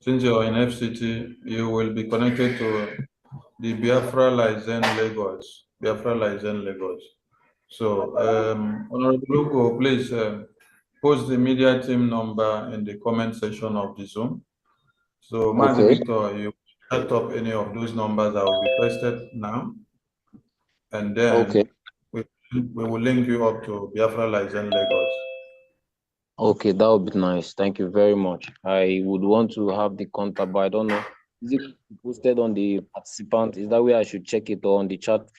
Since you're in FCT, you will be connected to the Biafra Lagos. So, Honorable Lugo, please post the media team number in the comment section of the Zoom. So, Mazi Victor, you set up any of those numbers that will be posted now, and then we will link you up to Biafra Lagos. Okay, that would be nice. Thank you very much. I would want to have the contact, but I don't know. Is it posted on the participant? Is that where I should check it, or on the chat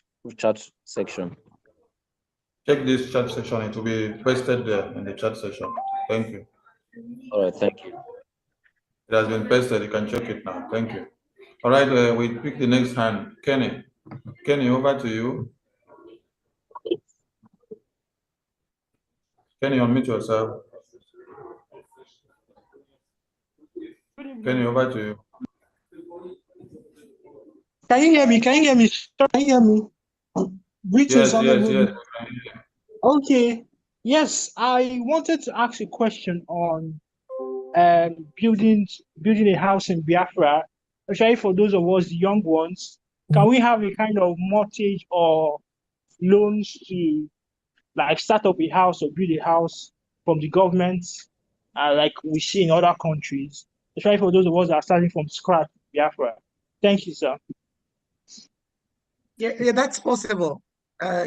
section? Check this chat section. It will be pasted there in the chat section. Thank you. All right, thank you. It has been pasted. You can check it now. Thank you. All right, we pick the next hand. Kenny. Kenny, over to you. Kenny, unmute yourself. Kenny, over to you. Can you hear me? Can you hear me? Can you hear me? Greetings, Yes. Okay. Yes, I wanted to ask a question on building a house in Biafra, especially for those of us young ones. Can we have a kind of mortgage or loans to like start up a house or build a house from the government, like we see in other countries, especially for those of us that are starting from scratch in Biafra? Thank you, sir. Yeah, that's possible.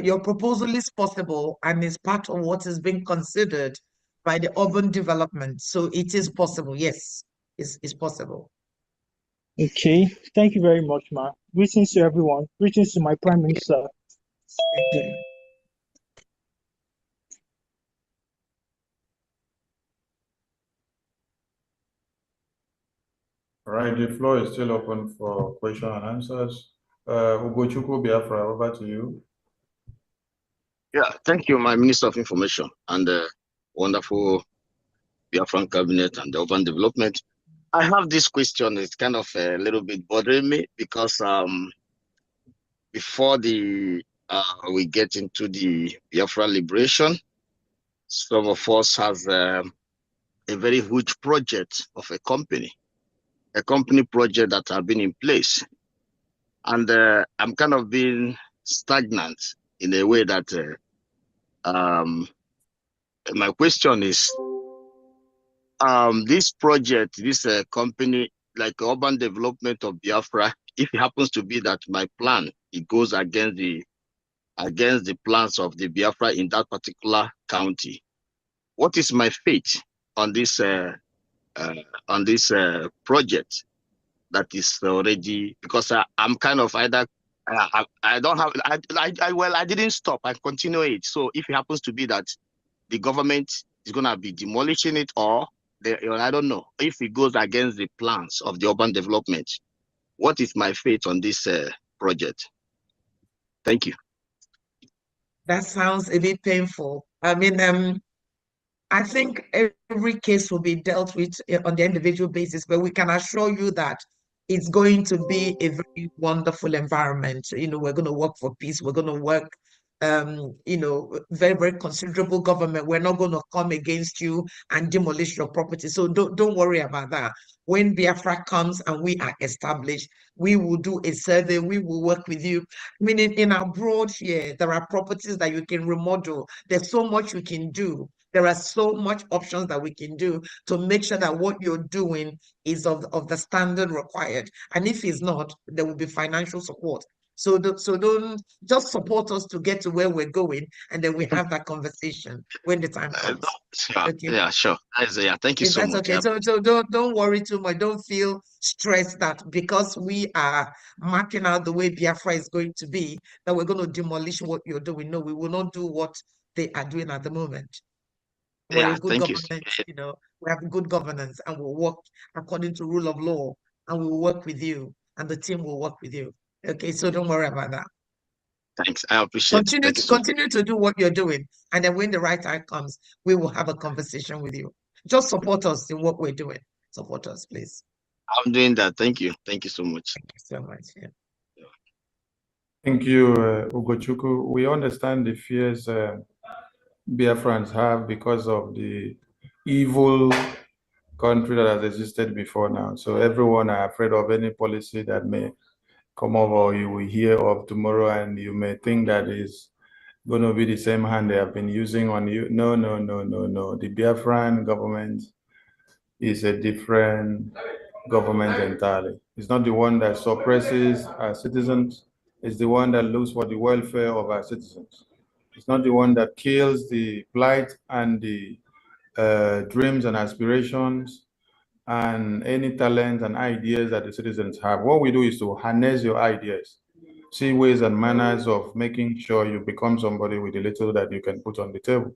Your proposal is possible and is part of what is being considered by the urban development. So it is possible. Yes, it's possible. Okay, thank you very much, ma. Greetings to everyone. Greetings to my Prime Minister. Thank you. All right, the floor is still open for question and answers. Ugochukwu Biafra, over to you. Yeah, thank you, my Minister of Information and the wonderful Biafran cabinet and the urban development. I have this question. It's kind of a little bit bothering me because before we get into the Biafra liberation, some of us has a very huge project of a company project that have been in place. And I'm kind of being stagnant in a way that my question is, this project, this company, like urban development of Biafra, if it happens to be that my plan, it goes against the plans of the Biafra in that particular county, what is my fate on this project that is already, because I'm kind of either I don't have I didn't stop, I continue it. So if it happens to be that the government is gonna be demolishing it, or I don't know, if it goes against the plans of the urban development, what is my fate on this project? Thank you. That sounds a bit painful. I mean, I think every case will be dealt with on the individual basis, but we can assure you that it's going to be a very wonderful environment. You know, we're going to work for peace. We're going to work, you know, very, very considerable government. We're not going to come against you and demolish your property. So don't worry about that. When Biafra comes and we are established, we will do a survey. We will work with you. Meaning in abroad here, there are properties that you can remodel. There's so much you can do. There are so much options that we can do to make sure that what you're doing is of the standard required. And if it's not, there will be financial support. So don't just support us to get to where we're going, and then we have that conversation when the time comes. Okay. Yeah, sure. Yeah, thank you so much. Okay. So don't worry too much. Don't feel stressed that because we are marking out the way Biafra is going to be, that we're going to demolish what you're doing. No, we will not do what they are doing at the moment. We're a good government, you know, we have good governance, and we'll work according to rule of law, and we'll work with you, and the team will work with you. Okay, so don't worry about that. Thanks, I appreciate it. Continue to do what you're doing, and then when the right time comes, we will have a conversation with you. Just support us in what we're doing. Support us, please. I'm doing that. Thank you. Thank you so much. Thank you so much. Yeah. Thank you, Ugochukwu. We understand the fears Biafrans have because of the evil country that has existed before now. So everyone are afraid of any policy that may come over or you will hear of tomorrow, and you may think that is going to be the same hand they have been using on you. No. The Biafran government is a different government entirely. It's not the one that suppresses our citizens. It's the one that looks for the welfare of our citizens. It's not the one that kills the plight and the dreams and aspirations and any talent and ideas that the citizens have. What we do is to harness your ideas, see ways and manners of making sure you become somebody with a little that you can put on the table.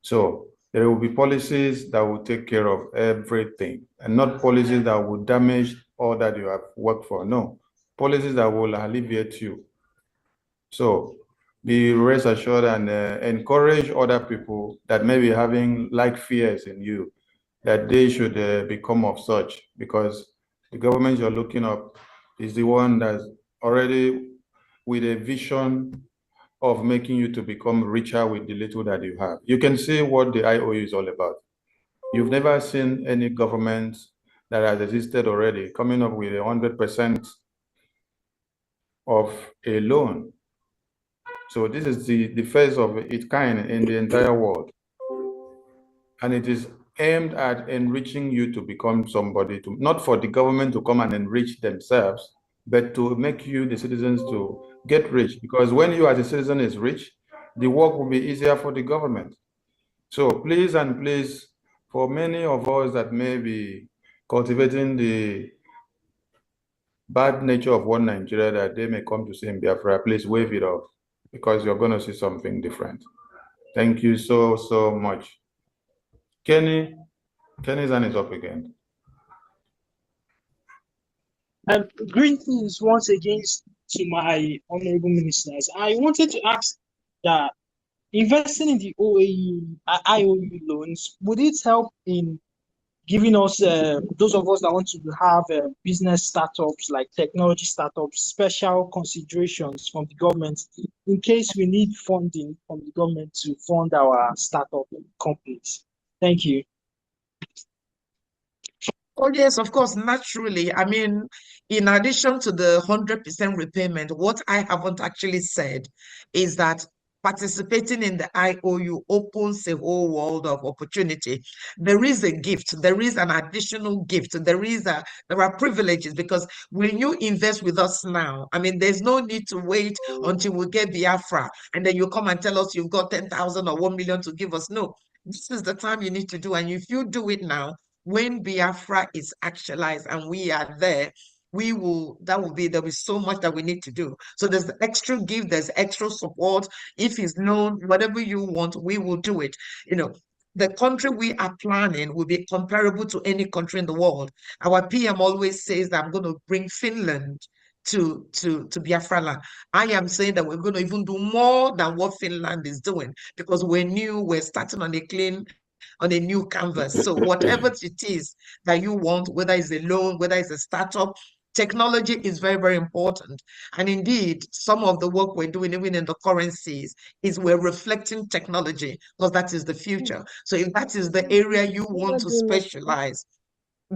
So there will be policies that will take care of everything, and not policies that will damage all that you have worked for. No, policies that will alleviate you. So be rest assured and encourage other people that may be having like fears in you, that they should become of such, because the government you're looking up is the one that's already with a vision of making you to become richer with the little that you have. You can see what the IOU is all about. You've never seen any government that has existed already coming up with 100% of a loan. So this is the first of its kind in the entire world. And it is aimed at enriching you to become somebody, to not for the government to come and enrich themselves, but to make you, the citizens, to get rich. Because when you as a citizen is rich, the work will be easier for the government. So please and please, for many of us that may be cultivating the bad nature of one Nigeria that they may come to see in Biafra, please wave it off, because you're going to see something different. Thank you so, so much. Kenny's hand is up again. Greetings once again to my honorable ministers. I wanted to ask that investing in the IOU loans, would it help in giving us, those of us that want to have business startups like technology startups, special considerations from the government in case we need funding from the government to fund our startup companies? Thank you. Oh, yes, of course, naturally. I mean, in addition to the 100% repayment, what I haven't actually said is that participating in the IOU opens a whole world of opportunity. There is a gift, there is an additional gift, there are privileges, because when you invest with us now, I mean, there's no need to wait until we get Biafra and then you come and tell us you've got 10,000 or 1 million to give us. No, this is the time you need to do. And if you do it now, when Biafra is actualized and we are there, there'll be so much that we need to do. So there's the extra give, there's extra support. If it's known, whatever you want, we will do it. You know, the country we are planning will be comparable to any country in the world. Our PM always says that I'm going to bring Finland to Biafra land. I am saying that we're going to even do more than what Finland is doing, because we're starting on a new canvas. So whatever it is that you want, whether it's a loan, whether it's a startup, technology is very, very important. And indeed, some of the work we're doing, even in the currencies, is we're reflecting technology, because that is the future. So if that is the area you want to specialize,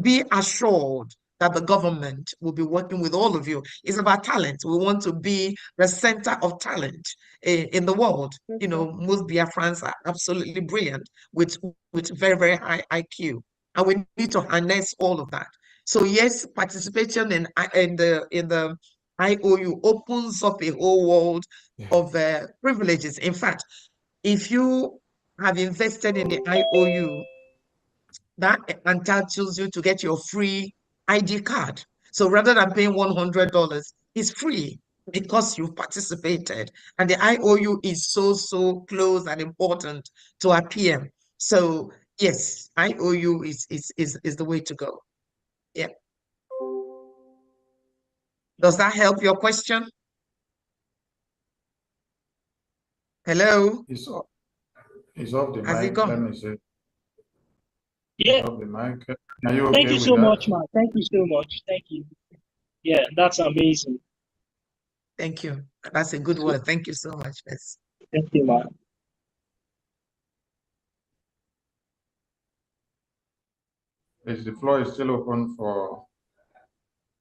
be assured that the government will be working with all of you. It's about talent. We want to be the center of talent in the world. You know, most Biafrans are absolutely brilliant with very, very high IQ. And we need to harness all of that. So yes, participation in the IOU opens up a whole world of privileges. In fact, if you have invested in the IOU, that entitles you to get your free ID card. So rather than paying $100, it's free because you participated. And the IOU is so, so close and important to our PM. So yes, IOU is the way to go. Yeah. Does that help your question? Hello? It's off the Has it mic. gone? Let me see. Yeah. Off the mic. Are you okay Thank you with so that? much, man. Thank you so much. Thank you. Yeah, that's amazing. Thank you. That's a good word. Thank you so much. Yes. Thank you, man. Yes, the floor is still open for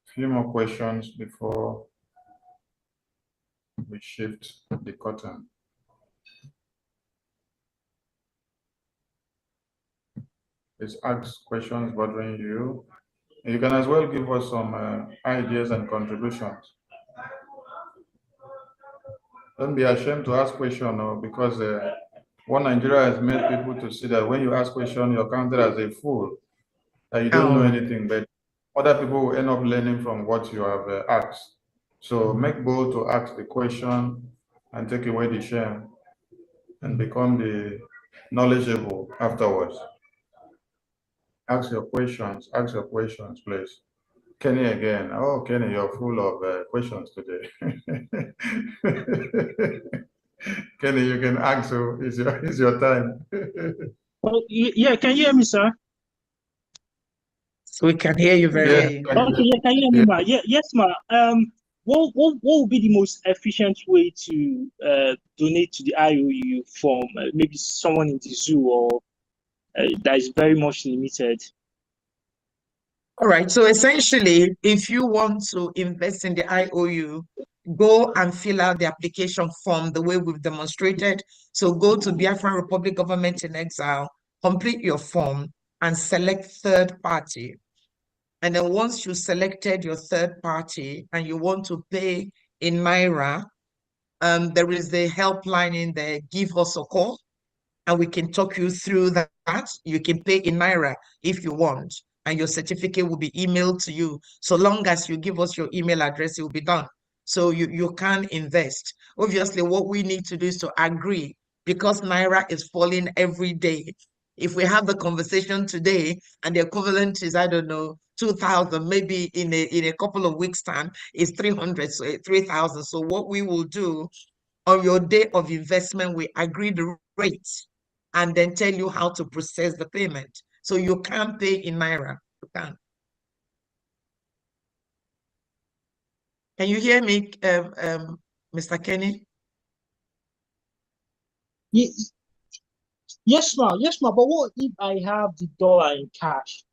a few more questions before we shift the curtain. Please ask questions bothering you. You can as well give us some ideas and contributions. Don't be ashamed to ask questions, because What Nigeria has made people to see that when you ask questions, you're counted as a fool, that you don't know anything, but other people will end up learning from what you have asked. So make bold to ask the question and take away the shame and become the knowledgeable afterwards. Ask your questions, please. Kenny again. Oh, Kenny, you're full of questions today. Kenny, you can ask, so it's your time. Oh, yeah, can you hear me, sir? So we can hear you very well. Okay, yeah, can you hear me, ma? Yeah, yes, ma. What would be the most efficient way to donate to the IOU from maybe someone in the zoo or that is very much limited? All right. So essentially, if you want to invest in the IOU, go and fill out the application form the way we've demonstrated. So go to Biafra Republic Government in Exile, complete your form, and select third party. And then once you selected your third party and you want to pay in Naira, there is the helpline in there, give us a call, and we can talk you through that. You can pay in Naira if you want, and your certificate will be emailed to you. So long as you give us your email address, it will be done. So you can invest. Obviously, what we need to do is to agree, because Naira is falling every day. If we have the conversation today and the equivalent is, I don't know, 2,000, maybe in a couple of weeks' time, is 300, so 3,000. So what we will do on your day of investment, we agree the rate and then tell you how to process the payment. So you can't pay in Naira. You can't. Can you hear me, Mr. Kenny? Yes, ma. Yes, ma. But what if I have the dollar in cash?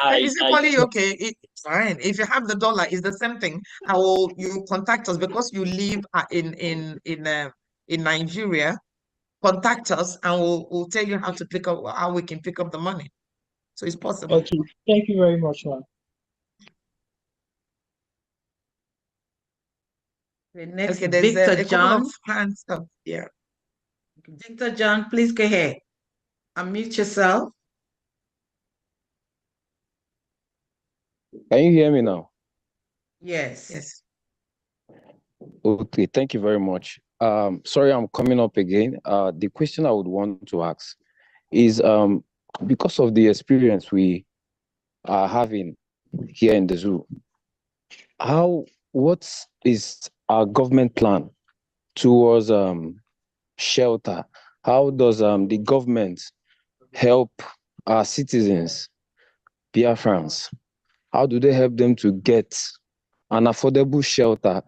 It's equally okay. It's fine. If you have the dollar, it's the same thing. You contact us because you live in Nigeria? Contact us and we'll tell you how we can pick up the money. So it's possible. Okay, thank you very much, ma'am. Next, okay, there's Victor a John. couple of hands up. Yeah. Victor John, please go ahead. Unmute yourself. Can you hear me now? Yes. Yes. Okay, thank you very much. Sorry, I'm coming up again. The question I would want to ask is because of the experience we are having here in the zoo, what is our government plan towards shelter? How does the government help our citizens, Biafrans? How do they help them to get an affordable shelter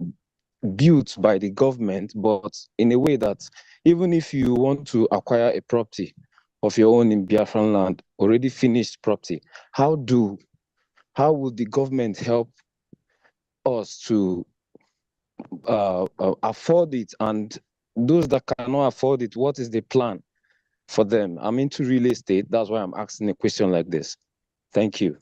built by the government, but in a way that even if you want to acquire a property of your own in Biafran land, already finished property, how would the government help us to afford it? And those that cannot afford it, what is the plan for them? I'm into real estate. That's why I'm asking a question like this. Thank you.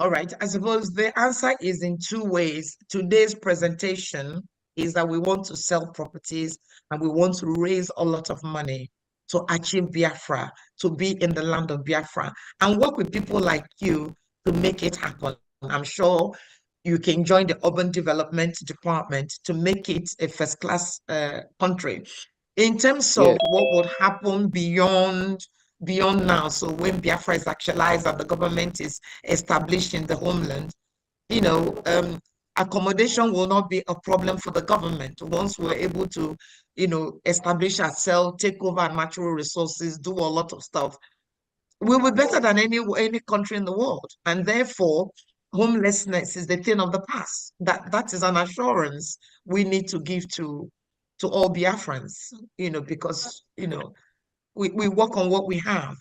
All right. I suppose the answer is in two ways. Today's presentation is that we want to sell properties and we want to raise a lot of money to achieve Biafra, to be in the land of Biafra, and work with people like you to make it happen. I'm sure you can join the urban development department to make it a first-class country. In terms of what would happen beyond now, so when Biafra is actualized and the government is established in the homeland, accommodation will not be a problem for the government. Once we're able to, establish ourselves, take over our natural resources, do a lot of stuff, we'll be better than any country in the world. And therefore, homelessness is the thing of the past. That is an assurance we need to give to all Biafrans, because, we work on what we have.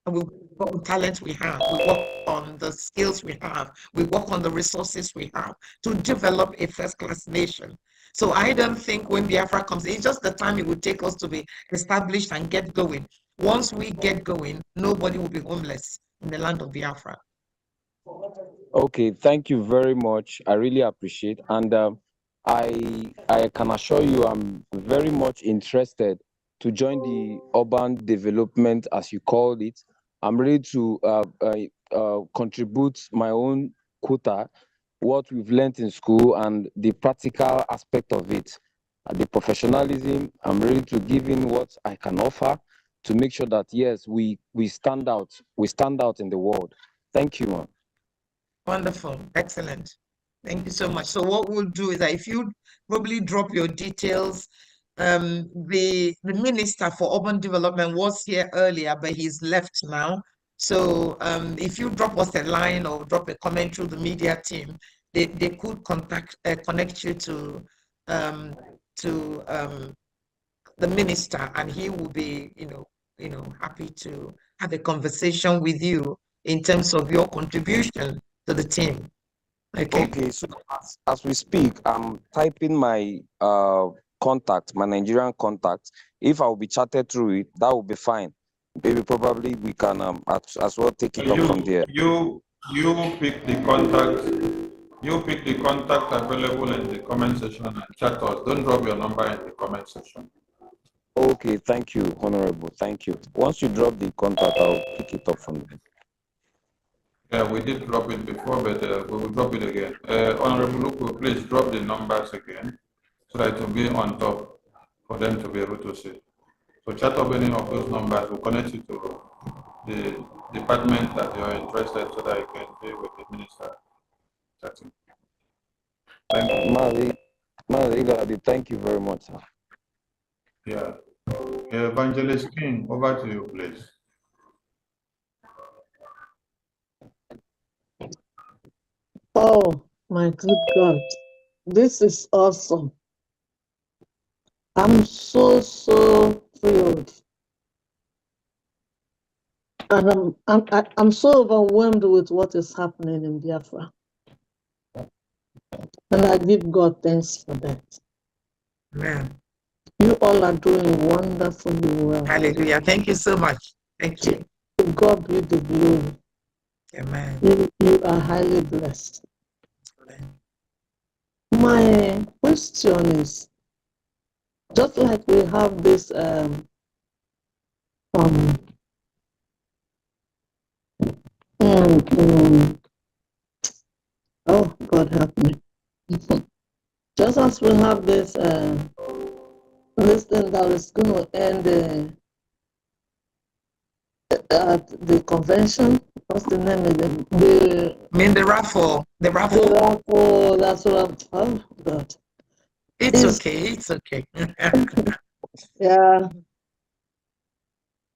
And we work on talent we have. We work on the skills we have. We work on the resources we have to develop a first-class nation. So I don't think when Biafra comes, it's just the time it would take us to be established and get going. Once we get going, nobody will be homeless in the land of Biafra. Okay, thank you very much. I really appreciate, and I can assure you I'm very much interested to join the urban development, as you called it. I'm ready to contribute my own quota, what we've learned in school and the practical aspect of it. The professionalism, I'm ready to give in what I can offer to make sure that, yes, we stand out. We stand out in the world. Thank you, man. Wonderful. Excellent. Thank you so much. So what we'll do is that if you probably drop your details, the Minister for Urban Development was here earlier, but he's left now. So if you drop us a line or drop a comment through the media team, they could connect you to the minister, and he will be happy to have a conversation with you in terms of your contribution to the team. Okay, so as we speak, I'm typing my contact, my Nigerian contact. If I will be chatted through it, that will be fine. Maybe probably we can as well take it up from there. You pick the contact. You pick the contact available in the comment section and chat us. Don't drop your number in the comment section. Okay, thank you, Honorable. Thank you. Once you drop the contact, I'll pick it up from there. Yeah, we did drop it before, but we will drop it again. Honorable Luku, please drop the numbers again so that it will be on top for them to be able to see. So chat up any of those numbers. We'll connect you to the department that you're interested so that you can deal with the minister. Chatting. Thank you. Thank you very much, sir. Yeah. Evangelist King, over to you, please. Oh, my good God. This is awesome. I'm so thrilled. And I'm so overwhelmed with what is happening in Biafra. And I give God thanks for that. Amen. You all are doing wonderfully well. Hallelujah. Thank you so much. Thank you. To God be the glory. Amen. You are highly blessed. Amen. My question is, just like we have this oh, God help me. Just as we have this this thing that is going to end at the convention. What's the name of it? The raffle. The raffle. The raffle. That's what I'm. Oh God. It's okay. It's okay. Yeah.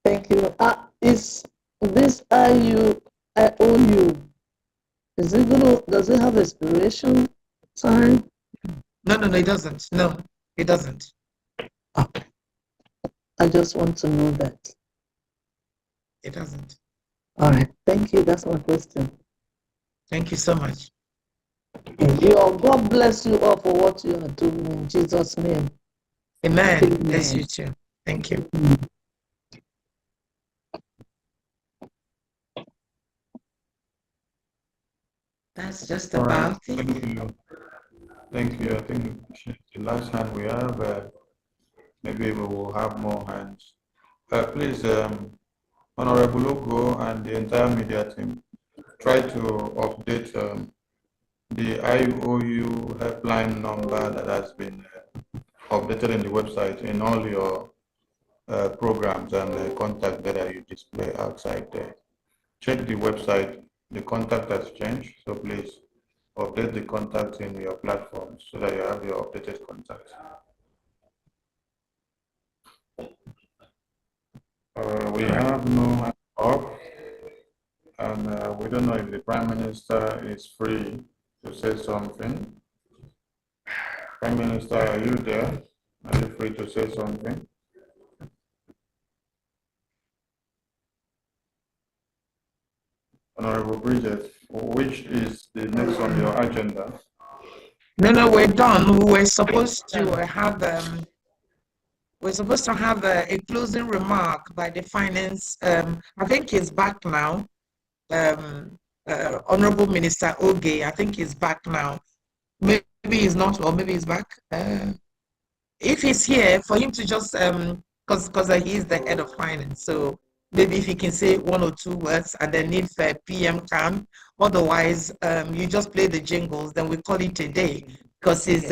Thank you. Is this IOU? Is it gonna? Does it have expiration time? No, it doesn't. No, it doesn't. Okay. I just want to know that. It doesn't. All right. Thank you. That's my question. Thank you so much. God bless you all for what you are doing in Jesus' name. Amen. Bless you too. Thank you. That's just about it. Thank you. Thank you. I think the last hand we have, maybe we will have more hands. Please, Honorable Logo and the entire media team, try to update the IOU helpline number that has been updated in the website in all your programs and the contact that you display outside there. Check the website, the contact has changed, so please update the contact in your platform so that you have your updated contact. We have no hand up, and we don't know if the Prime Minister is free to say something. Prime Minister, are you there? Are you free to say something? Honorable Bridget, which is the next on your agenda? No, we're done. We were supposed to have a closing remark by the finance. I think he's back now. Honorable Minister Oge, I think he's back now. Maybe he's not, or maybe he's back. If he's here, for him to just because he is the head of finance. So maybe if he can say 1 or 2 words, and then if PM can, otherwise you just play the jingles, then we call it a day, because it's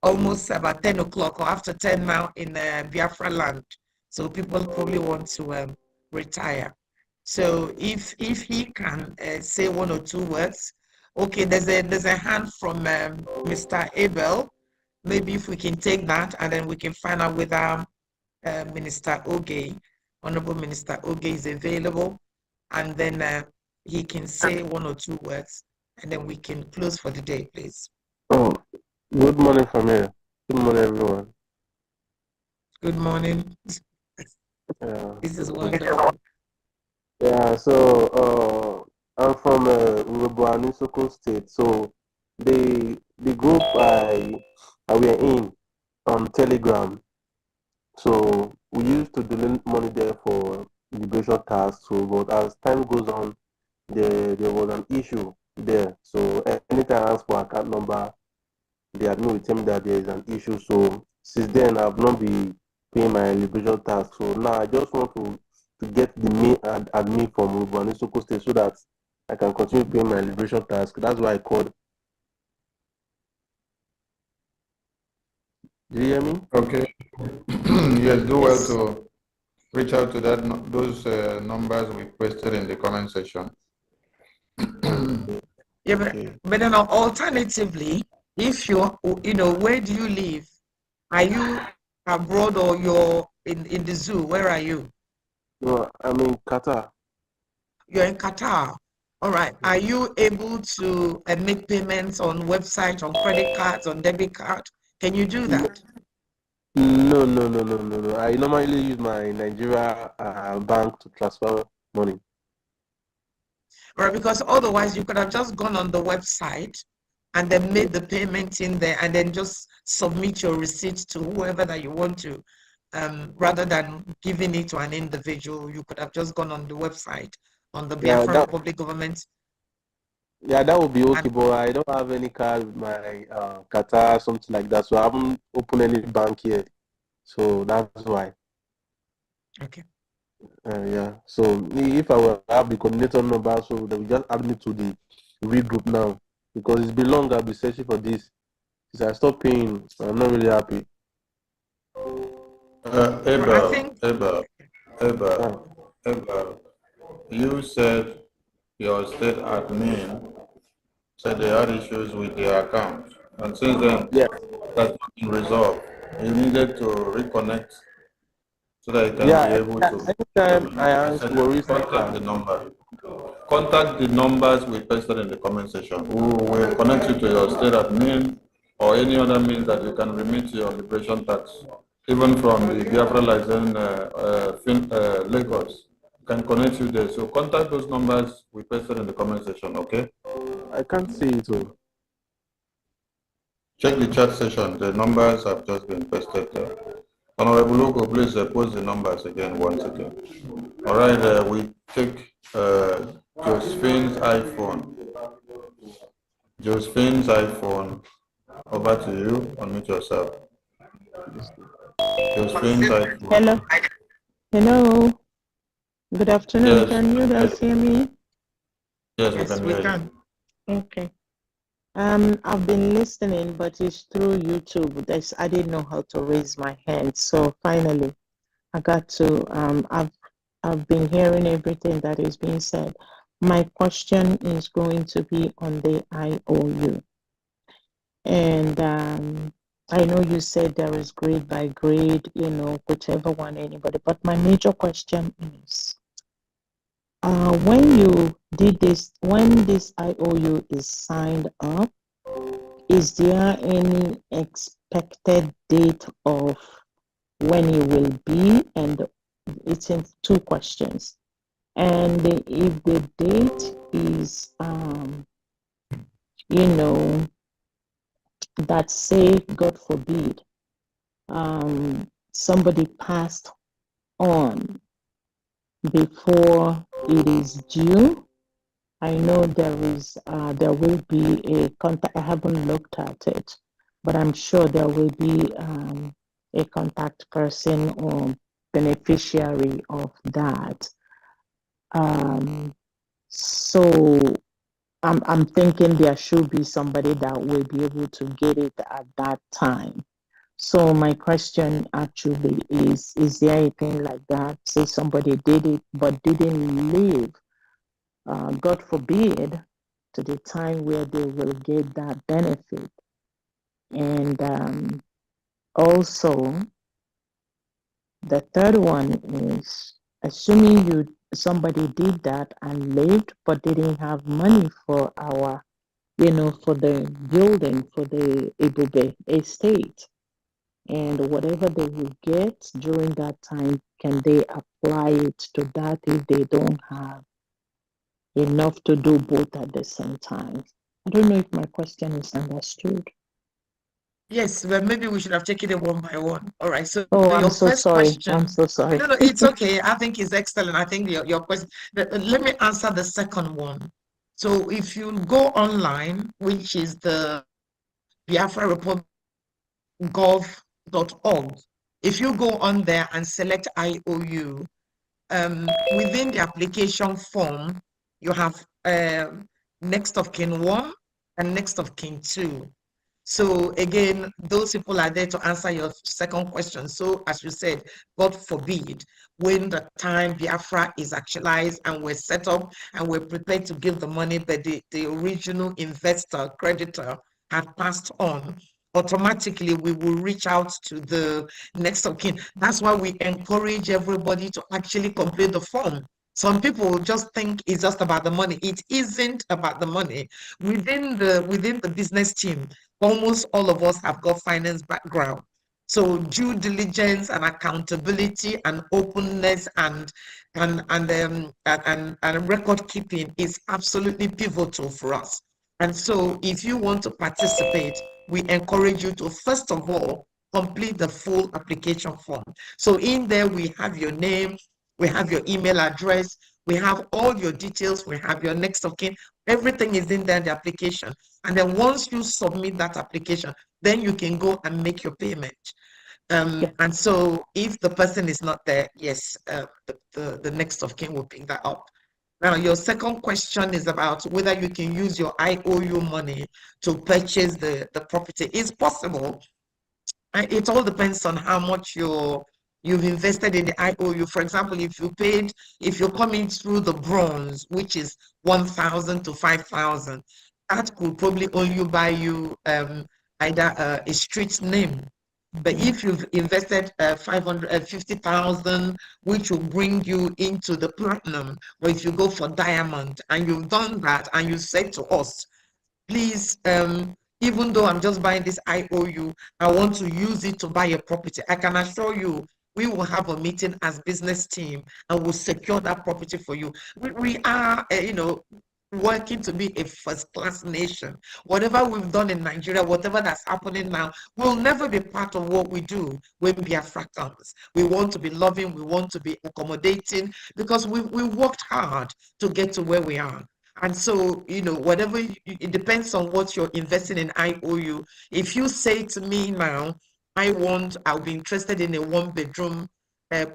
almost about 10 o'clock or after 10 now in Biafra land. So people probably want to retire. So if he can say 1 or 2 words, okay. There's a hand from Mr. Abel. Maybe if we can take that, and then we can find out whether Minister Oge, Honorable Minister Oge, is available, and then he can say 1 or 2 words, and then we can close for the day, please. Oh, good morning from here. Good morning, everyone. Good morning. Yeah. This is wonderful. Yeah, so I'm from Soko State. So the group I were in on Telegram. So we used to donate money there for liberation tasks. So, but as time goes on, there was an issue there. So anytime I ask for account number, they admit with him that there is an issue. So since then, I've not been paying my liberation tax. So now I just want to get the main admin from Ubani Soko State so that I can continue paying my liberation tax. That's why I called. Do you hear me? Okay. Yes, do well to reach out to those numbers we posted in the comment section. Yeah, but then alternatively, if you're, where do you live? Are you abroad or you're in the zoo? Where are you? No, I'm in Qatar. You're in Qatar. All right. Are you able to make payments on website, on credit cards, on debit card? Can you do that? No. I normally use my Nigeria bank to transfer money. Right, because otherwise you could have just gone on the website and then made the payment in there and then just submit your receipt to whoever that you want to, rather than giving it to an individual. You could have just gone on the website, on the Biafra Republic government. Yeah, that would be okay, but I don't have any card with my Qatar, something like that. So I haven't opened any bank yet. So that's why. Okay. Yeah. So if I will have the coordinator number, so they will just add me to the regroup now, because it's been long I've been searching for this. Since I stopped paying, I'm not really happy. Ebba, you said your state admin said they had issues with their account, and since then that's not been resolved. You needed to reconnect so that you can be able to. Anytime I ask contact the number. Contact the numbers we posted in the comment section. We will connect you to your state admin or any other means that you can remit your liberation tax, even from the Biafra license Lagos. Can connect you there. So contact those numbers we posted in the comment section, okay? I can't see it all. Check the chat session. The numbers have just been posted there. Honorable Logo, please post the numbers again once again. All right, we take Josephine's iPhone. Josephine's iPhone. Over to you. Unmute yourself. Josephine's iPhone. Hello. Good afternoon. Yes. Can you guys hear me? Yes, we can hear you. Okay. I've been listening, but it's through YouTube. I didn't know how to raise my hand, so finally, I got to. I've been hearing everything that is being said. My question is going to be on the IOU, and I know you said there is grade by grade, whichever one anybody. But my major question is, when you did this, when this IOU is signed up, is there any expected date of when it will be? And it's in 2 questions. And if the date is, that say, God forbid, somebody passed on before it is due, I know there will be a contact. I haven't looked at it, but I'm sure there will be a contact person or beneficiary of that. So I'm thinking there should be somebody that will be able to get it at that time. So my question actually is there anything like that? Say somebody did it but didn't live, God forbid, to the time where they will get that benefit. And also, the third one is assuming somebody did that and lived but didn't have money for our, for the building, for the Ebube estate. And whatever they will get during that time, can they apply it to that if they don't have enough to do both at the same time? I don't know if my question is understood. Yes, well, maybe we should have taken it one by one. All right. So Oh, I'm your so first sorry. question. I'm so sorry. No, it's okay. I think it's excellent. I think your question. Let me answer the second one. So if you go online, which is the Biafra Republic gov.org, if you go on there and select IOU, within the application form, you have next of kin 1 and next of kin 2. So again, those people are there to answer your second question. So as you said, God forbid, when the time Biafra is actualized and we're set up and we're prepared to give the money, but the original investor, creditor had passed on, automatically we will reach out to the next of kin. That's why we encourage everybody to actually complete the form. Some people just think it's just about the money. It isn't about the money. Within the business team, almost all of us have got finance background. So due diligence and accountability and openness and record keeping is absolutely pivotal for us. And so if you want to participate, we encourage you to first of all complete the full application form. So in there we have your name, we have your email address, we have all your details, we have your next of kin, everything is in there in the application. And then once you submit that application, then you can go and make your payment. And so if the person is not there, yes, the next of kin will pick that up. Now, your second question is about whether you can use your IOU money to purchase the property. It's possible. It all depends on how much you've invested in the IOU. For example, if you're coming through the bronze, which is 1,000 to 5,000, that could probably only buy you either a street name. But if you've invested 550,000, which will bring you into the platinum, or if you go for diamond and you've done that and you said to us, please, even though I'm just buying this IOU, I want to use it to buy a property, I can assure you, we will have a meeting as business team and we'll secure that property for you. We are, working to be a first-class nation. Whatever we've done in Nigeria, whatever that's happening now, will never be part of what we do when Biafra comes. We want to be loving, we want to be accommodating, because we worked hard to get to where we are. And so, whatever, it depends on what you're investing in IOU. If you say to me now, I'll be interested in a one-bedroom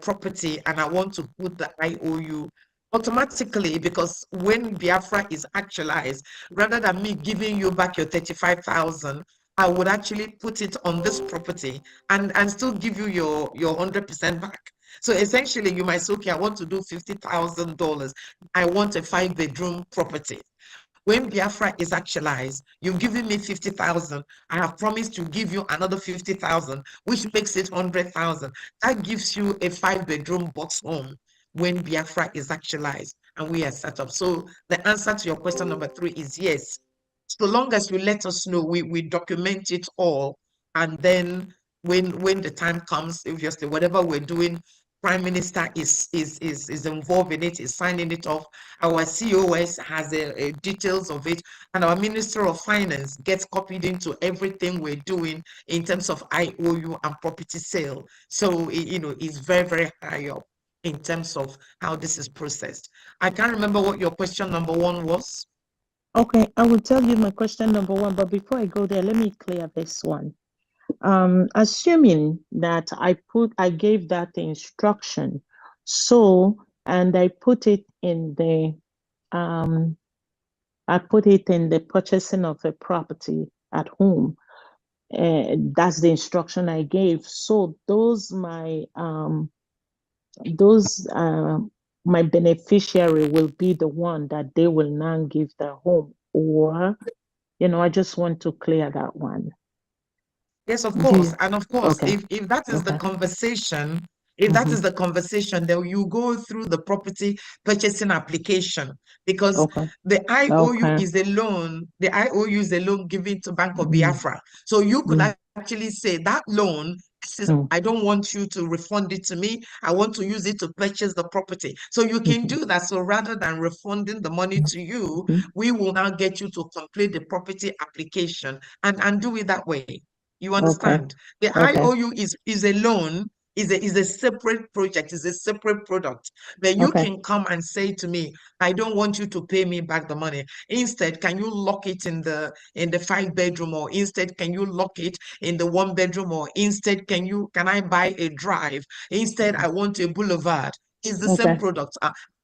property and I want to put the IOU, automatically, because when Biafra is actualized, rather than me giving you back your 35,000, I would actually put it on this property and still give you your 100% back. So essentially, you might say, okay, I want to do $50,000. I want a 5-bedroom property. When Biafra is actualized, you've given me 50,000. I have promised to give you another 50,000, which makes it 100,000. That gives you a 5-bedroom box home when Biafra is actualized and we are set up. So the answer to your question number 3 is yes. So long as you let us know, we document it all. And then when the time comes, obviously, whatever we're doing, Prime Minister is involved in it, is signing it off. Our COS has a details of it, and our Minister of Finance gets copied into everything we're doing in terms of IOU and property sale. So it's very, very high up in terms of how this is processed. I can't remember what your question number 1 was. Okay, I will tell you my question number 1, but before I go there, let me clear this one. Assuming that I gave that instruction, so, and I put it in the purchasing of a property at home. That's the instruction I gave. So my beneficiary will be the one that they will now give their home, or, I just want to clear that one. Yes, of course. Yeah. And of course, Okay. if that is the Okay. conversation, if that is the conversation, then you go through the property purchasing application, because Okay. the IOU Okay. is a loan. The IOU is a loan given to Bank of Biafra. So you could actually say that loan, I don't want you to refund it to me. I want to use it to purchase the property. So you can do that. So rather than refunding the money to you, we will now get you to complete the property application and do it that way. You understand? The IOU is a loan, is a separate project, is a separate product. But you can come and say to me, I don't want you to pay me back the money. Instead, can you lock it in the 5-bedroom, or instead can you lock it in the 1-bedroom, or instead can I buy a drive? Instead, I want a boulevard. It's the same product.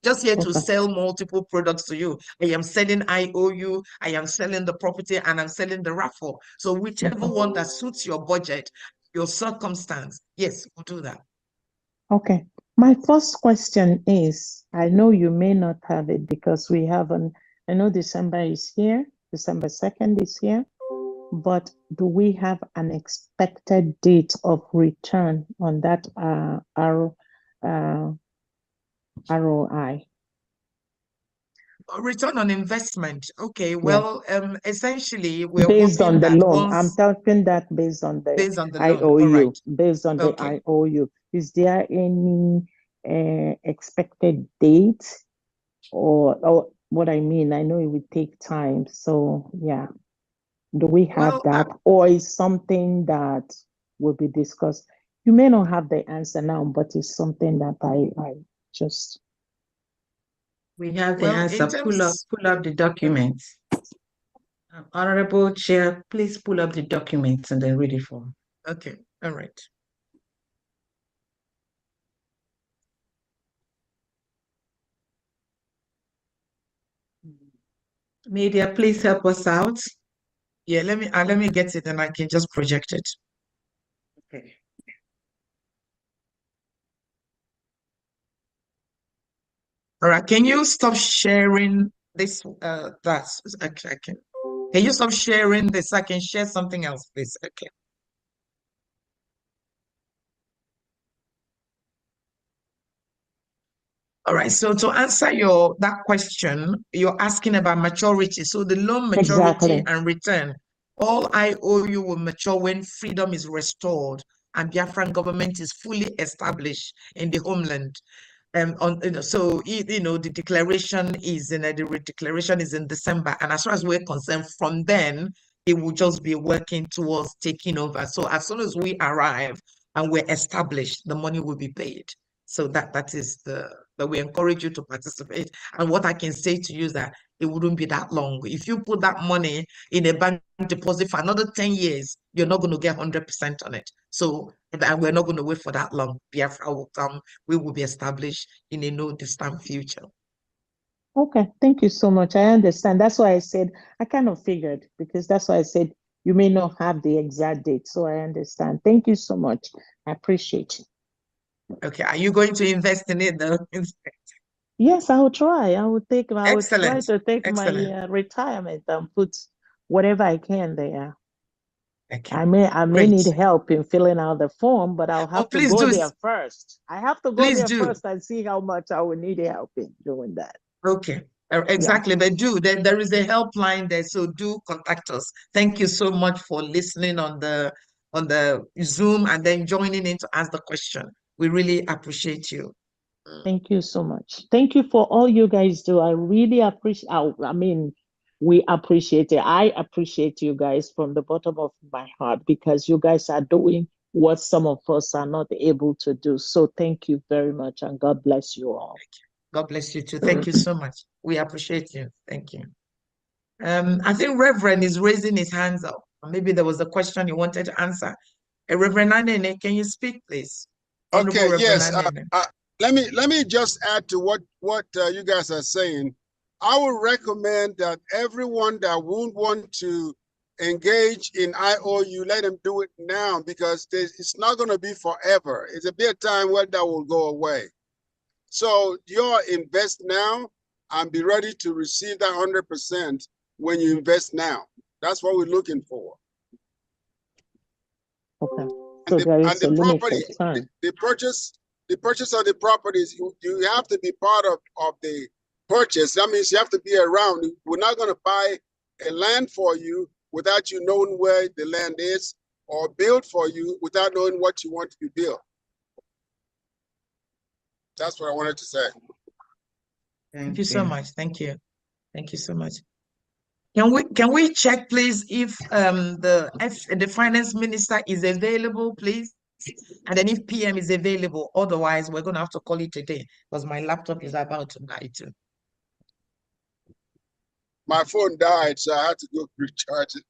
Just here to sell multiple products to you. I am selling IOU, I am selling the property, and I'm selling the raffle. So whichever one that suits your budget, your circumstance, yes, we'll do that. Okay. My first question is, I know you may not have it because we haven't, I know December is here, December 2nd is here, but do we have an expected date of return on that ROI? Return on investment. Okay, well, essentially, we're based hoping on the that loan. once I'm talking that based on the loan. All right. IOU, based on the IOU. Is there any expected date, or what I mean? I know it would take time. So yeah, do we have that, or is something that will be discussed? You may not have the answer now, but it's something that I just. We have the answer. Pull up the documents. Honorable Chair, please pull up the documents and then read it for me. Okay, all right. Media, please help us out. Yeah, let me get it and I can just project it. Okay. All right, can you stop sharing this? That's okay. Can you stop sharing this? I can share something else, please. Okay. All right, so to answer that question, you're asking about maturity. So the loan maturity and return, all IOU will mature when freedom is restored and Biafran government is fully established in the homeland. So the declaration is in December, and as far as we're concerned, from then it will just be working towards taking over. So as soon as we arrive and we're established, the money will be paid. So that is that we encourage you to participate. And what I can say to you is that it wouldn't be that long. If you put that money in a bank deposit for another 10 years, you're not going to get 100% on it. So we're not going to wait for that long. Biafra will come. We will be established in a no distant future. Okay, thank you so much. I understand. That's why I said, I kind of figured, because that's why I said you may not have the exact date. So I understand. Thank you so much. I appreciate it. Okay, are you going to invest in it though? Yes, I will try. I will try to take Excellent. my retirement and put whatever I can there. Okay. I may need help in filling out the form, but I'll have to go there first. I have to go there first and see how much I will need help in doing that. Okay. Exactly. But there is a helpline there, so do contact us. Thank you so much for listening on the Zoom and then joining in to ask the question. We really appreciate you. Thank you so much. Thank you for all you guys do. I really appreciate. We appreciate it. I appreciate you guys from the bottom of my heart, because you guys are doing what some of us are not able to do. So thank you very much, and God bless you all. God bless you too. Thank you so much. We appreciate you. Thank you. I think Reverend is raising his hands up. Maybe there was a question you wanted to answer. Reverend Anene, can you speak, please? Honorable Okay, Reverend yes. Anene. Let me just add to what you guys are saying. I would recommend that everyone that won't want to engage in IOU, let them do it now, because it's not going to be forever. It's a bit of time where that will go away. So you invest now and be ready to receive that 100% when you invest now. That's what we're looking for. Okay. So there is a limited time. The purchase of the properties, you have to be part of the purchase. That means you have to be around. We're not going to buy a land for you without you knowing where the land is, or build for you without knowing what you want to be built. That's what I wanted to say. Thank you so much. Thank you. Thank you so much. Can we check, please, if the finance minister is available, please? And then if PM is available, otherwise we're going to have to call it a day because my laptop is about to die too. My phone died, so I had to go recharge it.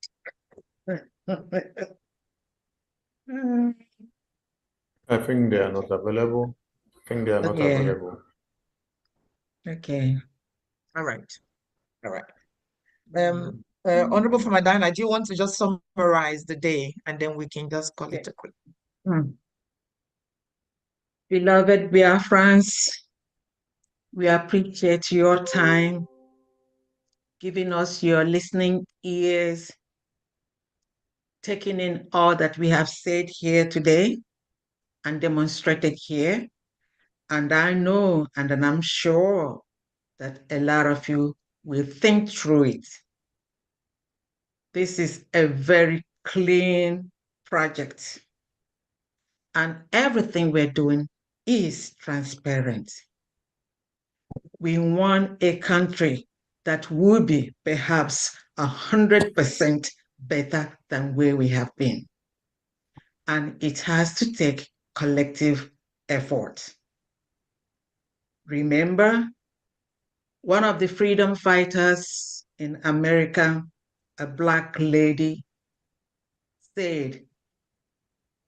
I think they are not available. Available. Okay. All right. All right. Honorable Famadana, do you want to just summarize the day and then we can just call it a quick? Beloved Biafrans, we appreciate your time, giving us your listening ears, taking in all that we have said here today and demonstrated here. And I know, and I'm sure that a lot of you will think through it. This is a very clean project, and everything we're doing is transparent. We want a country that will be perhaps 100% better than where we have been. And it has to take collective effort. Remember, one of the freedom fighters in America, a Black lady, said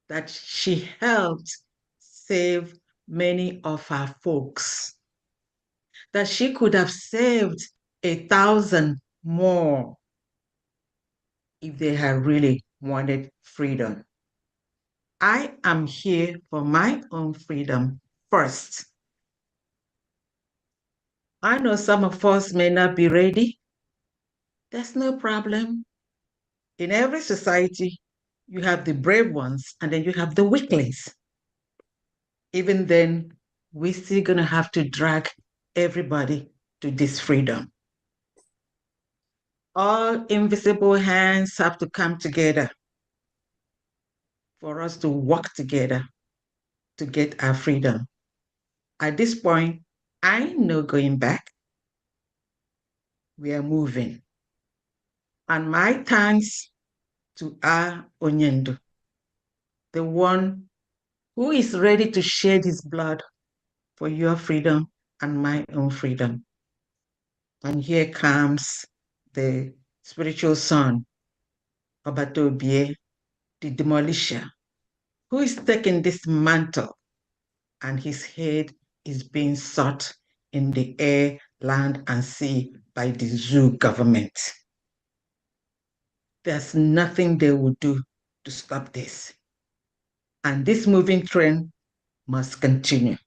that she helped save many of our folks, that she could have saved 1,000 more if they had really wanted freedom. I am here for my own freedom first. I know some of us may not be ready. That's no problem. In every society, you have the brave ones and then you have the weaklings. Even then, we're still going to have to drag everybody to this freedom. All invisible hands have to come together for us to work together to get our freedom. At this point, I know going back. We are moving. And my thanks to our Onyendo, the one who is ready to shed his blood for your freedom and my own freedom. And here comes the spiritual son, Obatobie, the demolisher, who is taking this mantle, and his head is being sought in the air, land, and sea by the zoo government. There's nothing they will do to stop this. And this moving train must continue.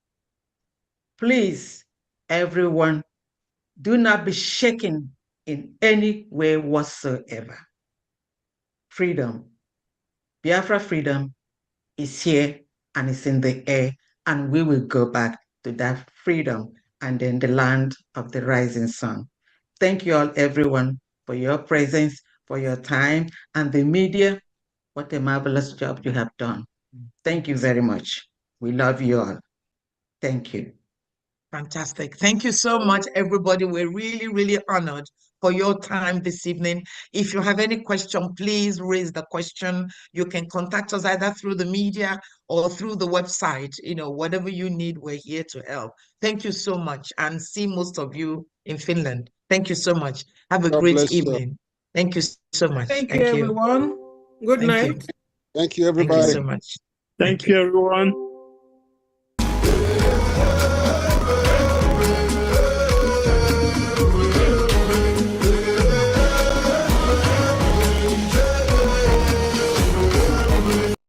Please, everyone, do not be shaken in any way whatsoever. Freedom, Biafra freedom is here and it's in the air, and we will go back to that freedom and then the land of the rising sun. Thank you all, everyone, for your presence, for your time, and the media. What a marvelous job you have done. Thank you very much. We love you all. Thank you. Fantastic. Thank you so much, everybody. We're really, really honored for your time this evening. If you have any question, please raise the question. You can contact us either through the media or through the website. You know, whatever you need, we're here to help. Thank you so much, and see most of you in Finland. Thank you so much. Have a God great bless you. evening. Thank you so much. Thank you, everyone. Good Thank night. you. Thank you, everybody. Thank you so much. Thank you, everyone.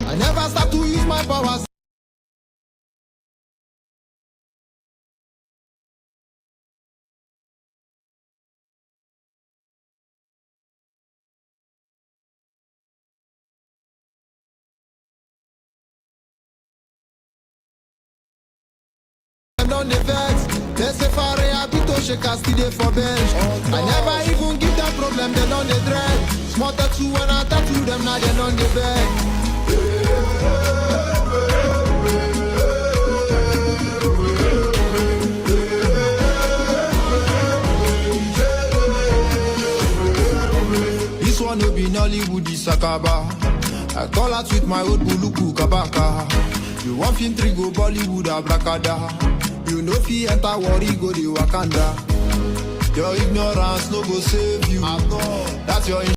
I never start to use my powers. On the vex, they say for rehabilitation, she can still dey for bench. I never even give them problem, they don't dey dread. Small tattoo when I tattoo them, now they don't dey beg. This one no be Nollywood, this Sakaba. I call out with my old Buluku Kabaka. You want film three go Bollywood abracada. You know fi enter worry go the Wakanda. Your ignorance no go save you. That's your